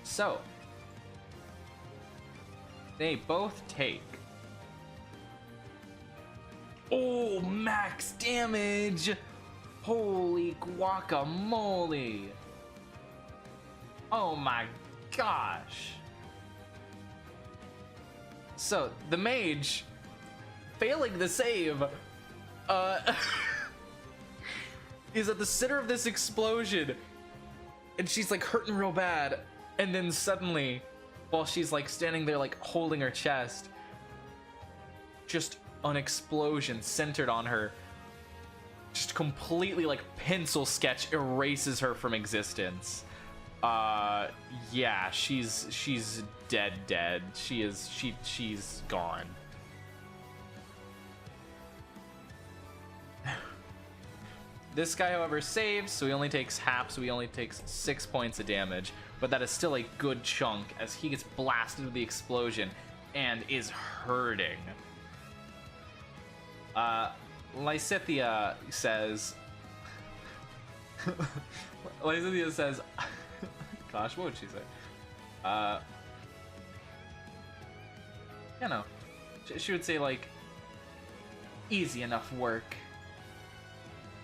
So, they both take, oh, max damage! Holy guacamole! Oh my gosh! So, the mage, failing the save, is at the center of this explosion, and she's like hurting real bad, and then suddenly, while she's like standing there like holding her chest, just an explosion centered on her, just completely like pencil sketch erases her from existence. Yeah, she's dead. She's gone. This guy, however, saves, so he only takes half, so he only takes 6 points of damage, but that is still a good chunk as he gets blasted with the explosion and is hurting. Lysithea says, gosh, what would she say? You know, she would say, like, easy enough work.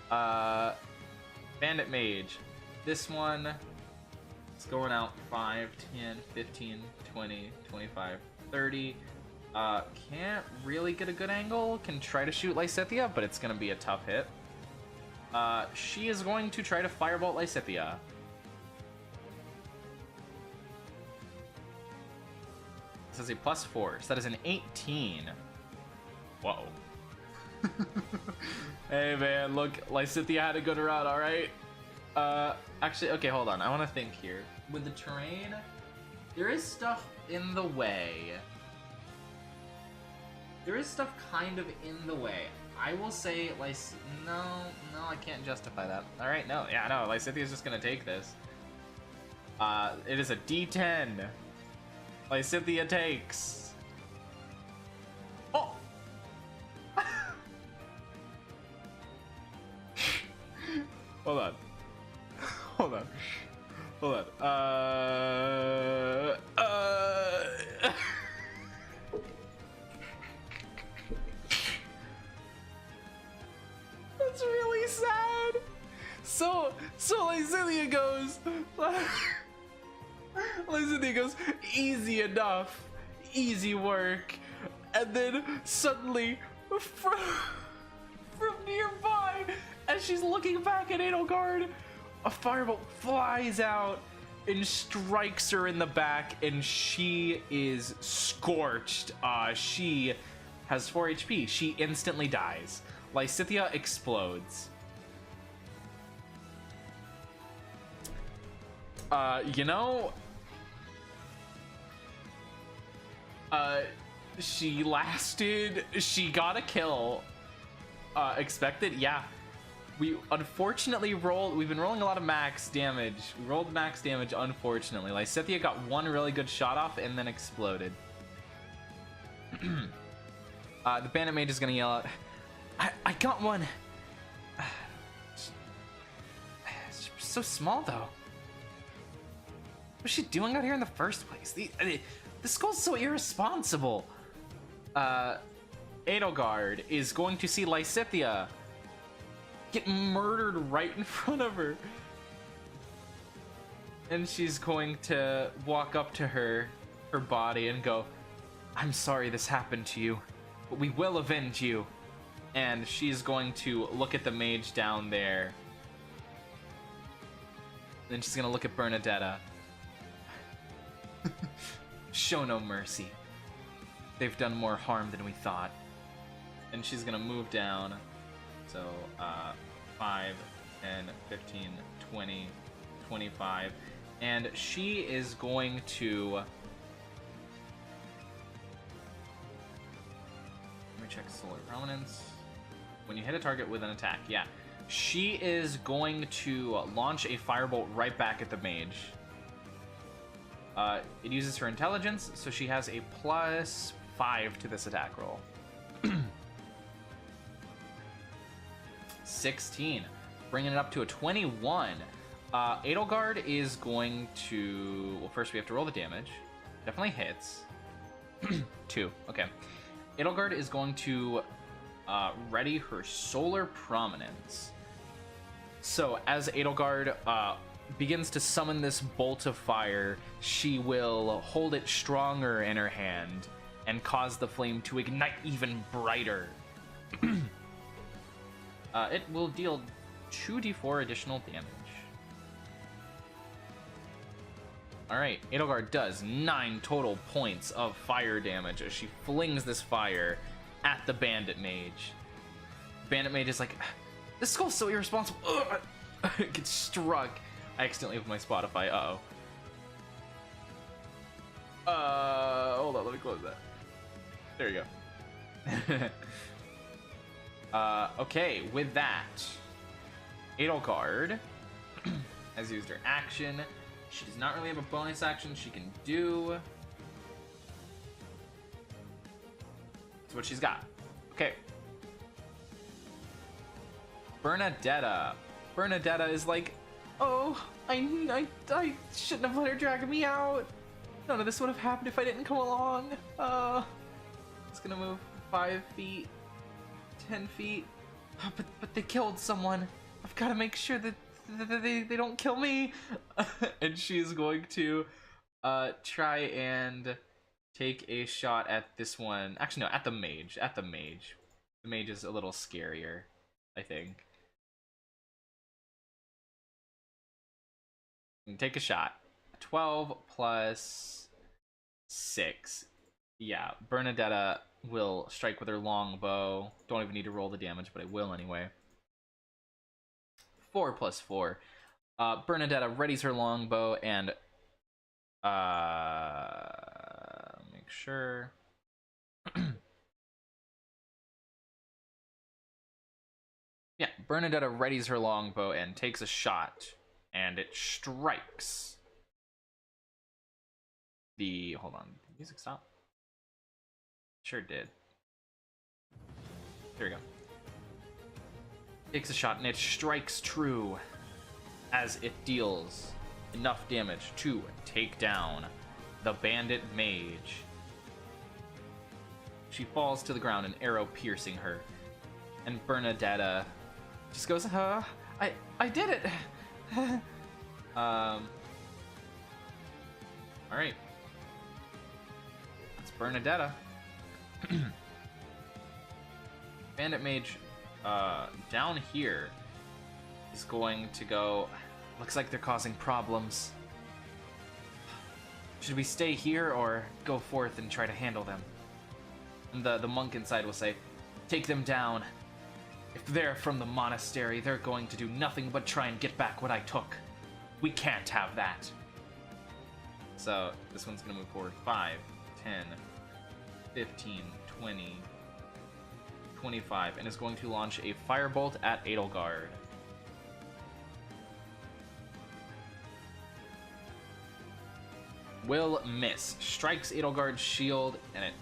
Bandit Mage. This one is going out 5, 10, 15, 20, 25, 30. Can't really get a good angle. Can try to shoot Lysithea, but it's gonna be a tough hit. She is going to try to firebolt Lysithea. This is a +4, so that is an 18. Whoa. Hey man, look, Lysithea had a good run, alright? Actually, okay, hold on. I want to think here. With the terrain, there is stuff in the way. There is stuff kind of in the way. I will say, no, I can't justify that. Alright, no, Lysithea's just gonna take this. It is a D10. Lysithea takes. Oh! Hold on. That's really sad. So Lysithea goes. Lysithea goes, easy enough, easy work, and then suddenly, from nearby, as she's looking back at Edelgard, a firebolt flies out and strikes her in the back, and she is scorched. She has 4 HP. She instantly dies. Lysithea explodes. She lasted, she got a kill. Expected, yeah. We unfortunately we've been rolling a lot of max damage. We rolled max damage, unfortunately. Lysithea got one really good shot off and then exploded. The Bandit Mage is gonna yell out, I got one. It's so small though. What's she doing out here in the first place? The skull's so irresponsible. Edelgard is going to see Lysithea get murdered right in front of her. And she's going to walk up to her body and go, I'm sorry this happened to you, but we will avenge you. And she's going to look at the mage down there Then she's gonna look at Bernadetta. Show no mercy. They've done more harm than we thought. And she's gonna move down. So, 5, 10, 15, 20, 25. And she is going to... Let me check solar prominence. When you hit a target with an attack, yeah. She is going to launch a firebolt right back at the mage. It uses her intelligence, so she has a +5 to this attack roll. 16, bringing it up to a 21. Edelgard is going to... Well, first we have to roll the damage. Definitely hits. 2, okay. Edelgard is going to ready her solar prominence. So as Edelgard begins to summon this bolt of fire, she will hold it stronger in her hand and cause the flame to ignite even brighter. It will deal 2d4 additional damage. Alright, Edelgard does 9 total points of fire damage as she flings this fire at the Bandit Mage. Bandit Mage is like, this skull's so irresponsible. Gets struck. I accidentally opened my Spotify. Hold on, let me close that. There you go. Okay, with that, Edelgard has used her action. She does not really have a bonus action she can do. That's what she's got. Okay. Bernadetta. Bernadetta is like, oh, I shouldn't have let her drag me out. None of this would have happened if I didn't come along. It's gonna move 5 feet, 10 feet. But they killed someone. I've got to make sure that they don't kill me. And she's going to try and take a shot at this one. Actually, no, at the mage. At the mage. The mage is a little scarier, I think. And take a shot. 12 plus 6. Yeah, Bernadetta will strike with her long bow. Don't even need to roll the damage, but I will anyway. 4 plus 4. Bernadetta readies her longbow and make sure. Yeah, Bernadetta readies her longbow and takes a shot, and it strikes the... Hold on, did the music stop? Sure did. There we go. Takes a shot and it strikes true as it deals enough damage to take down the Bandit Mage. She falls to the ground, an arrow piercing her. And Bernadetta just goes, I did it! Alright. That's Bernadetta. Bandit Mage down here is going to go... Looks like they're causing problems. Should we stay here or go forth and try to handle them? And the monk inside will say, take them down. If they're from the monastery, they're going to do nothing but try and get back what I took. We can't have that. So this one's going to move forward 5, 10, 15, 20, 25, and is going to launch a firebolt at Edelgard. Will miss. Strikes Edelgard's shield, and it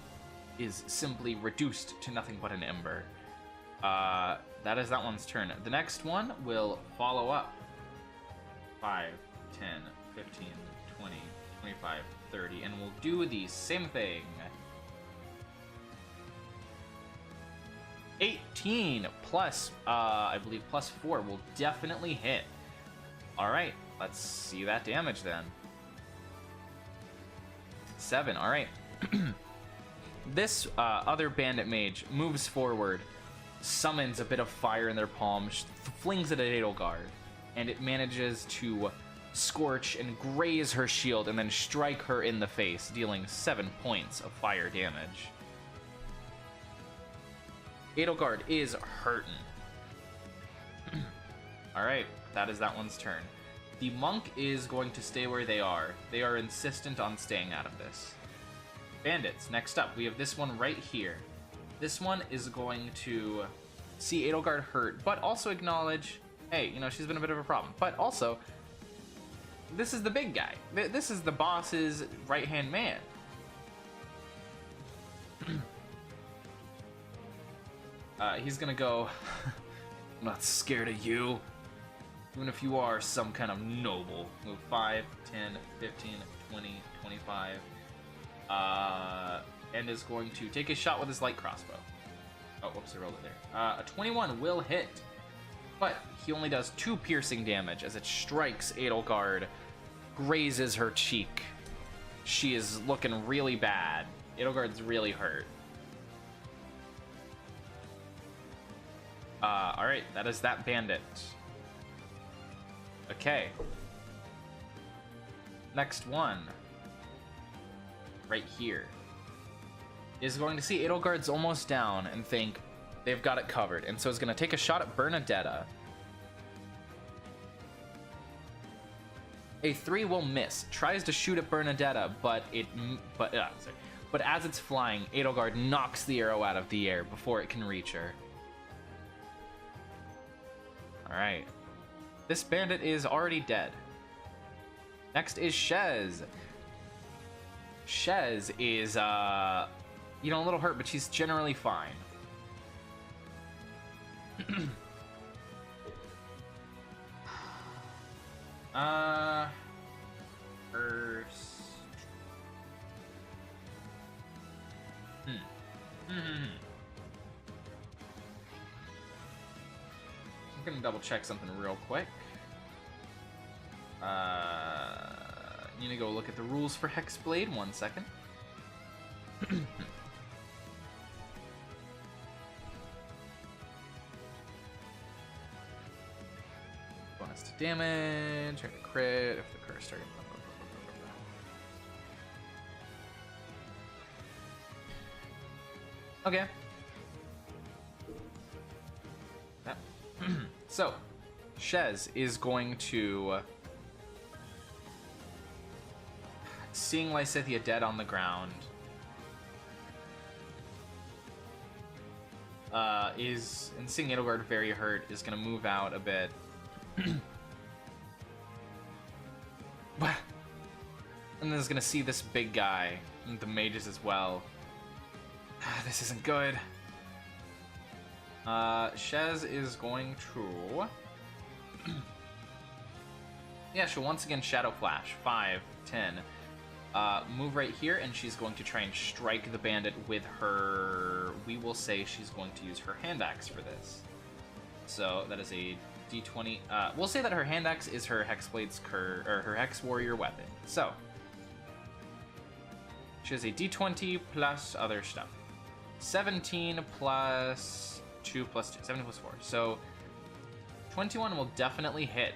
is simply reduced to nothing but an ember. That is that one's turn. The next one will follow up. 5, 10, 15, 20, 25, 30, and we'll do the same thing. 18 plus, I believe, plus 4 will definitely hit. Alright, let's see that damage then. 7, alright. This other bandit mage moves forward, summons a bit of fire in their palm, flings it at Edelgard, and it manages to scorch and graze her shield and then strike her in the face, dealing 7 points of fire damage. Edelgard is hurting. Alright, that is that one's turn. The monk is going to stay where they are. They are insistent on staying out of this. Bandits, next up. We have this one right here. This one is going to see Edelgard hurt, but also acknowledge, hey, you know, she's been a bit of a problem. But also, this is the big guy. This is the boss's right-hand man. He's gonna go, I'm not scared of you. Even if you are some kind of noble. Move 5, 10, 15, 20, 25. And is going to take a shot with his light crossbow. Oh, whoops, I rolled it there. A 21 will hit. But he only does 2 piercing damage as it strikes Edelgard, grazes her cheek. She is looking really bad. Edelgard's really hurt. Alright, that is that bandit. Okay. Next one. Right here. Is going to see Edelgard's almost down and think they've got it covered. And so it's going to take a shot at Bernadetta. A 3 will miss. Tries to shoot at Bernadetta, but as it's flying, Edelgard knocks the arrow out of the air before it can reach her. Alright. This bandit is already dead. Next is Shez. Shez is, you know, a little hurt, but she's generally fine. First. I'm gonna double check something real quick. Need to go look at the rules for Hexblade. 1 second. Bonus to damage, or to crit if the curse target. Okay. That. So, Shez is going to, seeing Lysithea dead on the ground, and seeing Edelgard very hurt, is going to move out a bit. And then is going to see this big guy, and the mages as well. This isn't good. Shez is going to... yeah, she'll once again Shadow Flash. 5, 10. Move right here, and she's going to try and strike the bandit with her... we will say she's going to use her hand axe for this. So that is a d20. We'll say that her hand axe is her Hexblade's or her Hex Warrior weapon. So she has a d20 plus other stuff. 17 plus 2 plus 2. 17 plus 4. So 21 will definitely hit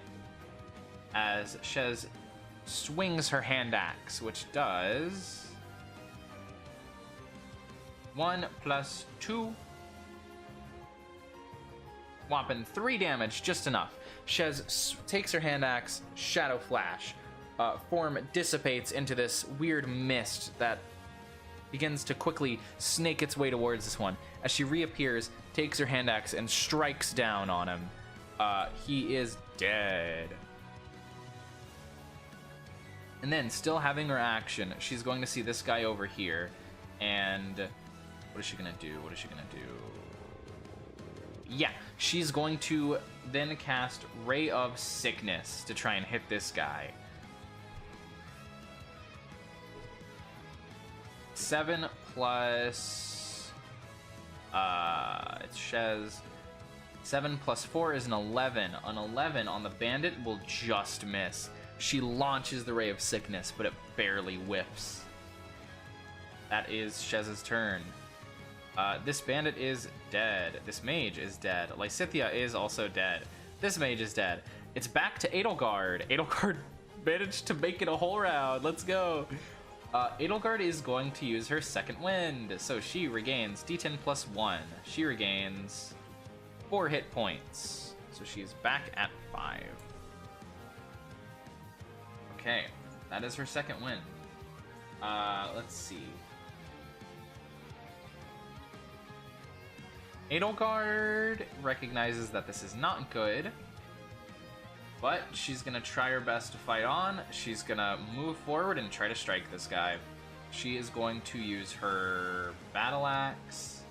as Shez swings her hand axe, which does 1 plus 2. Whopping 3 damage, just enough. Shez takes her hand axe, Shadow Flash. Form dissipates into this weird mist that begins to quickly snake its way towards this one. As she reappears, takes her hand axe and strikes down on him. He is dead. And then, still having her action, she's going to see this guy over here. And what is she going to do? What is she going to do? Yeah, she's going to then cast Ray of Sickness to try and hit this guy. 7 plus... it's Shez. 7 plus 4 is an 11. An 11 on the bandit will just miss. She launches the Ray of Sickness, but it barely whiffs. That is Shez's turn. This bandit is dead. This mage is dead. Lysithea is also dead. This mage is dead. It's back to Edelgard. Edelgard managed to make it a whole round. Let's go. Edelgard is going to use her second wind, so she regains D10 plus 1. She regains 4 hit points, so she's back at 5. Okay, that is her second wind. Let's see. Edelgard recognizes that this is not good, but she's gonna try her best to fight on. She's gonna move forward and try to strike this guy. She is going to use her battle axe.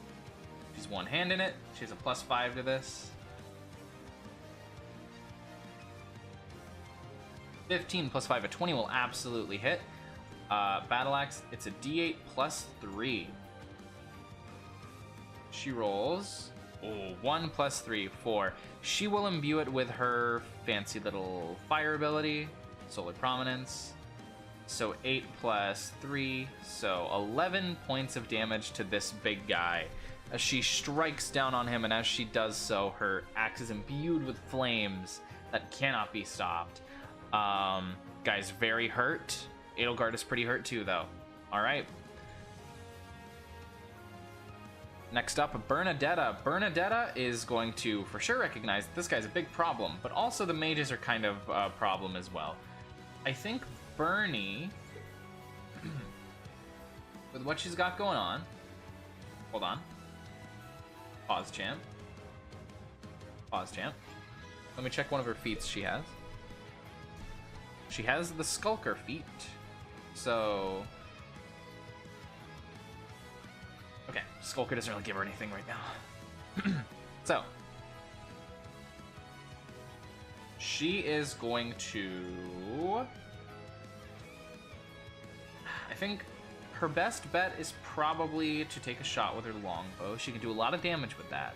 She's one hand in it. She has a +5 to this. 15 plus 5, a 20 will absolutely hit. Battle axe, it's a D8 plus 3. She rolls 1 plus 3, 4. She will imbue it with her fancy little fire ability, Solar Prominence. So 8 plus 3, so 11 points of damage to this big guy as she strikes down on him, and as she does so, her axe is imbued with flames that cannot be stopped. Guy's very hurt. Edelgard is pretty hurt too, though. All right. Next up, Bernadetta. Bernadetta is going to for sure recognize that this guy's a big problem, but also the mages are kind of a problem as well. I think Bernie, with what she's got going on, hold on. Pause, champ. Pause, champ. Let me check one of her feats she has. She has the Skulker feat, so... Okay, Skulker doesn't really give her anything right now. So, she is going to... I think her best bet is probably to take a shot with her longbow. She can do a lot of damage with that.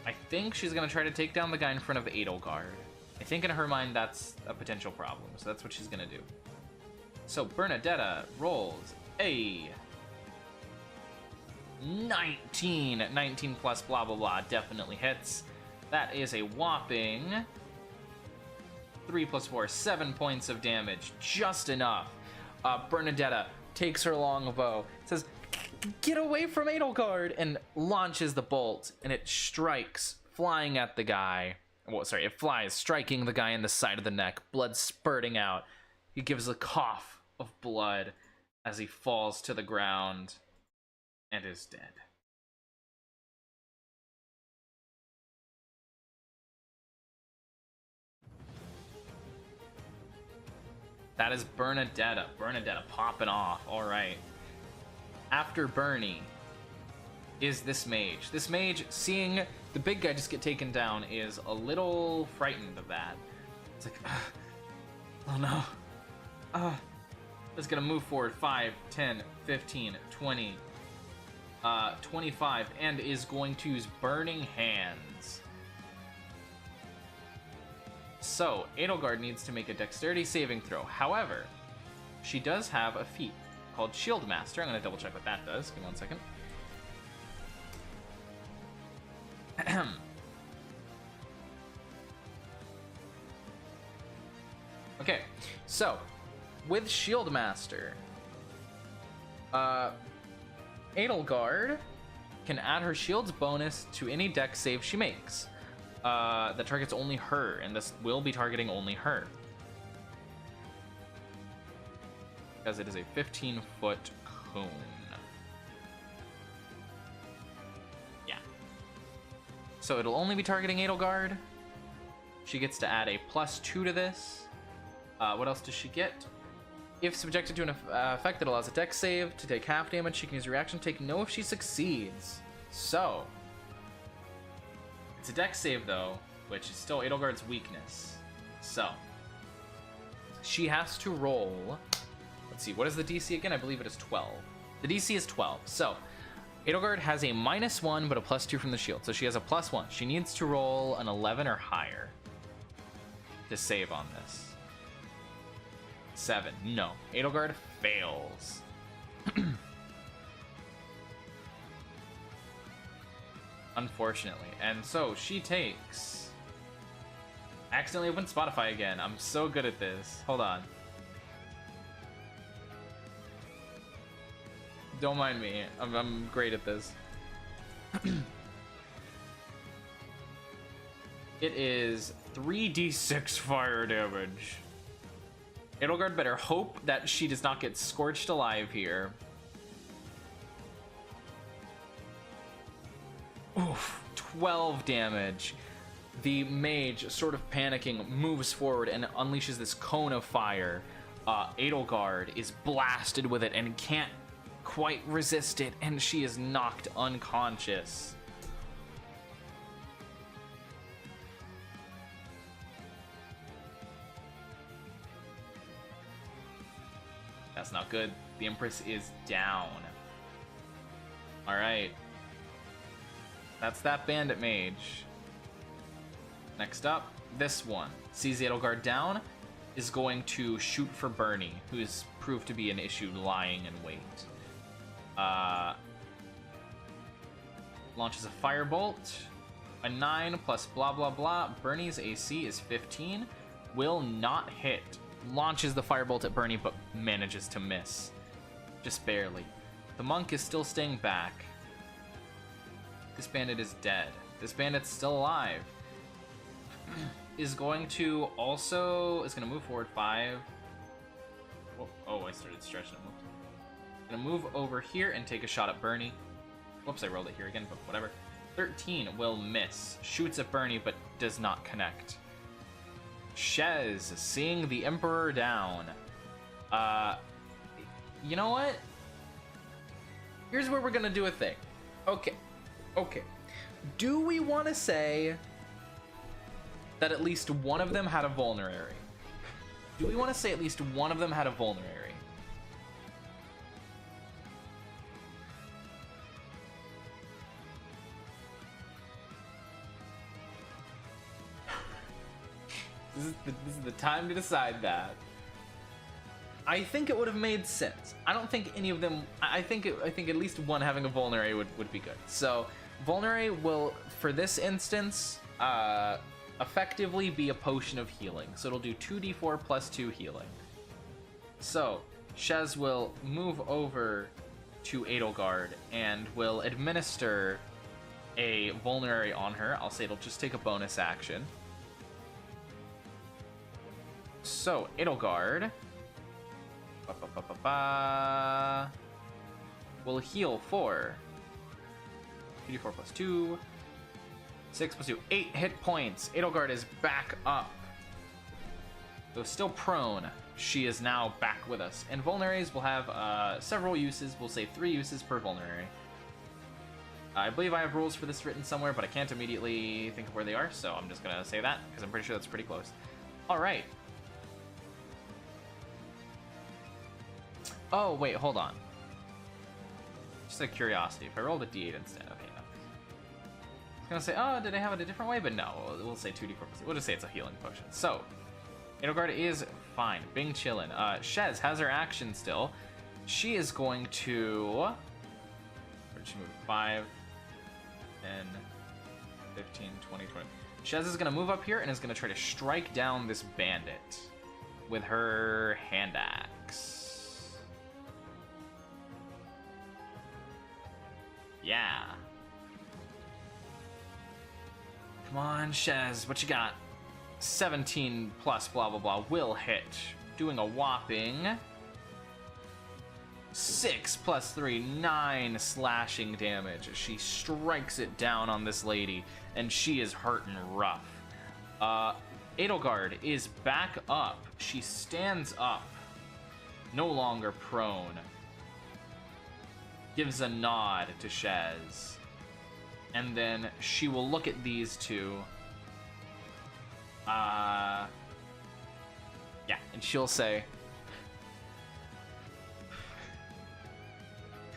I think she's going to try to take down the guy in front of Edelgard. I think in her mind that's a potential problem, so that's what she's going to do. So Bernadetta rolls a 19. 19 plus blah blah blah definitely hits. That is a whopping 3 plus 4, 7 points of damage. Just enough. Bernadetta takes her longbow, says, "Get away from Edelgard," and launches the bolt, and it strikes, flying at the guy. Well, sorry, it flies, striking the guy in the side of the neck, blood spurting out. He gives a cough of blood as he falls to the ground and is dead. That is Bernadetta. Bernadetta popping off. All right. After Bernie is this mage. This mage, seeing the big guy just get taken down, is a little frightened of that. It's like, oh no. It's gonna move forward 5, 10, 15, 20, 25, and is going to use Burning Hands. So, Edelgard needs to make a dexterity saving throw. However, she does have a feat called Shield Master. I'm gonna double check what that does. Give me 1 second. Okay, so with Shield Master, Edelgard can add her shield's bonus to any dex save she makes that targets only her, and this will be targeting only her because it is a 15-foot cone. So it'll only be targeting Edelgard. She gets to add a +2 to this. What else does she get? If subjected to an effect that allows a dex save to take half damage, she can use a reaction to take no if she succeeds. So, it's a dex save though, which is still Edelgard's weakness. So, she has to roll. Let's see, what is the DC again? I believe it is 12. The DC is 12. So, Edelgard has a -1, but a +2 from the shield. So she has a +1. She needs to roll an 11 or higher to save on this. 7. No. Edelgard fails. Unfortunately. And so she takes... I accidentally opened Spotify again. I'm so good at this. Hold on. Don't mind me. I'm great at this. It is 3d6 fire damage. Edelgard better hope that she does not get scorched alive here. Oof, 12 damage. The mage, sort of panicking, moves forward and unleashes this cone of fire. Edelgard is blasted with it and can't quite resist it, and she is knocked unconscious. That's not good. The Empress is down. Alright. That's that bandit mage. Next up, this one. Sees Edelgard down, is going to shoot for Bernie, who has proved to be an issue lying in wait. Launches a firebolt. A 9 plus blah blah blah. Bernie's AC is 15. Will not hit. Launches the firebolt at Bernie, but manages to miss. Just barely. The monk is still staying back. This bandit is dead. This bandit's still alive. Is going to move forward 5. Oh, I started stretching. Gonna move over here and take a shot at Bernie. Whoops, I rolled it here again, but whatever. 13 will miss. Shoots at Bernie, but does not connect. Shez, seeing the Emperor down. You know what? Here's where we're gonna do a thing. Okay. Do we want to say that at least one of them had a vulnerary? Do we want to say at least one of them had a vulnerary? This is the time to decide that. I think it would have made sense. I don't think any of them. I think at least one having a vulnerary would be good. So vulnerary will, for this instance, effectively be a potion of healing. So it'll do 2d4 plus 2 healing. So Shez will move over to Edelgard and will administer a vulnerary on her. I'll say it'll just take a bonus action. So Edelgard will heal for 2d4 plus 2, 6 plus 2, 8 hit points. Edelgard is back up. Though still prone, she is now back with us. And vulneraries will have several uses. We'll say 3 uses per vulnerary. I believe I have rules for this written somewhere, but I can't immediately think of where they are, so I'm just going to say that, because I'm pretty sure that's pretty close. Alright. Oh, wait, hold on. Just a curiosity. If I rolled a d8 instead, okay, no. I was gonna say, oh, did I have it a different way? But no, we'll say 2d4. We'll just say it's a healing potion. So, Edelgard is fine. Bing chillin'. Shez has her action still. She is going to... Where did she move? 5, 10, 15, 20, 20. Shez is gonna move up here and is gonna try to strike down this bandit with her hand axe. Yeah. Come on, Shez, what you got? 17 plus blah blah blah will hit. Doing a whopping 6 plus 3, 9 slashing damage. She strikes it down on this lady, and she is hurting rough. Edelgard is back up. She stands up, no longer prone. Gives a nod to Shez. And then she will look at these two. Yeah, and she'll say,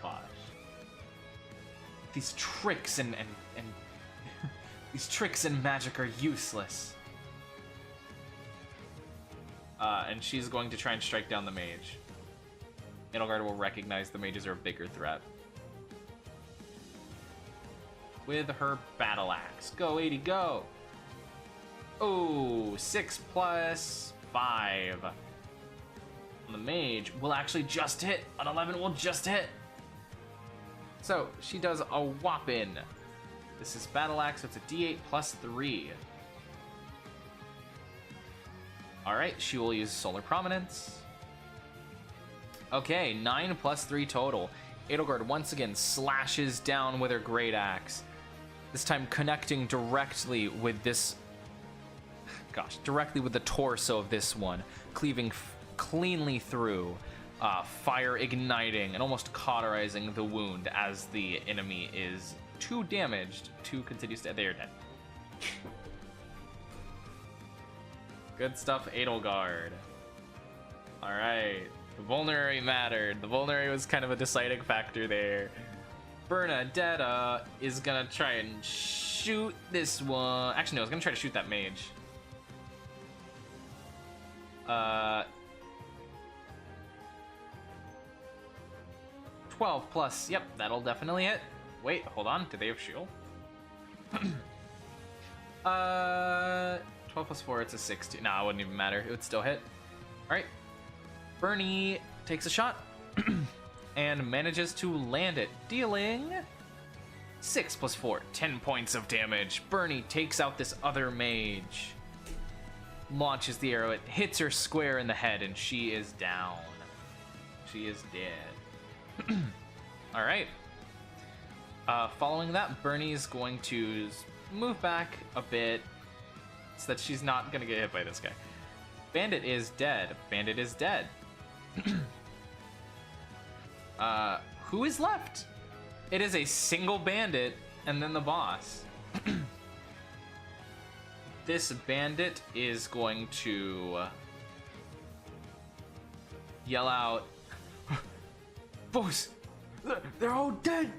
gosh. These tricks and these tricks and magic are useless. And she's going to try and strike down the mage. Edelgard will recognize the mages are a bigger threat. With her battle axe. Go, 80, go! Oh, 6 plus 5. On the mage will actually just hit. An 11 will just hit. So she does a whopping. This is Battle Axe, so it's a D8 plus 3. Alright, she will use Solar Prominence. Okay, 9 plus 3 total. Edelgard once again slashes down with her Great Axe. This time connecting directly with this... Gosh, directly with the torso of this one. Cleaving cleanly through. Fire igniting and almost cauterizing the wound as the enemy is too damaged to continue to... They are dead. Good stuff, Edelgard. Alright. The vulnerary mattered. The vulnerary was kind of a deciding factor there. Bernadetta is gonna try and shoot this one. Actually, no, I was gonna try to shoot that mage. 12 plus. Yep, that'll definitely hit. Wait, hold on. Do they have shield? 12 plus 4, it's a 16. Nah, it wouldn't even matter. It would still hit. Alright. Bernie takes a shot and manages to land it, dealing 6 plus 4, 10 points of damage. Bernie takes out this other mage, launches the arrow, it hits her square in the head, and she is down. She is dead. Alright. Following that, Bernie's going to move back a bit so that she's not going to get hit by this guy. Bandit is dead. Bandit is dead. Who is left? It is a single bandit and then the boss. This bandit is going to yell out, "Boss, they're all dead!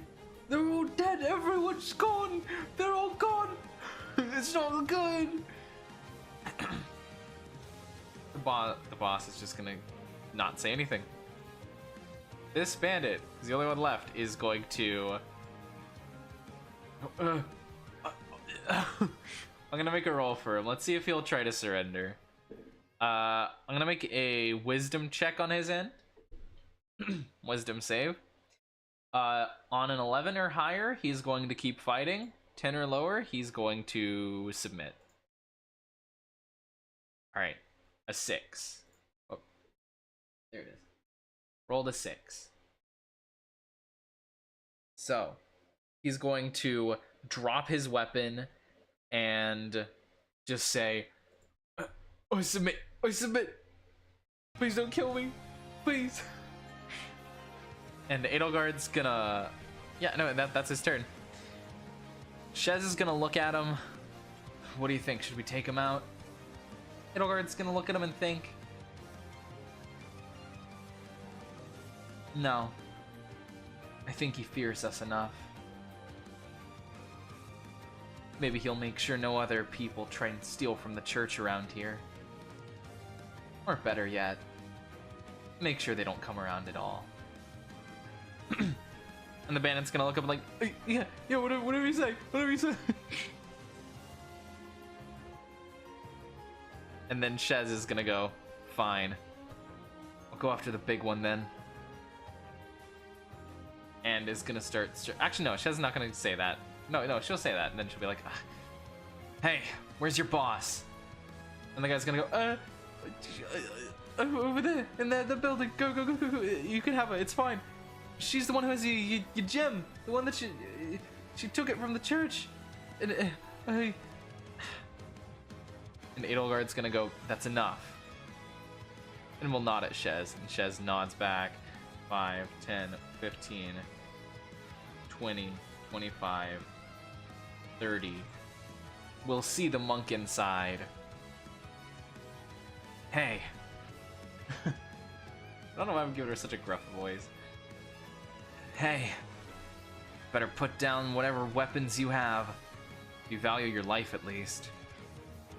They're all dead! Everyone's gone! They're all gone! It's not good!" The boss is just gonna not say anything. This bandit, who's the only one left, is going to... I'm gonna make a roll for him. Let's see if he'll try to surrender. I'm gonna make a wisdom check on his end. Wisdom save. On an 11 or higher, he's going to keep fighting. 10 or lower, he's going to submit. Alright. A 6. Oh, there it is. Rolled a 6. So, he's going to drop his weapon and just say, "I submit! I submit! Please don't kill me! Please!" And Edelgard's gonna... Yeah, no, that's his turn. Shez is gonna look at him. What do you think? Should we take him out? Edelgard's gonna look at him and think, no. I think he fears us enough. Maybe he'll make sure no other people try and steal from the church around here. Or better yet, make sure they don't come around at all. And the bandit's gonna look up like, yeah, whatever you say, whatever you say. And then Shez is gonna go, fine. I'll go after the big one then. And is gonna start... Actually, no, Shez is not gonna say that. No, she'll say that, and then she'll be like, "Hey, where's your boss?" And the guy's gonna go, over there, in the building. Go. You can have her, it's fine. She's the one who has your gem. The one that she took it from the church. And Edelgard's gonna go, "That's enough." And we'll nod at Shez, and Shez nods back. 5, 10, 15, 20, 25, 30. We'll see the monk inside. Hey. I don't know why I'm giving her such a gruff voice. Hey. Better put down whatever weapons you have. You value your life at least.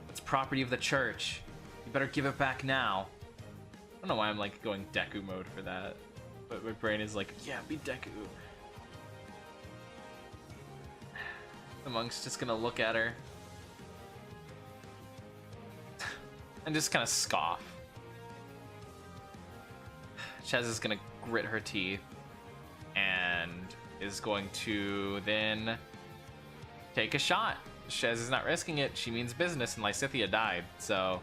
It's property of the church. You better give it back now. I don't know why I'm like going Deku mode for that. But my brain is like, yeah, be Deku. The monk's just gonna look at her. And just kind of scoff. Shez is gonna grit her teeth and is going to then take a shot. Shez is not risking it. She means business, and Lysithea died, so...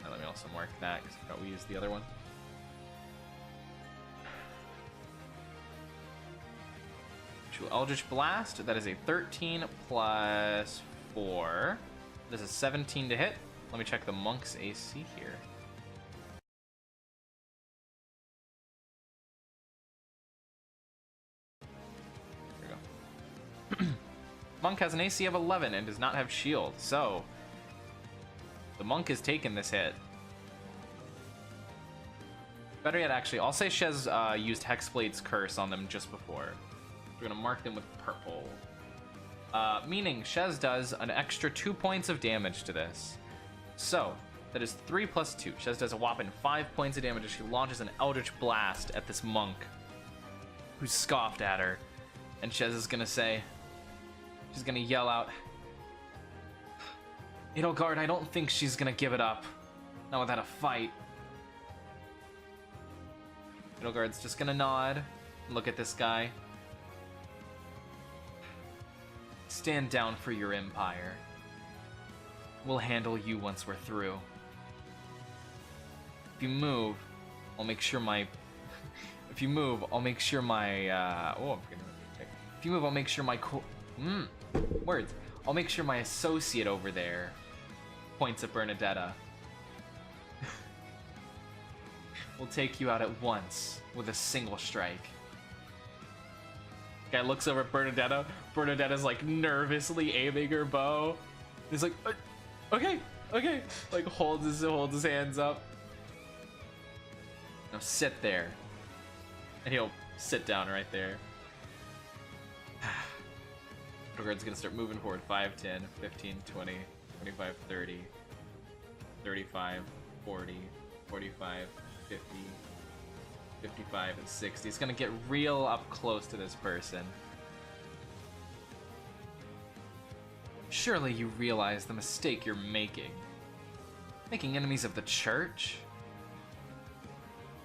Let me also mark that, because I forgot we used the other one. Eldritch Blast, that is a 13 plus 4. This is 17 to hit. Let me check the monk's AC here. There we go. Monk has an AC of 11 and does not have shield, so the monk is taking this hit. Better yet, actually, I'll say Shez used Hexblade's Curse on them just before. We're gonna mark them with purple. Meaning Shez does an extra 2 points of damage to this. So, that is 3 plus 2. Shez does a whopping 5 points of damage as she launches an Eldritch Blast at this monk who scoffed at her. And Shez is gonna say, she's gonna yell out, Edelgard, I don't think she's gonna give it up. Not without a fight. Edelgard's just gonna nod and look at this guy. Stand down for your empire. We'll handle you once we're through. If you move, I'll make sure my... If you move, I'll make sure my... If you move, I'll make sure my... Words. I'll make sure my associate over there points at Bernadetta. We'll take you out at once with a single strike. Guy looks over at Bernadetta. Bernadetta's like nervously aiming her bow. He's like, okay. Like holds his hands up. Now sit there. And he'll sit down right there. Edelgard's gonna start moving forward. 5, 10, 15, 20, 25, 30, 35, 40, 45, 50, 55, and 60. He's gonna get real up close to this person. Surely you realize the mistake you're making. Making enemies of the church?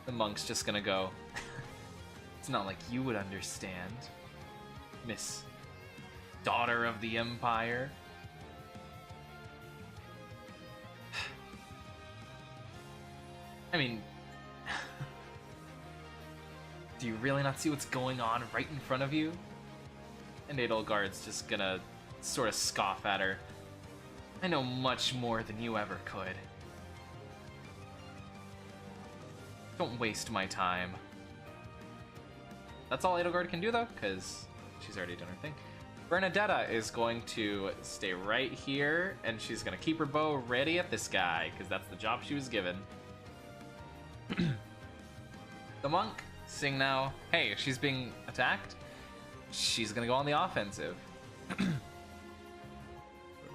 The monk's just gonna go, it's not like you would understand, Miss Daughter of the Empire. I mean, do you really not see what's going on right in front of you? And Edelgard's just gonna sort of scoff at her. I know much more than you ever could. Don't waste my time. That's all Edelgard can do though, because she's already done her thing. Bernadetta is going to stay right here, and she's gonna keep her bow ready at this guy, because that's the job she was given. The monk, seeing now, hey, she's being attacked, she's gonna go on the offensive. Move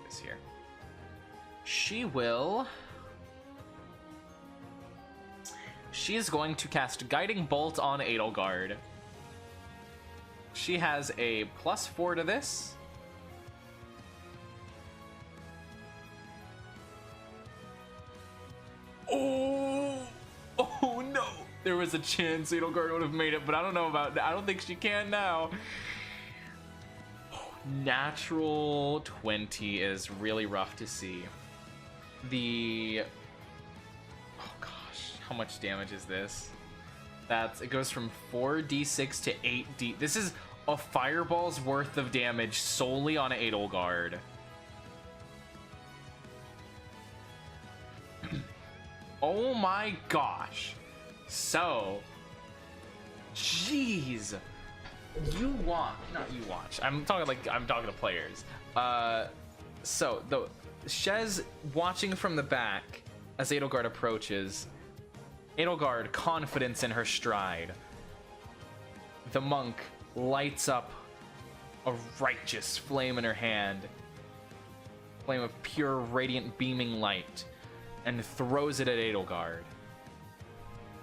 this here. She will... She's going to cast Guiding Bolt on Edelgard. She has a +4 to this. Oh no! There was a chance Edelgard would have made it, but I don't know about that. I don't think she can now. Natural 20 is really rough to see. Oh gosh, how much damage is this? It goes from 4d6 to 8d. This is a fireball's worth of damage solely on Edelgard. Oh my gosh. So, jeez. Not you watch. I'm talking to players. So the Shez watching from the back as Edelgard approaches. Edelgard, confidence in her stride. The monk lights up a righteous flame in her hand. Flame of pure, radiant, beaming light. And throws it at Edelgard.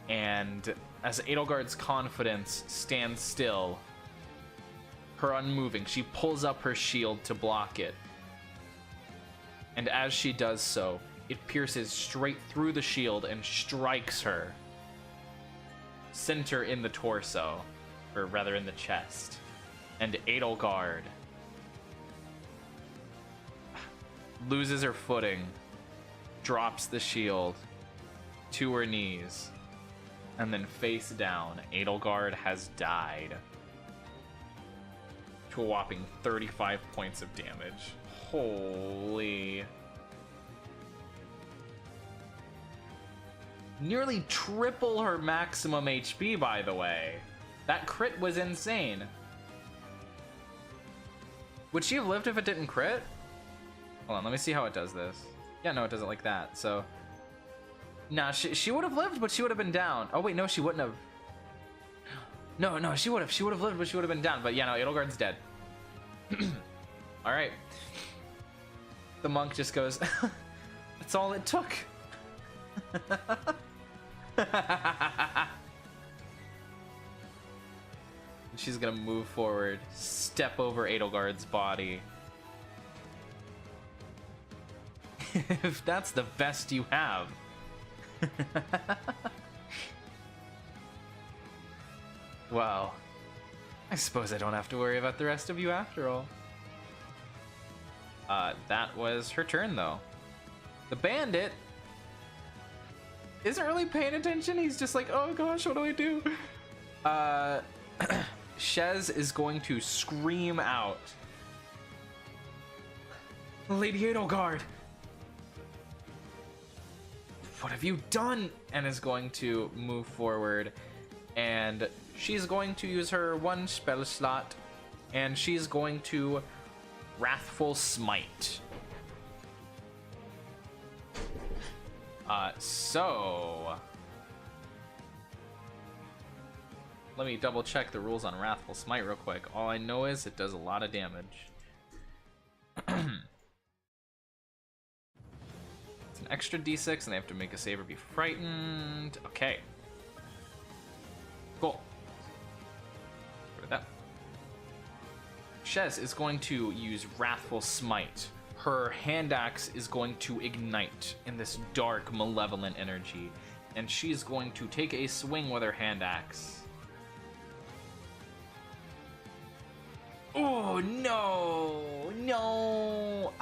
And as Edelgard's confidence stands still, her unmoving, she pulls up her shield to block it. And as she does so, it pierces straight through the shield and strikes her. Center in the torso. or rather in the chest. And Edelgard loses her footing, drops the shield to her knees, and then face down, Edelgard has died to a whopping 35 points of damage. Holy. Nearly triple her maximum HP, by the way. That crit was insane. Would she have lived if it didn't crit? Hold on, let me see how it does this. Yeah, no, it does it like that, so... Nah, she would have lived, but she would have been down. Oh, wait, no, she wouldn't have. No, she would have. She would have lived, but she would have been down. But yeah, no, Edelgard's dead. Alright. The monk just goes, that's all it took. She's gonna move forward, step over Edelgard's body. If that's the best you have. Well, I suppose I don't have to worry about the rest of you after all. That was her turn, though. The bandit isn't really paying attention. He's just like, oh gosh, what do I do? Shez is going to scream out, Lady Edelgard, what have you done? And is going to move forward, and she's going to use her one spell slot, and she's going to Wrathful Smite. So let me double check the rules on Wrathful Smite real quick. All I know is it does a lot of damage. It's an extra d6, and they have to make a save or be frightened. Okay. Cool. Rid of that. Shez is going to use Wrathful Smite. Her hand axe is going to ignite in this dark, malevolent energy, and she's going to take a swing with her hand axe. Oh no! No!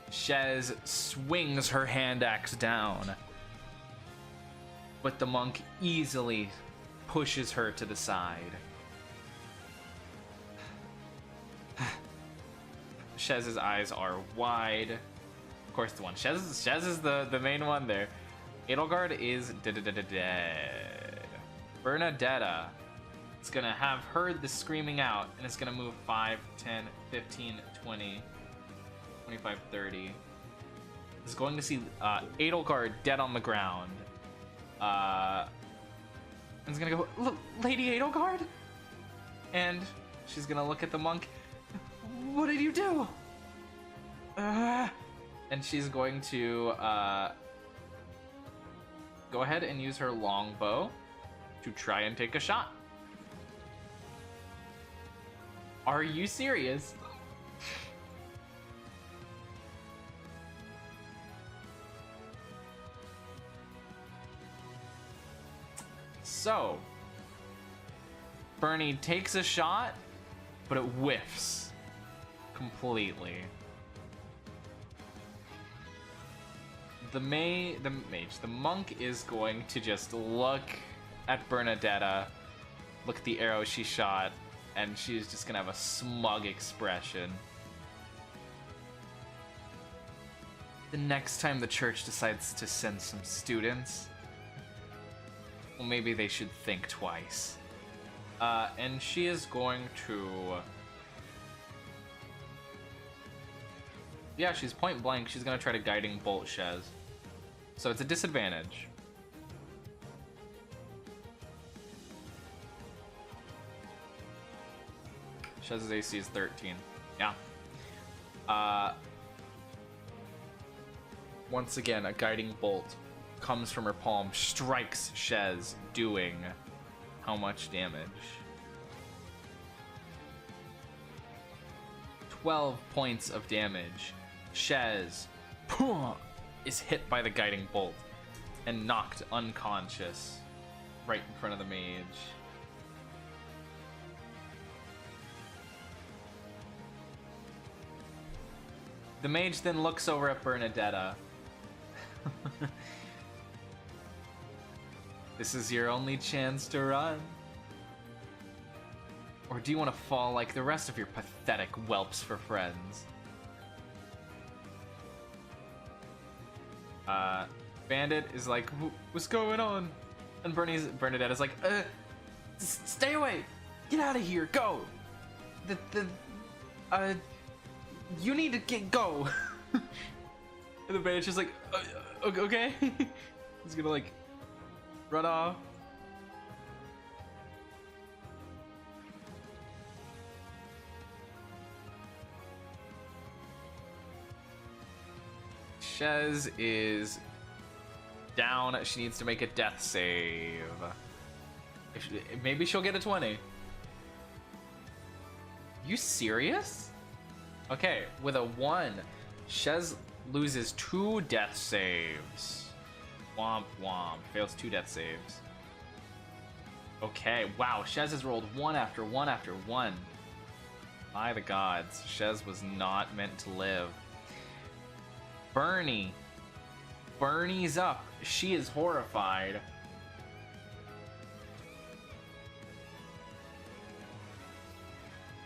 Shez swings her hand axe down, but the monk easily pushes her to the side. Shez's eyes are wide. Of course, the one. Shez is the main one there. Edelgard is dead. Bernadetta is gonna have heard the screaming out, and it's gonna move 5, 10, 15, 20, 25, 30. Is going to see Edelgard dead on the ground. And is gonna go, Lady Edelgard? And she's gonna look at the monk. What did you do? And she's going to go ahead and use her longbow to try and take a shot. Are you serious? So, Bernie takes a shot, but it whiffs completely. The monk is going to just look at Bernadetta, look at the arrow she shot, and she's just gonna have a smug expression. The next time the church decides to send some students, well, maybe they should think twice. And she is going to... Yeah, she's point blank. She's gonna try to guiding bolt Shez. So it's a disadvantage. Shez's AC is 13. Yeah. Once again, a guiding bolt comes from her palm, strikes Shez, doing how much damage? 12 points of damage. Shez is hit by the guiding bolt and knocked unconscious right in front of the mage. The mage then looks over at Bernadetta. This is your only chance to run. Or do you want to fall like the rest of your pathetic whelps for friends? Bandit is like, what's going on? And Bernadetta's like, stay away! Get out of here, go! You need to go! And the bandit's just like, okay? He's gonna like, run off. Shez is down. She needs to make a death save. Maybe she'll get a 20. You serious? Okay, with a 1, Shez loses 2 death saves. Womp womp. Fails 2 death saves. Okay, wow. Shez has rolled 1 after 1 after 1. By the gods, Shez was not meant to live. Bernie's up. She is horrified.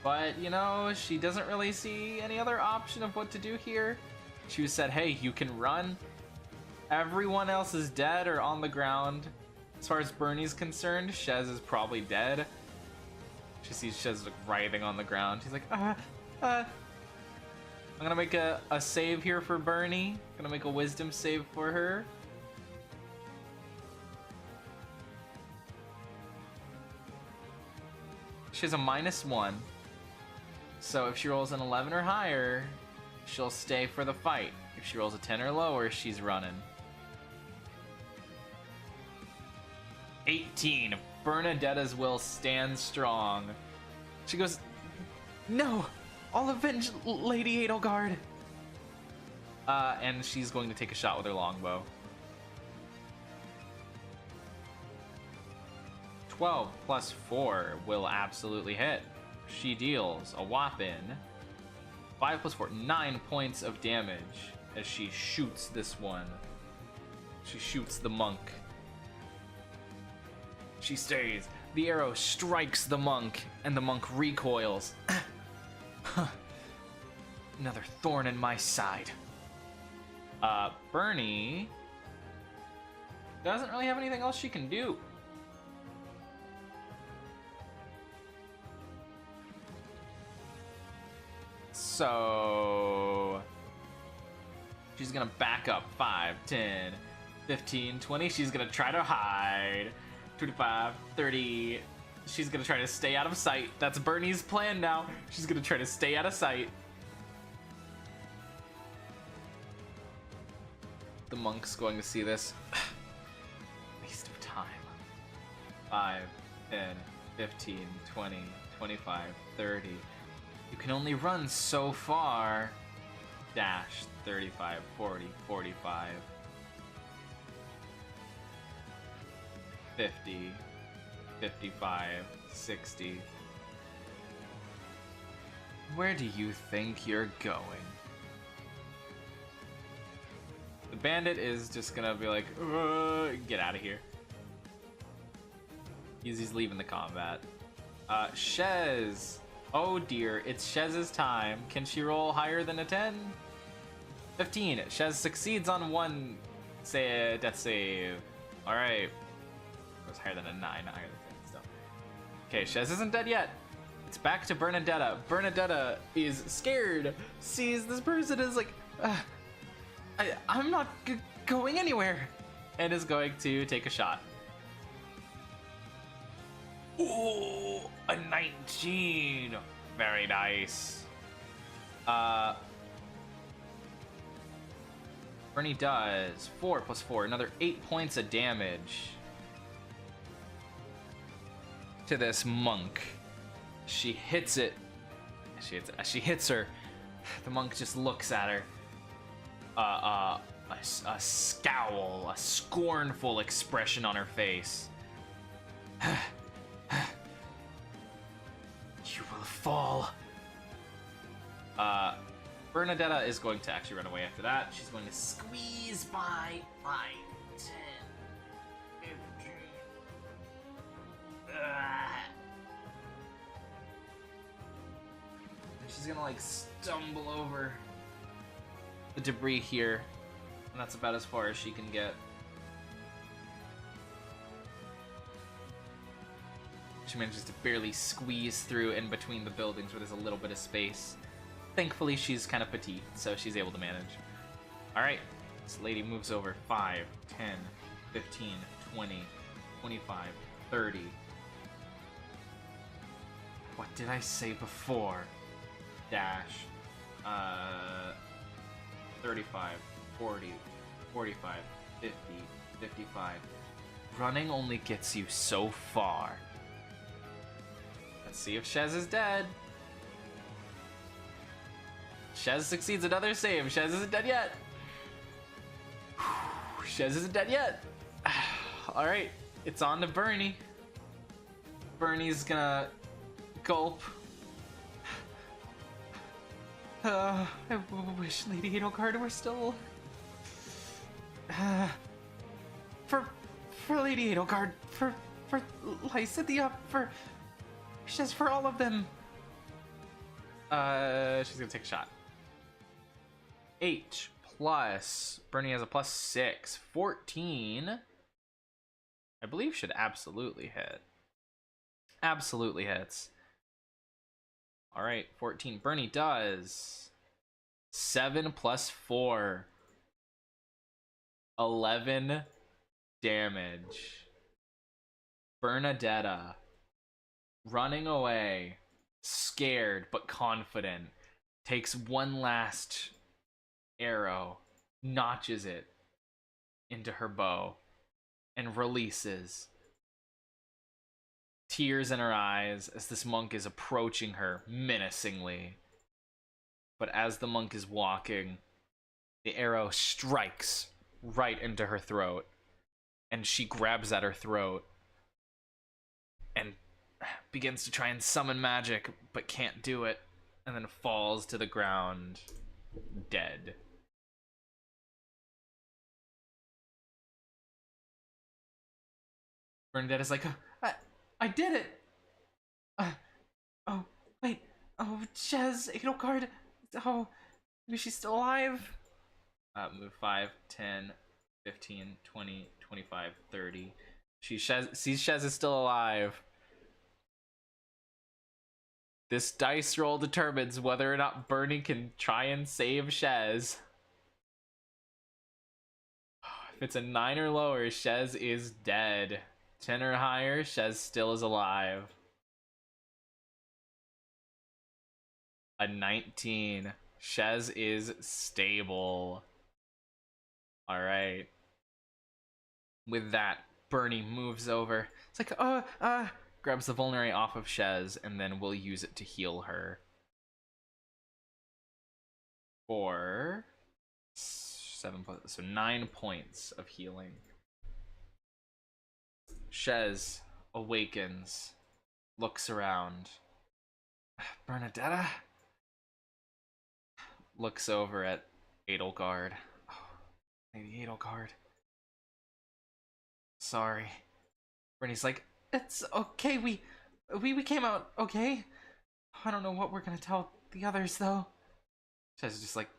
But, you know, she doesn't really see any other option of what to do here. She said, hey, you can run. Everyone else is dead or on the ground. As far as Bernie's concerned, Shez is probably dead. She sees Shez like writhing on the ground. She's like, I'm gonna make a save here for Bernie. I'm gonna make a wisdom save for her. She has a -1. So if she rolls an 11 or higher, she'll stay for the fight. If she rolls a 10 or lower, she's running. 18. Bernadetta's will stands strong. She goes, no! I'll avenge Lady Edelgard! And she's going to take a shot with her longbow. 12 plus 4 will absolutely hit. She deals a whopping 5 plus 4, 9 points of damage as she shoots this one. She shoots the monk. She stays. The arrow strikes the monk, and the monk recoils. Another thorn in my side. Bernie doesn't really have anything else she can do. So she's gonna back up 5, 10, 15, 20. She's gonna try to hide. 25, 30. She's gonna try to stay out of sight. That's Bernie's plan now. She's gonna try to stay out of sight. The monk's going to see this. Waste of time. 5, 10, 15, 20, 25, 30. You can only run so far. Dash 35, 40, 45. 50, 55, 60. Where do you think you're going? The bandit is just gonna be like, get out of here. He's leaving the combat. Shez. Oh dear, it's Shez's time. Can she roll higher than a 10? 15. Shez succeeds on 1 death save. Alright. It was higher than a 9, not higher than 10 still. Okay, Shez isn't dead yet. It's back to Bernadetta. Bernadetta is scared. Sees this person is like, I'm not going anywhere. And is going to take a shot. Ooh, a 19. Very nice. Bernie does 4 plus 4, another 8 points of damage to this monk. She hits it. She hits her. The monk just looks at her. A scowl, a scornful expression on her face. You will fall. Bernadetta is going to actually run away after that. She's going to squeeze by 5, 10, 15. She's gonna like stumble over the debris here, and that's about as far as she can get. She manages to barely squeeze through in between the buildings where there's a little bit of space. Thankfully, she's kind of petite, so she's able to manage. Alright, this lady moves over 5, 10, 15, 20, 25, 30. What did I say before? Dash. 35, 40, 45, 50, 55. Running only gets you so far. Let's see if Shez is dead. Shez succeeds another save. Shez isn't dead yet. Shez isn't dead yet. Alright, it's on to Bernie. Bernie's gonna gulp. I wish Lady Edelgard were still... for Lady Edelgard, for Lysithea, for Shez, for all of them. She's gonna take a shot. 8 plus. Bernie has a +6. 14. I believe should absolutely hit. Absolutely hits. Alright, 14. Bernie does. 7 plus 4. 11 damage. Bernadetta, running away, scared but confident, takes one last arrow, notches it into her bow, and releases. Tears in her eyes as this monk is approaching her menacingly. But as the monk is walking, the arrow strikes right into her throat, and she grabs at her throat and begins to try and summon magic, but can't do it, and then falls to the ground, dead. Bernadetta's like, I did it! Oh, wait, oh, Shez, Edelgard, oh, maybe she's still alive? Move 5, 10, 15, 20, 25, 30. She sees Shez is still alive. This dice roll determines whether or not Bernie can try and save Shez. If it's a 9 or lower, Shez is dead. 10 or higher, Shez still is alive. A 19. Shez is stable. Alright. With that, Bernie moves over. It's like, grabs the vulnerary off of Shez, and then we'll use it to heal her. For 7 plus, so 9 points of healing. Shez awakens, looks around. Bernadetta looks over at Edelgard. Oh, Lady Edelgard. Sorry. Bernie's like, it's okay, we came out okay. I don't know what we're gonna tell the others though. Shez is just like,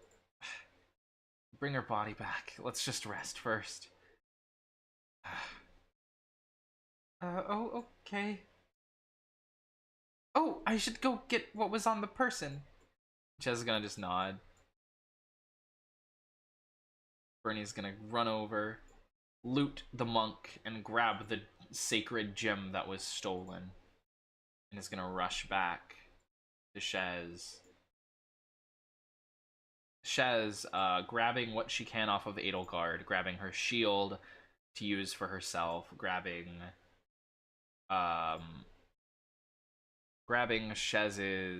bring her body back. Let's just rest first. Oh, okay. Oh, I should go get what was on the person. Shez is gonna just nod. Bernie's gonna run over, loot the monk, and grab the sacred gem that was stolen. And is gonna rush back to Shez. Shez, grabbing what she can off of Edelgard, grabbing her shield to use for herself, grabbing grabbing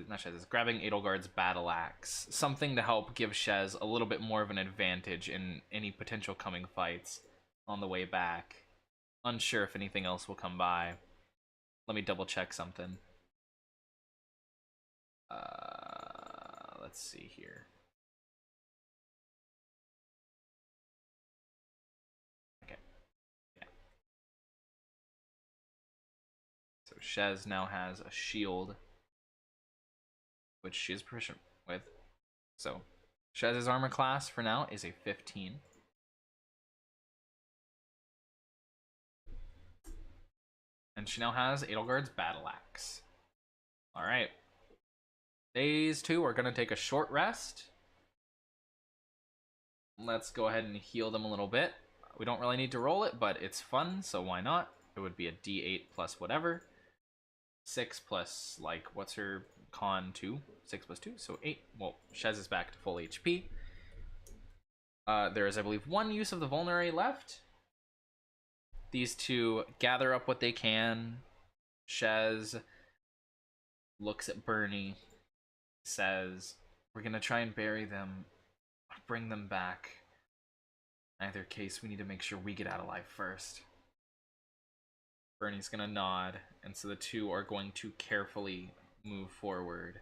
Edelgard's battle axe, something to help give Shez a little bit more of an advantage in any potential coming fights on the way back. Unsure if anything else will come by. Let me double check something. Let's see here. Shez now has a shield, which she is proficient with. So Shez's armor class for now is a 15. And she now has Edelgard's Battle Axe. Alright. Phase 2, we're going to take a short rest. Let's go ahead and heal them a little bit. We don't really need to roll it, but it's fun, so why not? It would be a d8 plus whatever. 6 plus, like, what's her con? 2? 6 plus 2, so 8. Well, Shez is back to full HP. There is, I believe, one use of the Vulnerary left. These two gather up what they can. Shez looks at Bernie, says, we're gonna try and bury them, bring them back. In either case, we need to make sure we get out alive first. Bernie's gonna nod, and so the two are going to carefully move forward.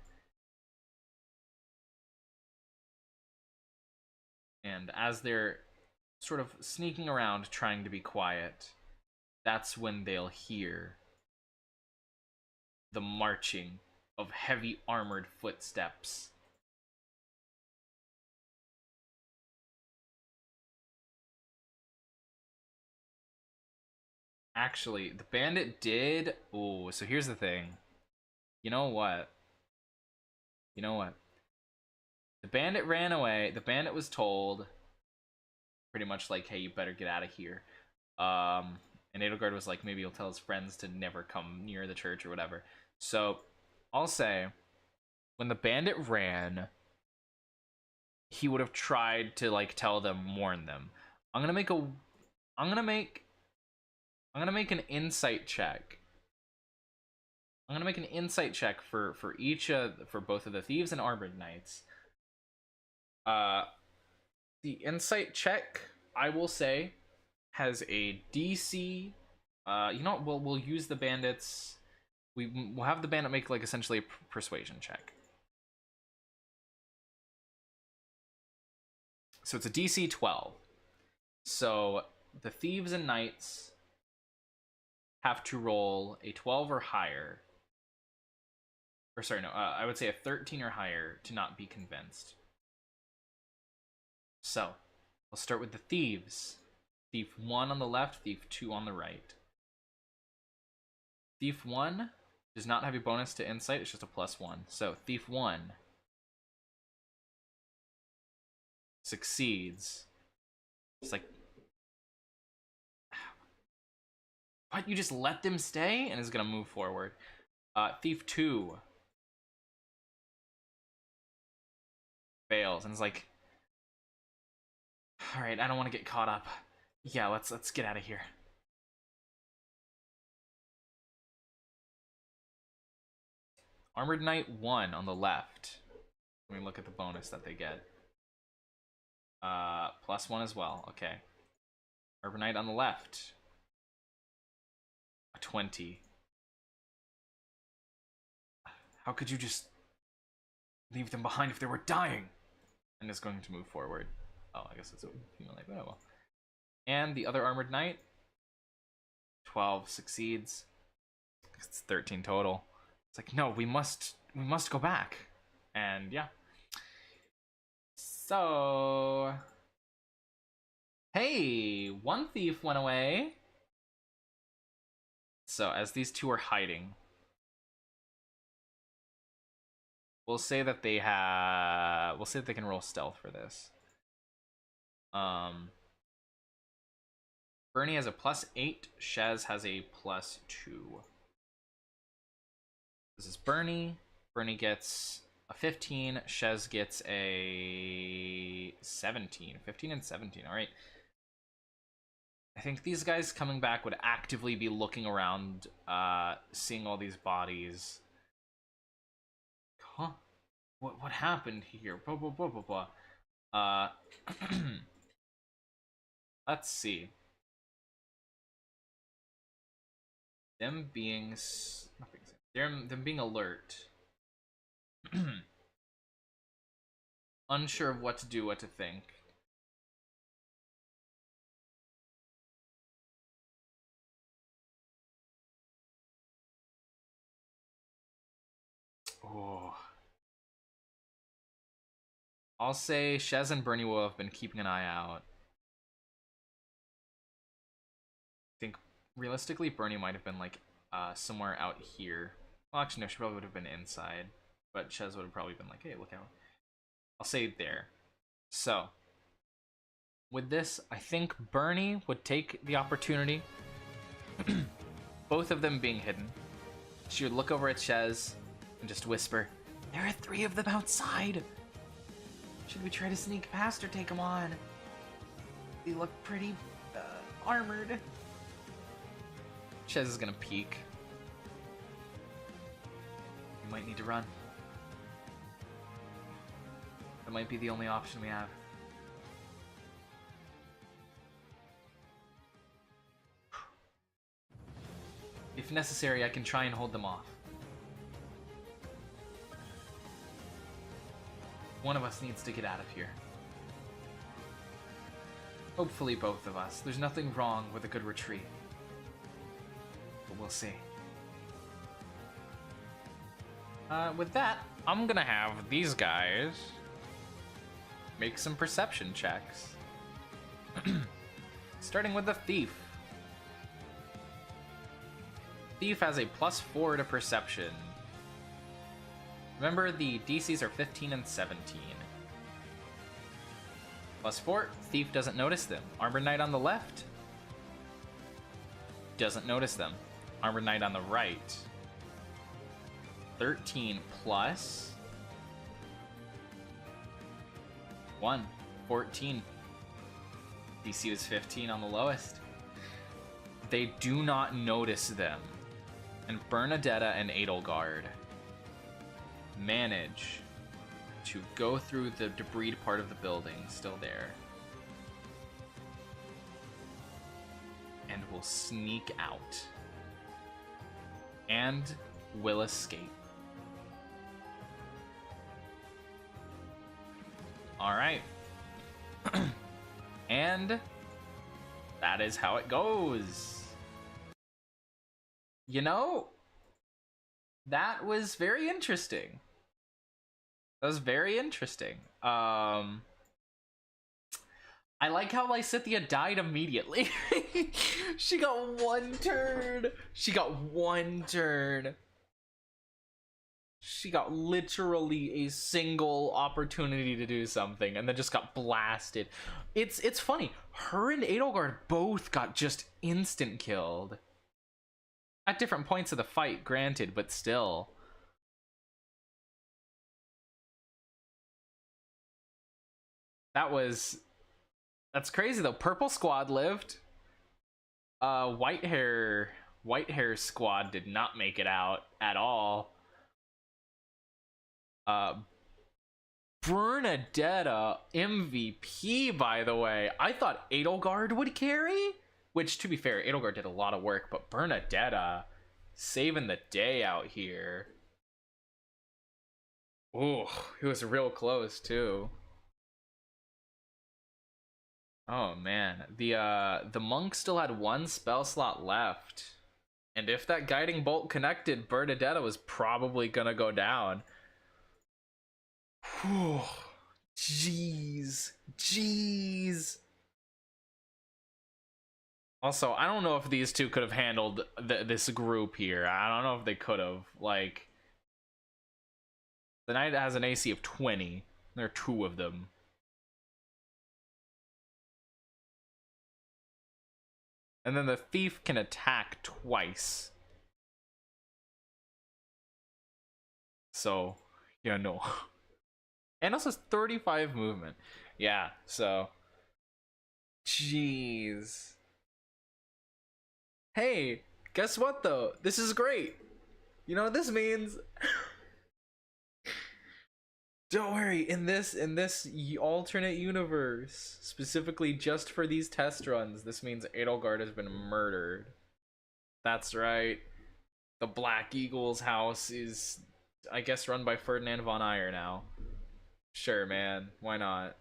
And as they're sort of sneaking around trying to be quiet, that's when they'll hear the marching of heavy armored footsteps. Actually, the bandit did... Oh, so here's the thing. You know what? You know what? The bandit ran away. The bandit was told pretty much like, hey, you better get out of here. And Edelgard was like, maybe he'll tell his friends to never come near the church or whatever. So, I'll say, when the bandit ran, he would have tried to, like, tell them, warn them. I'm gonna make an insight check. I'm gonna make an insight check for both of the thieves and armored knights. The insight check, I will say, has a DC. You know what? We'll use the bandits. We'll have the bandit make, like, essentially a persuasion check. So it's a DC 12. So the thieves and knights have to roll a 12 or higher. Or sorry, no, I would say a 13 or higher to not be convinced. So, I'll start with the thieves. Thief 1 on the left, Thief 2 on the right. Thief 1 does not have a bonus to insight, it's just a +1. So, Thief 1 succeeds. It's like, what? You just let them stay? And is gonna move forward. Thief 2 fails and is like, alright, I don't want to get caught up. Yeah, let's get out of here. Armored Knight 1 on the left. Let me look at the bonus that they get. +1 as well, okay. Armored Knight on the left. A 20. How could you just leave them behind if they were dying? And is going to move forward. Oh, I guess it's a female knight, but oh well. And the other armored knight, 12 succeeds. It's 13 total. It's like, no, we must go back. And yeah. So, hey, one thief went away. So as these two are hiding, we'll say that they can roll stealth for this. Bernie has a +8. Shez has a +2. This is Bernie. Bernie gets a 15. Shez gets a 17. 15 and 17. All right. I think these guys coming back would actively be looking around, seeing all these bodies. Huh? What happened here? Blah, blah, blah, blah, blah. Let's see. Them being them being alert. Unsure of what to do, what to think. I'll say Shez and Bernie will have been keeping an eye out. I think realistically Bernie might have been like somewhere out here. Well, actually no, she probably would have been inside, but Shez would have probably been like, hey, look out. I'll say there. So with this, I think Bernie would take the opportunity, both of them being hidden. She would look over at Shez and just whisper, there are 3 of them outside. Should we try to sneak past or take them on? They look pretty armored. Shez is gonna peek. We might need to run. That might be the only option we have. If necessary, I can try and hold them off. One of us needs to get out of here. Hopefully both of us. There's nothing wrong with a good retreat. But we'll see. With that, I'm gonna have these guys make some perception checks. Starting with the Thief. Thief has a +4 to perception. Remember, the DCs are 15 and 17. +4, Thief doesn't notice them. Armored Knight on the left doesn't notice them. Armored Knight on the right. 13 plus 1, 14. DC was 15 on the lowest. They do not notice them. And Bernadetta and Edelgard manage to go through the debris part of the building, still there, and will sneak out and will escape. Alright. And that is how it goes. You know, that was very interesting. That was very interesting. I like how Lysithea died immediately. She got 1 turn. She got 1 turn. She got literally a single opportunity to do something and then just got blasted. It's funny. Her and Edelgard both got just instant killed. At different points of the fight, granted, but still. That's crazy though. Purple squad lived. White hair squad did not make it out at all. Bernadetta MVP, by the way. I thought Edelgard would carry, which, to be fair, Edelgard did a lot of work, but Bernadetta saving the day out here. Ooh, it was real close too. Oh man, the monk still had 1 spell slot left, and if that guiding bolt connected, Bernadetta was probably gonna go down. Whew. Jeez. Also, I don't know if these two could have handled this group here. I don't know if they could have. Like, the knight has an AC of 20. There are 2 of them. And then the thief can attack twice. So, yeah, no. And also 35 movement. Yeah, so. Jeez. Hey, guess what though? This is great. You know what this means? Don't worry, in this alternate universe, specifically just for these test runs, this means Edelgard has been murdered. That's right. The Black Eagle's house is, I guess, run by Ferdinand von Ayer now. Sure, man. Why not?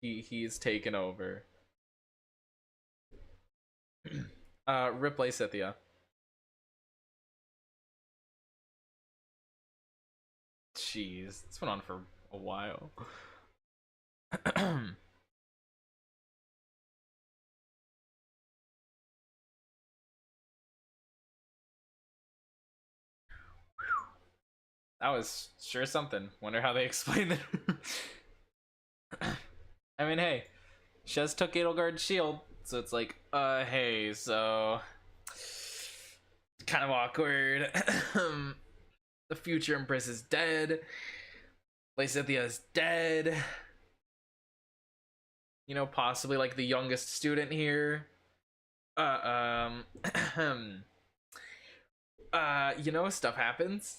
He's taken over. Rip Lysithea. Jeez, it's been on for a while. That was sure something. Wonder how they explain it. I mean, hey, Shez took Edelgard's shield, so it's like, hey, so kind of awkward. The future Empress is dead. Lysithea is dead. You know, possibly like the youngest student here. You know, stuff happens.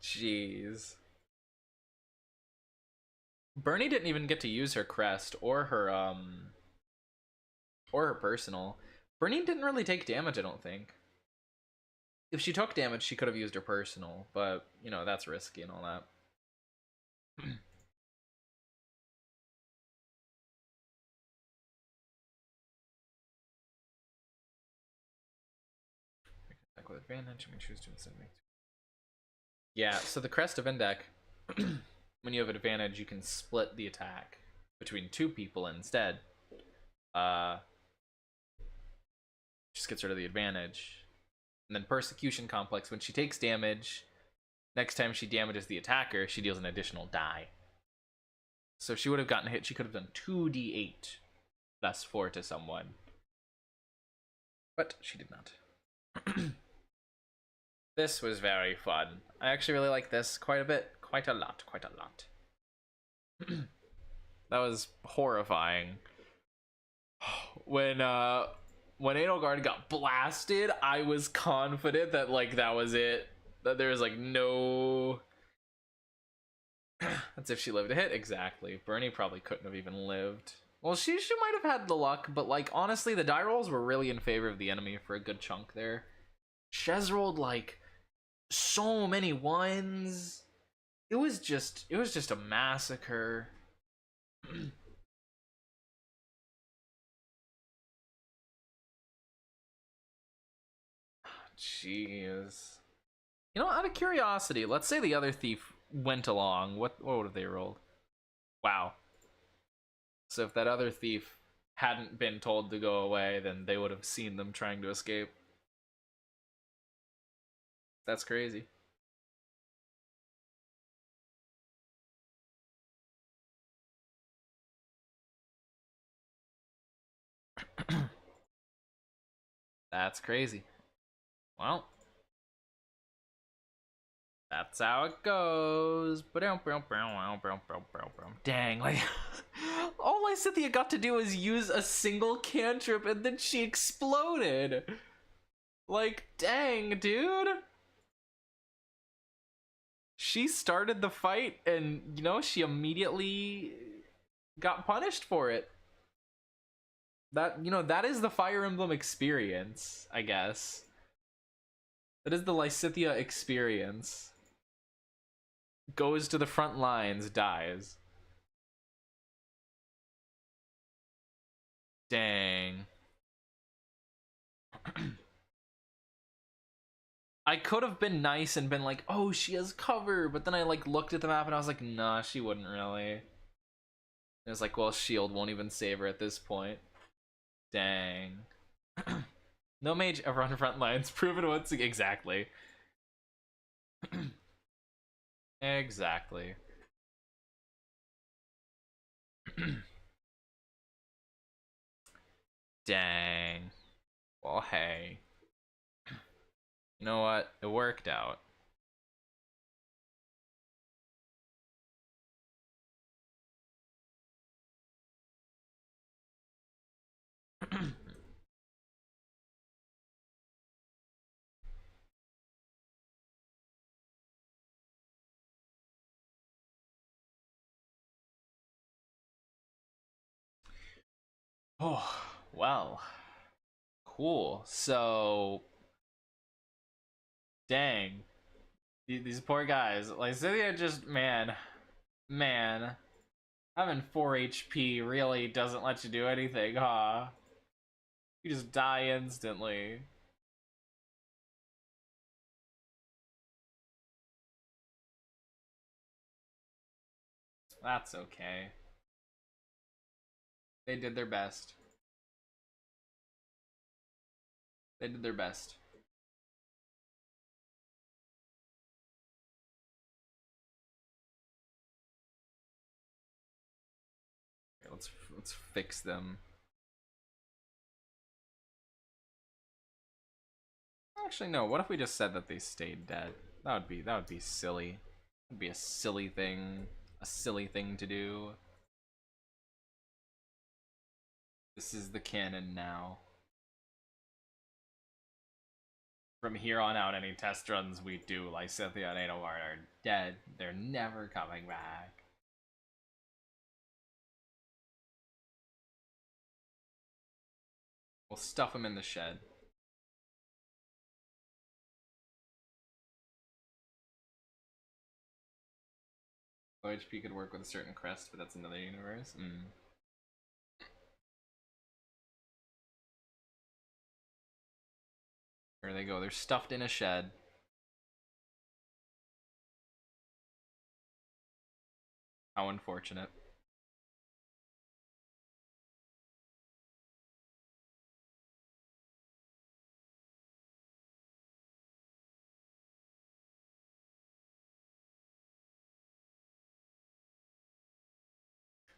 Jeez. Bernie didn't even get to use her crest or her personal. Bernie didn't really take damage, I don't think. If she took damage, she could have used her personal, but you know, that's risky and all that. Attack with advantage, we choose to instead make. Yeah, so the crest of Indec, when you have advantage, you can split the attack between two people instead. Just gets rid of the advantage. And then Persecution Complex, when she takes damage, next time she damages the attacker, she deals an additional die. So if she would have gotten hit, she could have done 2d8 plus 4 to someone. But she did not. This was very fun. I actually really like this quite a bit. Quite a lot. That was horrifying. When Edelgard got blasted, I was confident that like that was it. That there was like no. That's if she lived a hit. Exactly. Bernie probably couldn't have even lived. Well, she might have had the luck, but like honestly, the die rolls were really in favor of the enemy for a good chunk there. Shez rolled like so many ones. It was just a massacre. Jeez. You know, out of curiosity, let's say the other thief went along. What would have they rolled? Wow. So if that other thief hadn't been told to go away, then they would have seen them trying to escape. That's crazy. That's crazy. Well, that's how it goes. Dang, like all Lysithea got to do was use a single cantrip and then she exploded. Like, dang, dude. She started the fight and, you know, she immediately got punished for it. That, you know, that is the Fire Emblem experience, I guess. That is the Lysithea experience. Goes to the front lines, dies. Dang. I could have been nice and been like, oh, she has cover, but then I like looked at the map and I was like, nah, she wouldn't really. It was like, well, shield won't even save her at this point. Dang. No mage ever on front lines. Proven once again. Exactly. Exactly. Dang. Well, hey. You know what? It worked out. Oh, well. Cool. So, dang. These poor guys. Like, Cynthia just, man. Having 4 HP really doesn't let you do anything, huh? You just die instantly. That's okay. They did their best. They did their best. Okay, let's fix them. Actually, no. What if we just said that they stayed dead? That would be silly. It'd be a silly thing. A silly thing to do. This is the canon now. From here on out, any test runs we do, Lysithea and Edelgard are dead. They're never coming back. We'll stuff them in the shed. OHP could work with a certain crest, but that's another universe. There they go. They're stuffed in a shed. How unfortunate.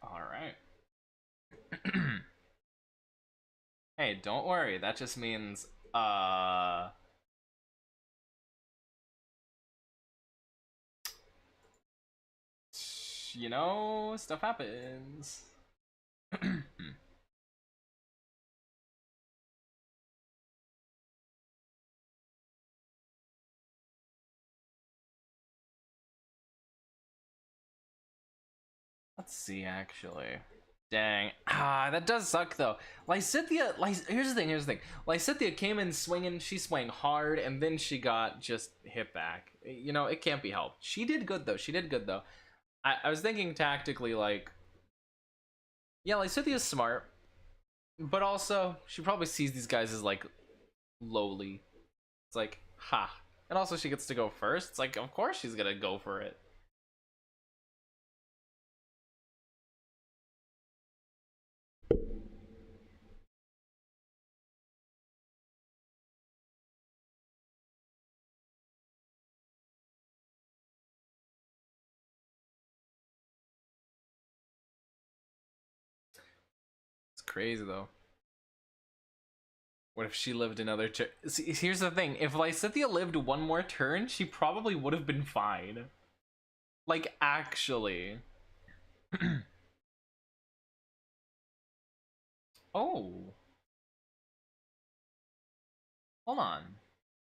Alright. Hey, don't worry. That just means, you know, stuff happens. Let's see, actually. Dang. That does suck, though. Lysithea, here's the thing. Lysithea came in swinging, she swung hard, and then she got just hit back. You know, it can't be helped. She did good, though. I was thinking tactically, like, yeah, Lysithea's smart, but also, she probably sees these guys as, like, lowly. It's like, ha. And also, she gets to go first. It's like, of course she's gonna go for it. It's crazy, though. What if she lived another turn? See, here's the thing. If Lysithea lived one more turn, she probably would have been fine. Like, actually. Oh. Hold on.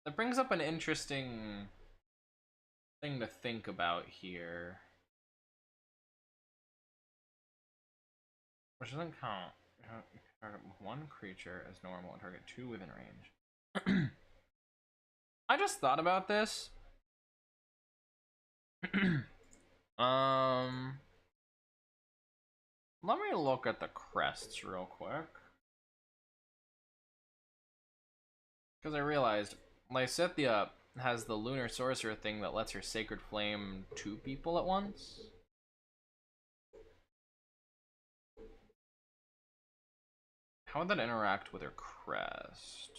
That brings up an interesting thing to think about here. Which doesn't count. Target one creature as normal and target two within range. I just thought about this. um, Let me look at the crests real quick. Because I realized Lysithea has the Lunar Sorcerer thing that lets her Sacred Flame two people at once. How would that interact with her crest?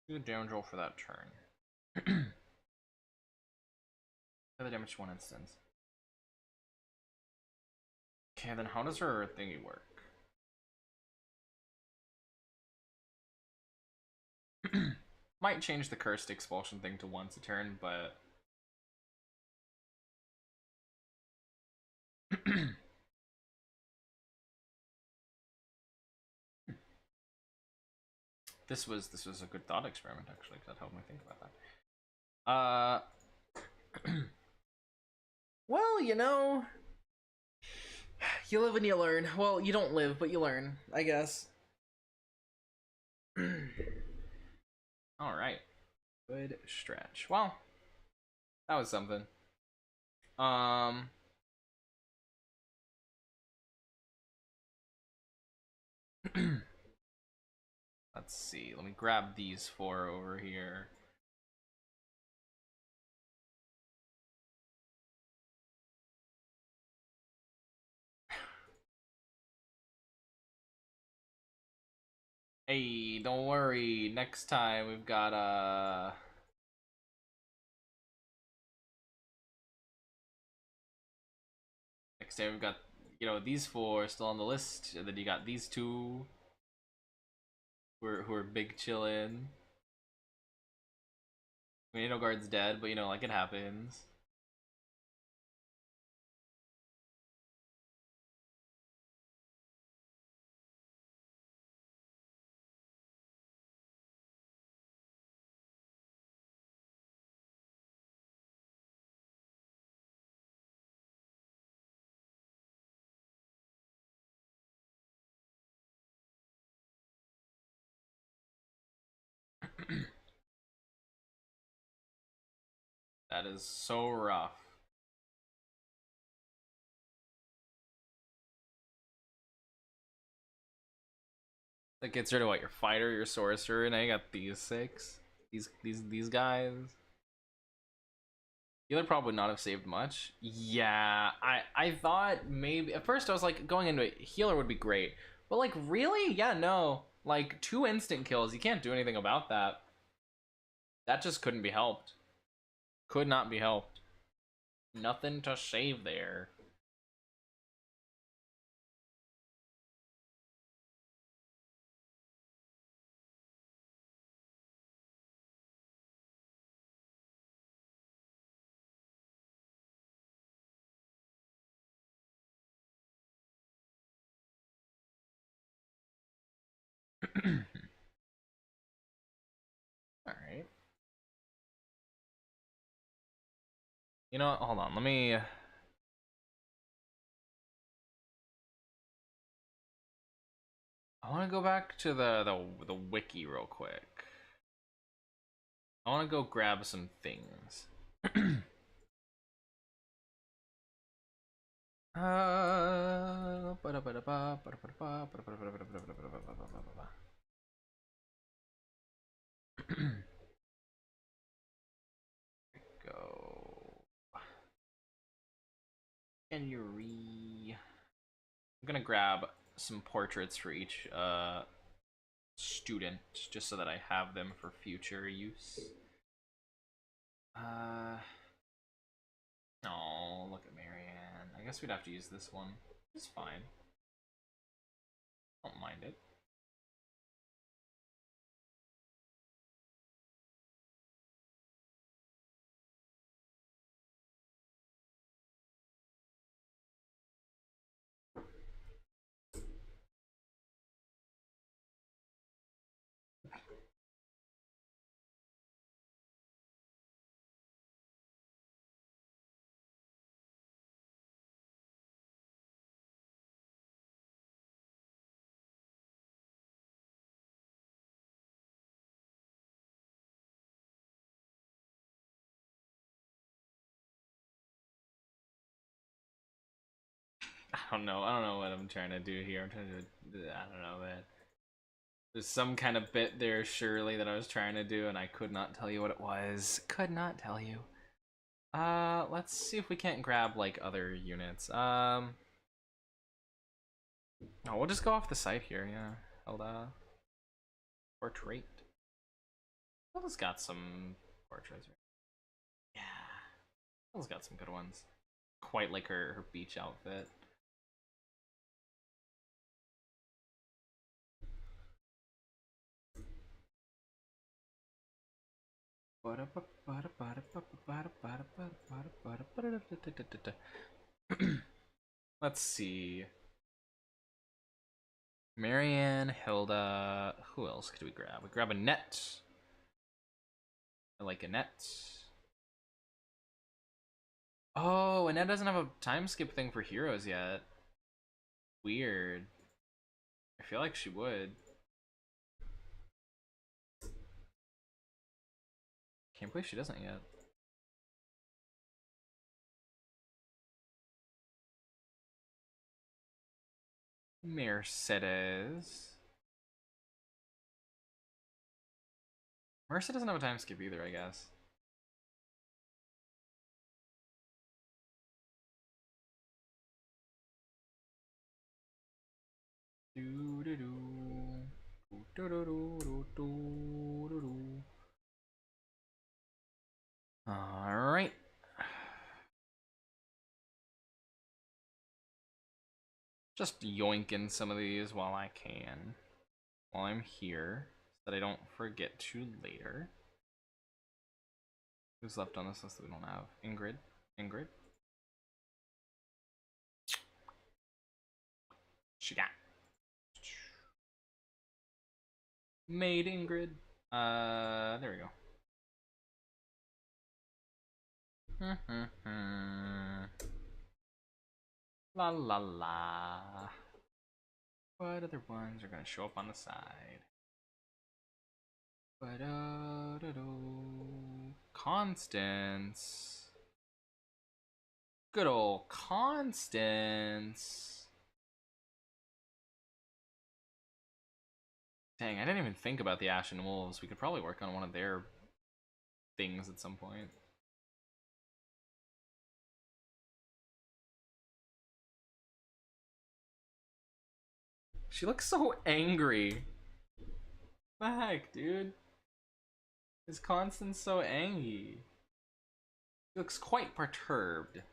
Do the damage roll for that turn. The damage to one instance. Okay, then how does her thingy work? Might change the cursed expulsion thing to once a turn, but this was a good thought experiment, actually, because that helped me think about that. Well, you know, you live and you learn. Well, you don't live, but you learn, I guess. All right, good stretch. Well, that was something. Let's see. Let me grab these four over here. Hey, don't worry. Next time we've got next time we've got these four still on the list, and then you got these two who are big chillin'. I mean, guard's dead, but like it happens. That is so rough. That gets rid of what, your fighter, your sorcerer, and I got these six. These guys. Healer probably would not have saved much. Yeah, I thought maybe at first I was like going into it, healer would be great. But like really? Yeah, no. Like 2 instant kills, you can't do anything about that. That just couldn't be helped. Could not be helped. Nothing to save there. Alright. You know what? Hold on. Let me. I want to go back to the wiki real quick. I want to go grab some things. Go. And I'm gonna grab some portraits for each student just so that I have them for future use. Oh, look at Marianne. I guess we'd have to use this one. It's fine. Don't mind it. I don't know. I don't know what I'm trying to do here. I'm trying to. I don't know, man. There's some kind of bit there, surely, that I was trying to do, and I could not tell you what it was. Could not tell you. Let's see if we can't grab, like, other units. No, we'll just go off the site here, yeah. Hold portrait. Hilda's got some portraits. Yeah. Hilda's got some good ones. Quite like her beach outfit. Let's see. Marianne, Hilda. Who else could we grab? We grab Annette. I like Annette. Oh, Annette doesn't have a time skip thing for heroes yet. Weird. I feel like she would. Can't believe she doesn't yet. Mercedes. Mercedes doesn't have a time skip either, I guess. Do do do. Alright. Just yoinking some of these while I can. While I'm here. So that I don't forget to later. Who's left on this list that we don't have? Ingrid? Ingrid? She got. Made Ingrid. There we go. La la la. What other ones are gonna show up on the side? Constance. Good old Constance. Dang, I didn't even think about the Ashen Wolves. We could probably work on one of their things at some point. She looks so angry. What the heck, dude? Is Constance so angry? She looks quite perturbed.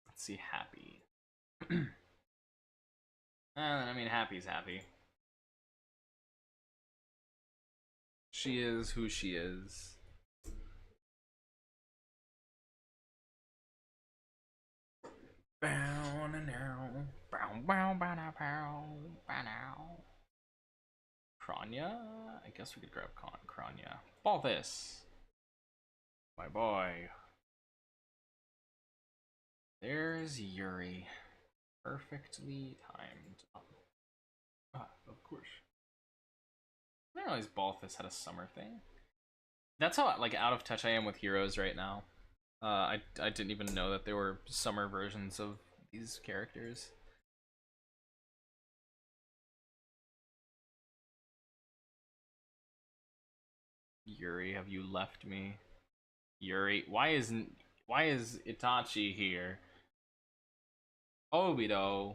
Let's see, happy. I mean, happy's happy. She is who she is. Bow now, bow bow bow now, bow now. Kranya? I guess we could grab Kranya. Ball this. My boy. There's Yuri. Perfectly timed. Of course. I didn't realize Balthus had a summer thing. That's how like out of touch I am with heroes right now. I didn't even know that there were summer versions of these characters. Yuri, have you left me? Yuri, why is Itachi here? Obito.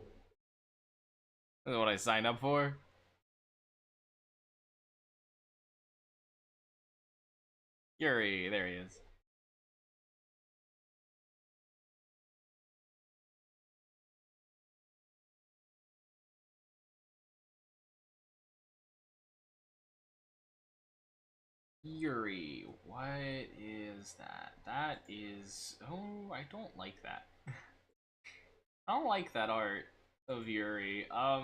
This is what I signed up for. Yuri, there he is. Yuri, what is that? That is... Oh, I don't like that. I don't like that art of Yuri. I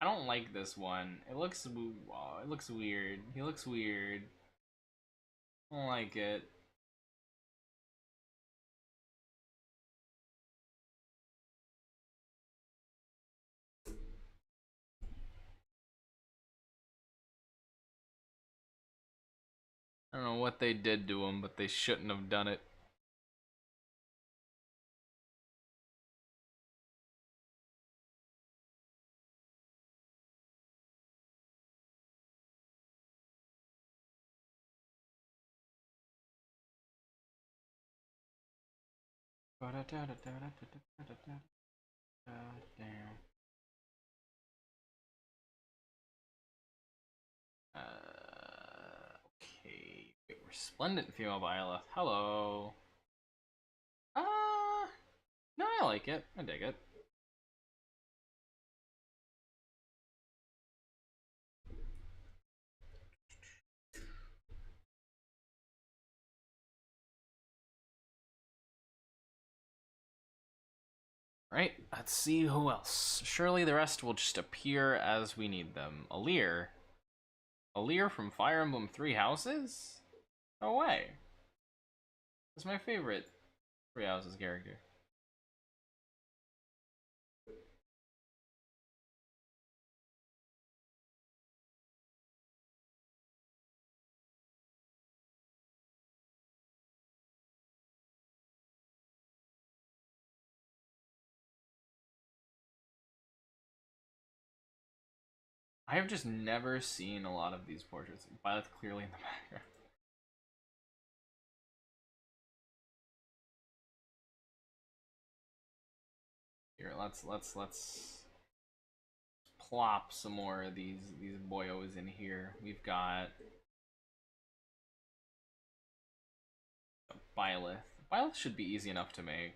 don't like this one. It looks... Oh, it looks weird. He looks weird. I don't like it. I don't know what they did to him, but they shouldn't have done it. Damn. Okay. Wait, resplendent female Viola. Hello. No, I like it. I dig it. Right, let's see who else. Surely the rest will just appear as we need them. Alir. Alir from Fire Emblem Three Houses? No way. That's my favorite Three Houses character. I have just never seen a lot of these portraits. Violet's clearly in the background. Here, let's plop some more of these boyos in here. We've got Byleth. Byleth should be easy enough to make.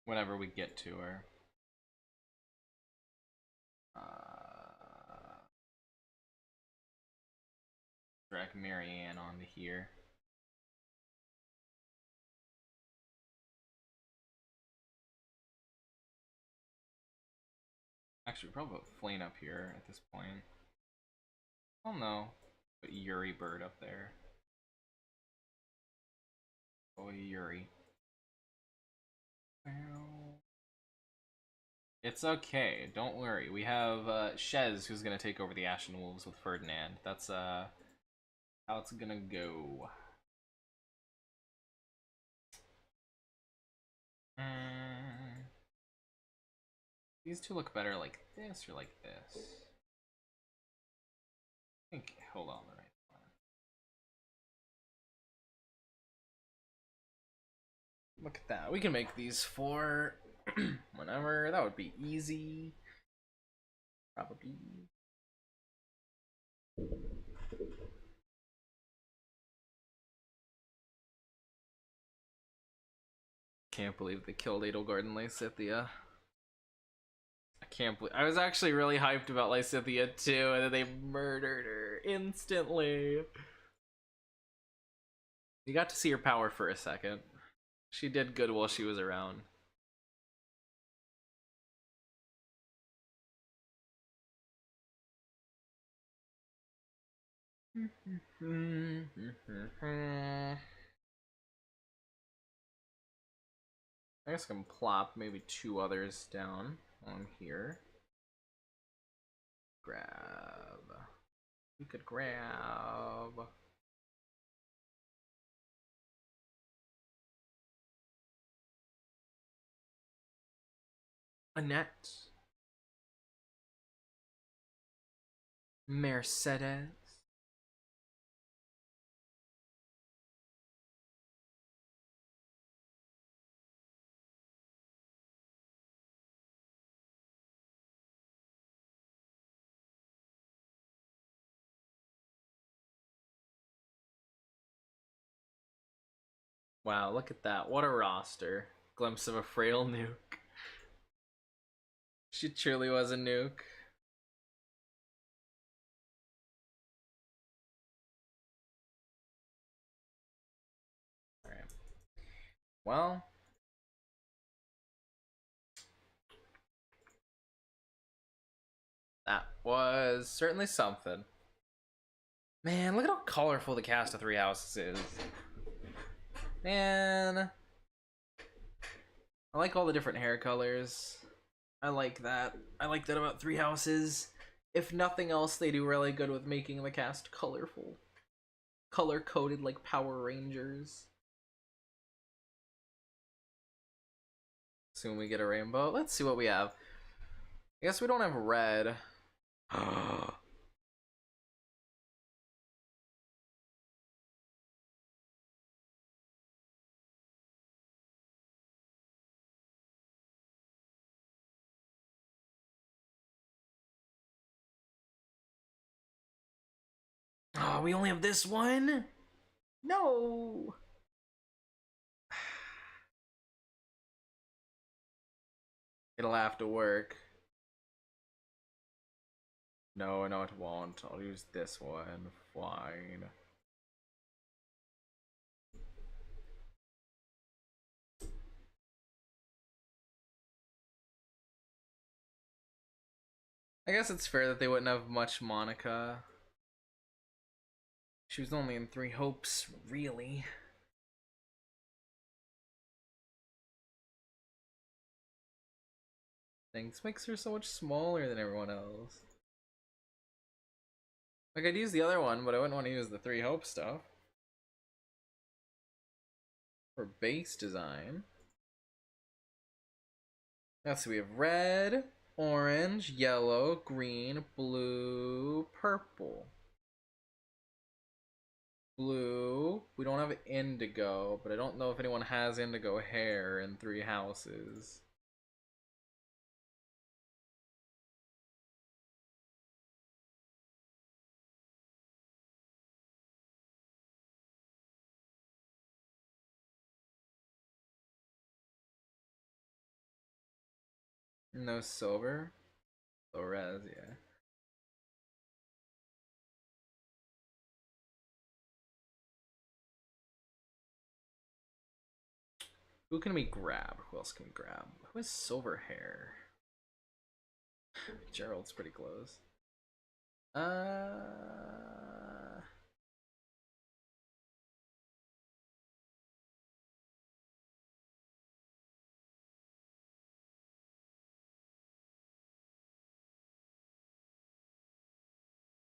Whenever we get to her. Drag Marianne onto here. Actually, probably put Flame up here at this point. Oh no. Put Yuri Bird up there. Oh, Yuri. It's okay, don't worry. We have Shez who's gonna take over the Ashen Wolves with Ferdinand. That's how it's gonna go. These two look better like this or like this. I think hold on the right one. Look at that. We can make these for whenever. That would be easy. Probably. Can't believe they killed Edelgard and Lysithea. I can't believe. I was actually really hyped about Lysithea too, and then they murdered her instantly. You got to see her power for a second. She did good while she was around. I guess I can plop maybe two others down on here. Grab. We could grab. Annette. Mercedes. Wow, look at that. What a roster. Glimpse of a frail nuke. She truly was a nuke. Alright. Well. That was certainly something. Man, look at how colorful the cast of Three Houses is. Man. I like all the different hair colors. I like that. I like that about Three Houses. If nothing else, they do really good with making the cast colorful. Color-coded like Power Rangers. Soon we get a rainbow. Let's see what we have. I guess we don't have red. Oh, we only have this one? No! It'll have to work. No, it won't. I'll use this one. Fine. I guess it's fair that they wouldn't have much Monica. She was only in Three Hopes, really. Things makes her so much smaller than everyone else. Like, I'd use the other one, but I wouldn't want to use the Three Hope stuff. For base design. Let's see, we have red, orange, yellow, green, blue, purple. Blue. We don't have indigo, but I don't know if anyone has indigo hair in 3 houses. No silver. Low res, yeah. Who can we grab? Who else can we grab? Who has silver hair? Gerald's pretty close.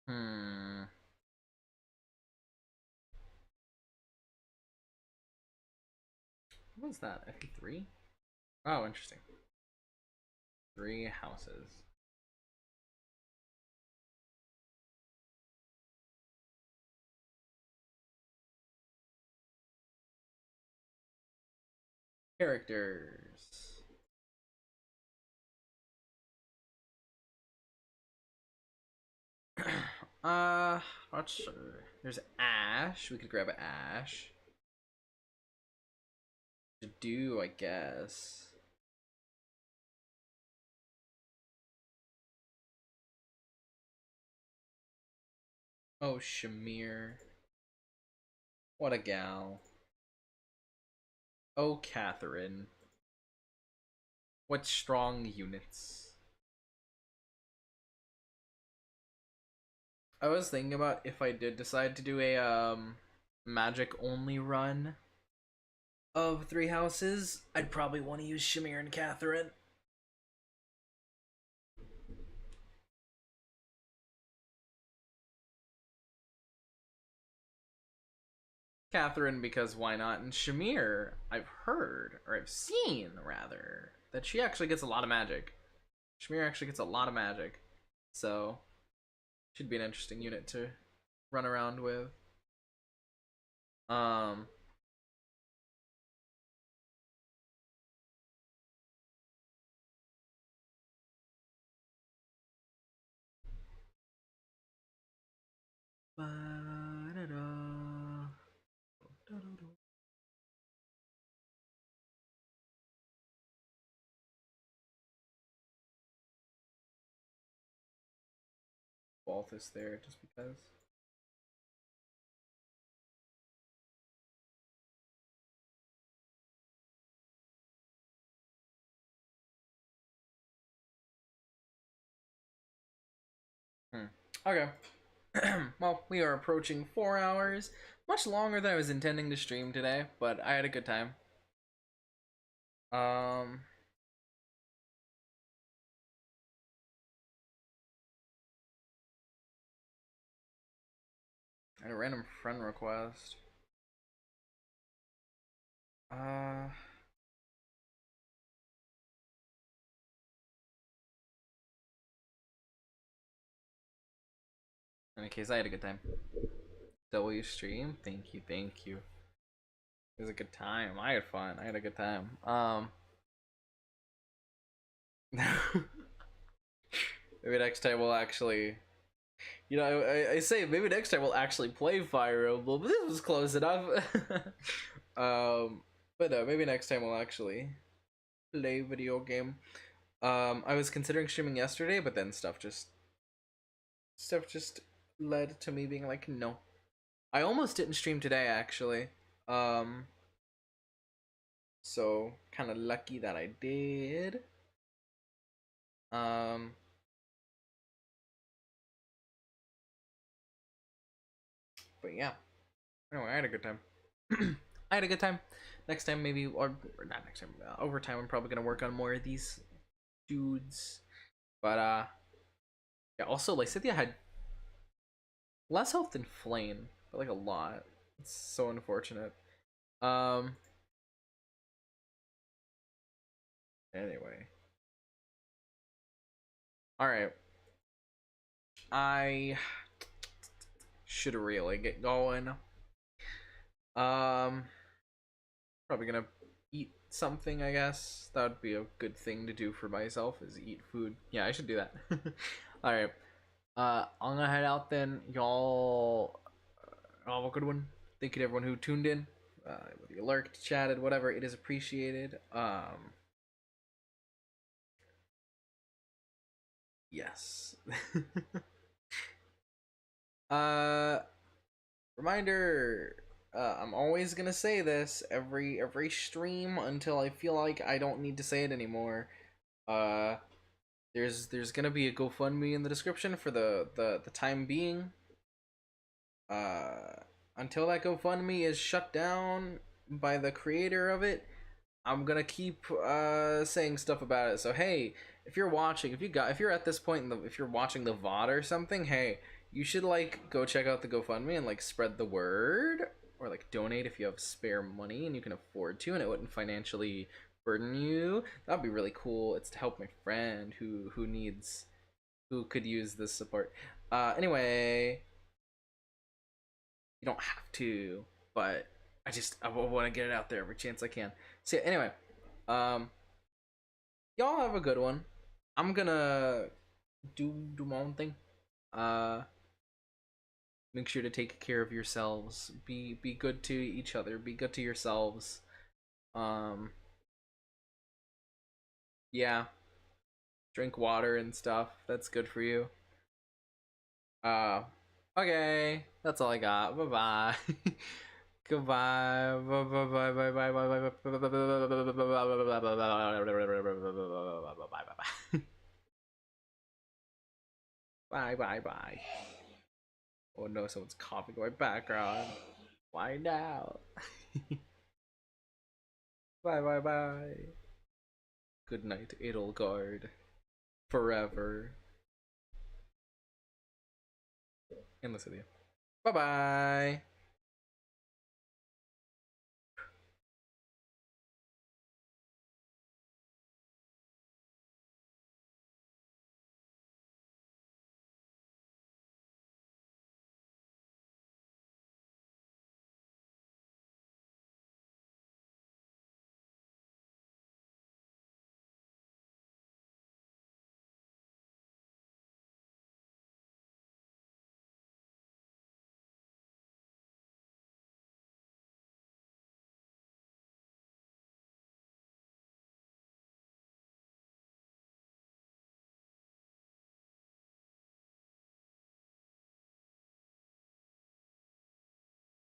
Hmm. What was that? FE3? Oh, interesting. 3 houses. Characters. Not sure. There's Ash. We could grab Ash. To do, I guess. Oh, Shamir. What a gal. Oh, Catherine. What strong units. I was thinking about if I did decide to do a magic only run of 3 houses, I'd probably want to use Shamir and Catherine. Catherine because why not? And Shamir, I've heard, or I've seen rather, that she actually gets a lot of magic. Shamir actually gets a lot of magic. So, should be an interesting unit to run around with. Um, Balthus there just because. Okay. Well, we are approaching 4 hours. Much longer than I was intending to stream today, but I had a good time. Um, I had a random friend request. Uh, in any case, I had a good time. W stream, thank you, thank you. It was a good time. I had fun. I had a good time. Maybe next time we'll actually, you know, I say maybe next time we'll actually play Fire Emblem, but this was close enough. But no, maybe next time we'll actually play video game. I was considering streaming yesterday, but then stuff just led to me being like, no. I almost didn't stream today actually. Um, so kind of lucky that I did. Um, but yeah. Anyway, I had a good time. I had a good time. Next time, maybe, or not next time. Over time, I'm probably gonna work on more of these dudes. But yeah. Also, Lysithia had less health than Flame, but like a lot. It's so unfortunate. Um, Anyway. Alright. I should really get going. Probably gonna eat something, I guess. That would be a good thing to do for myself, is eat food. Yeah, I should do that. Alright. I'm gonna head out then. Y'all have a good one. Thank you to everyone who tuned in. Whether you lurked, chatted, whatever, it is appreciated. Yes. uh Reminder, I'm always gonna say this every stream until I feel like I don't need to say it anymore. Uh, there's gonna be a GoFundMe in the description for the time being. Uh, until that GoFundMe is shut down by the creator of it, I'm gonna keep saying stuff about it. So hey, if you're watching, if you're at this point if you're watching the VOD or something, hey, you should like go check out the GoFundMe and like spread the word, or like donate if you have spare money and you can afford to, and it wouldn't financially burden you. That'd be really cool. It's to help my friend who could use this support. Anyway, you don't have to, but I want to get it out there every chance I can. So yeah, anyway, um, y'all have a good one. I'm gonna do my own thing. Uh, make sure to take care of yourselves. Be good to each other. Be good to yourselves. Um, yeah, drink water and stuff. That's good for you. Uh, okay, that's all I got. Bye bye. Goodbye. Bye bye bye bye bye bye bye bye bye. Oh no, someone's coughing in my background. Why now? Bye bye bye. Good night, Edelgard. Forever. Endless with you. Bye bye.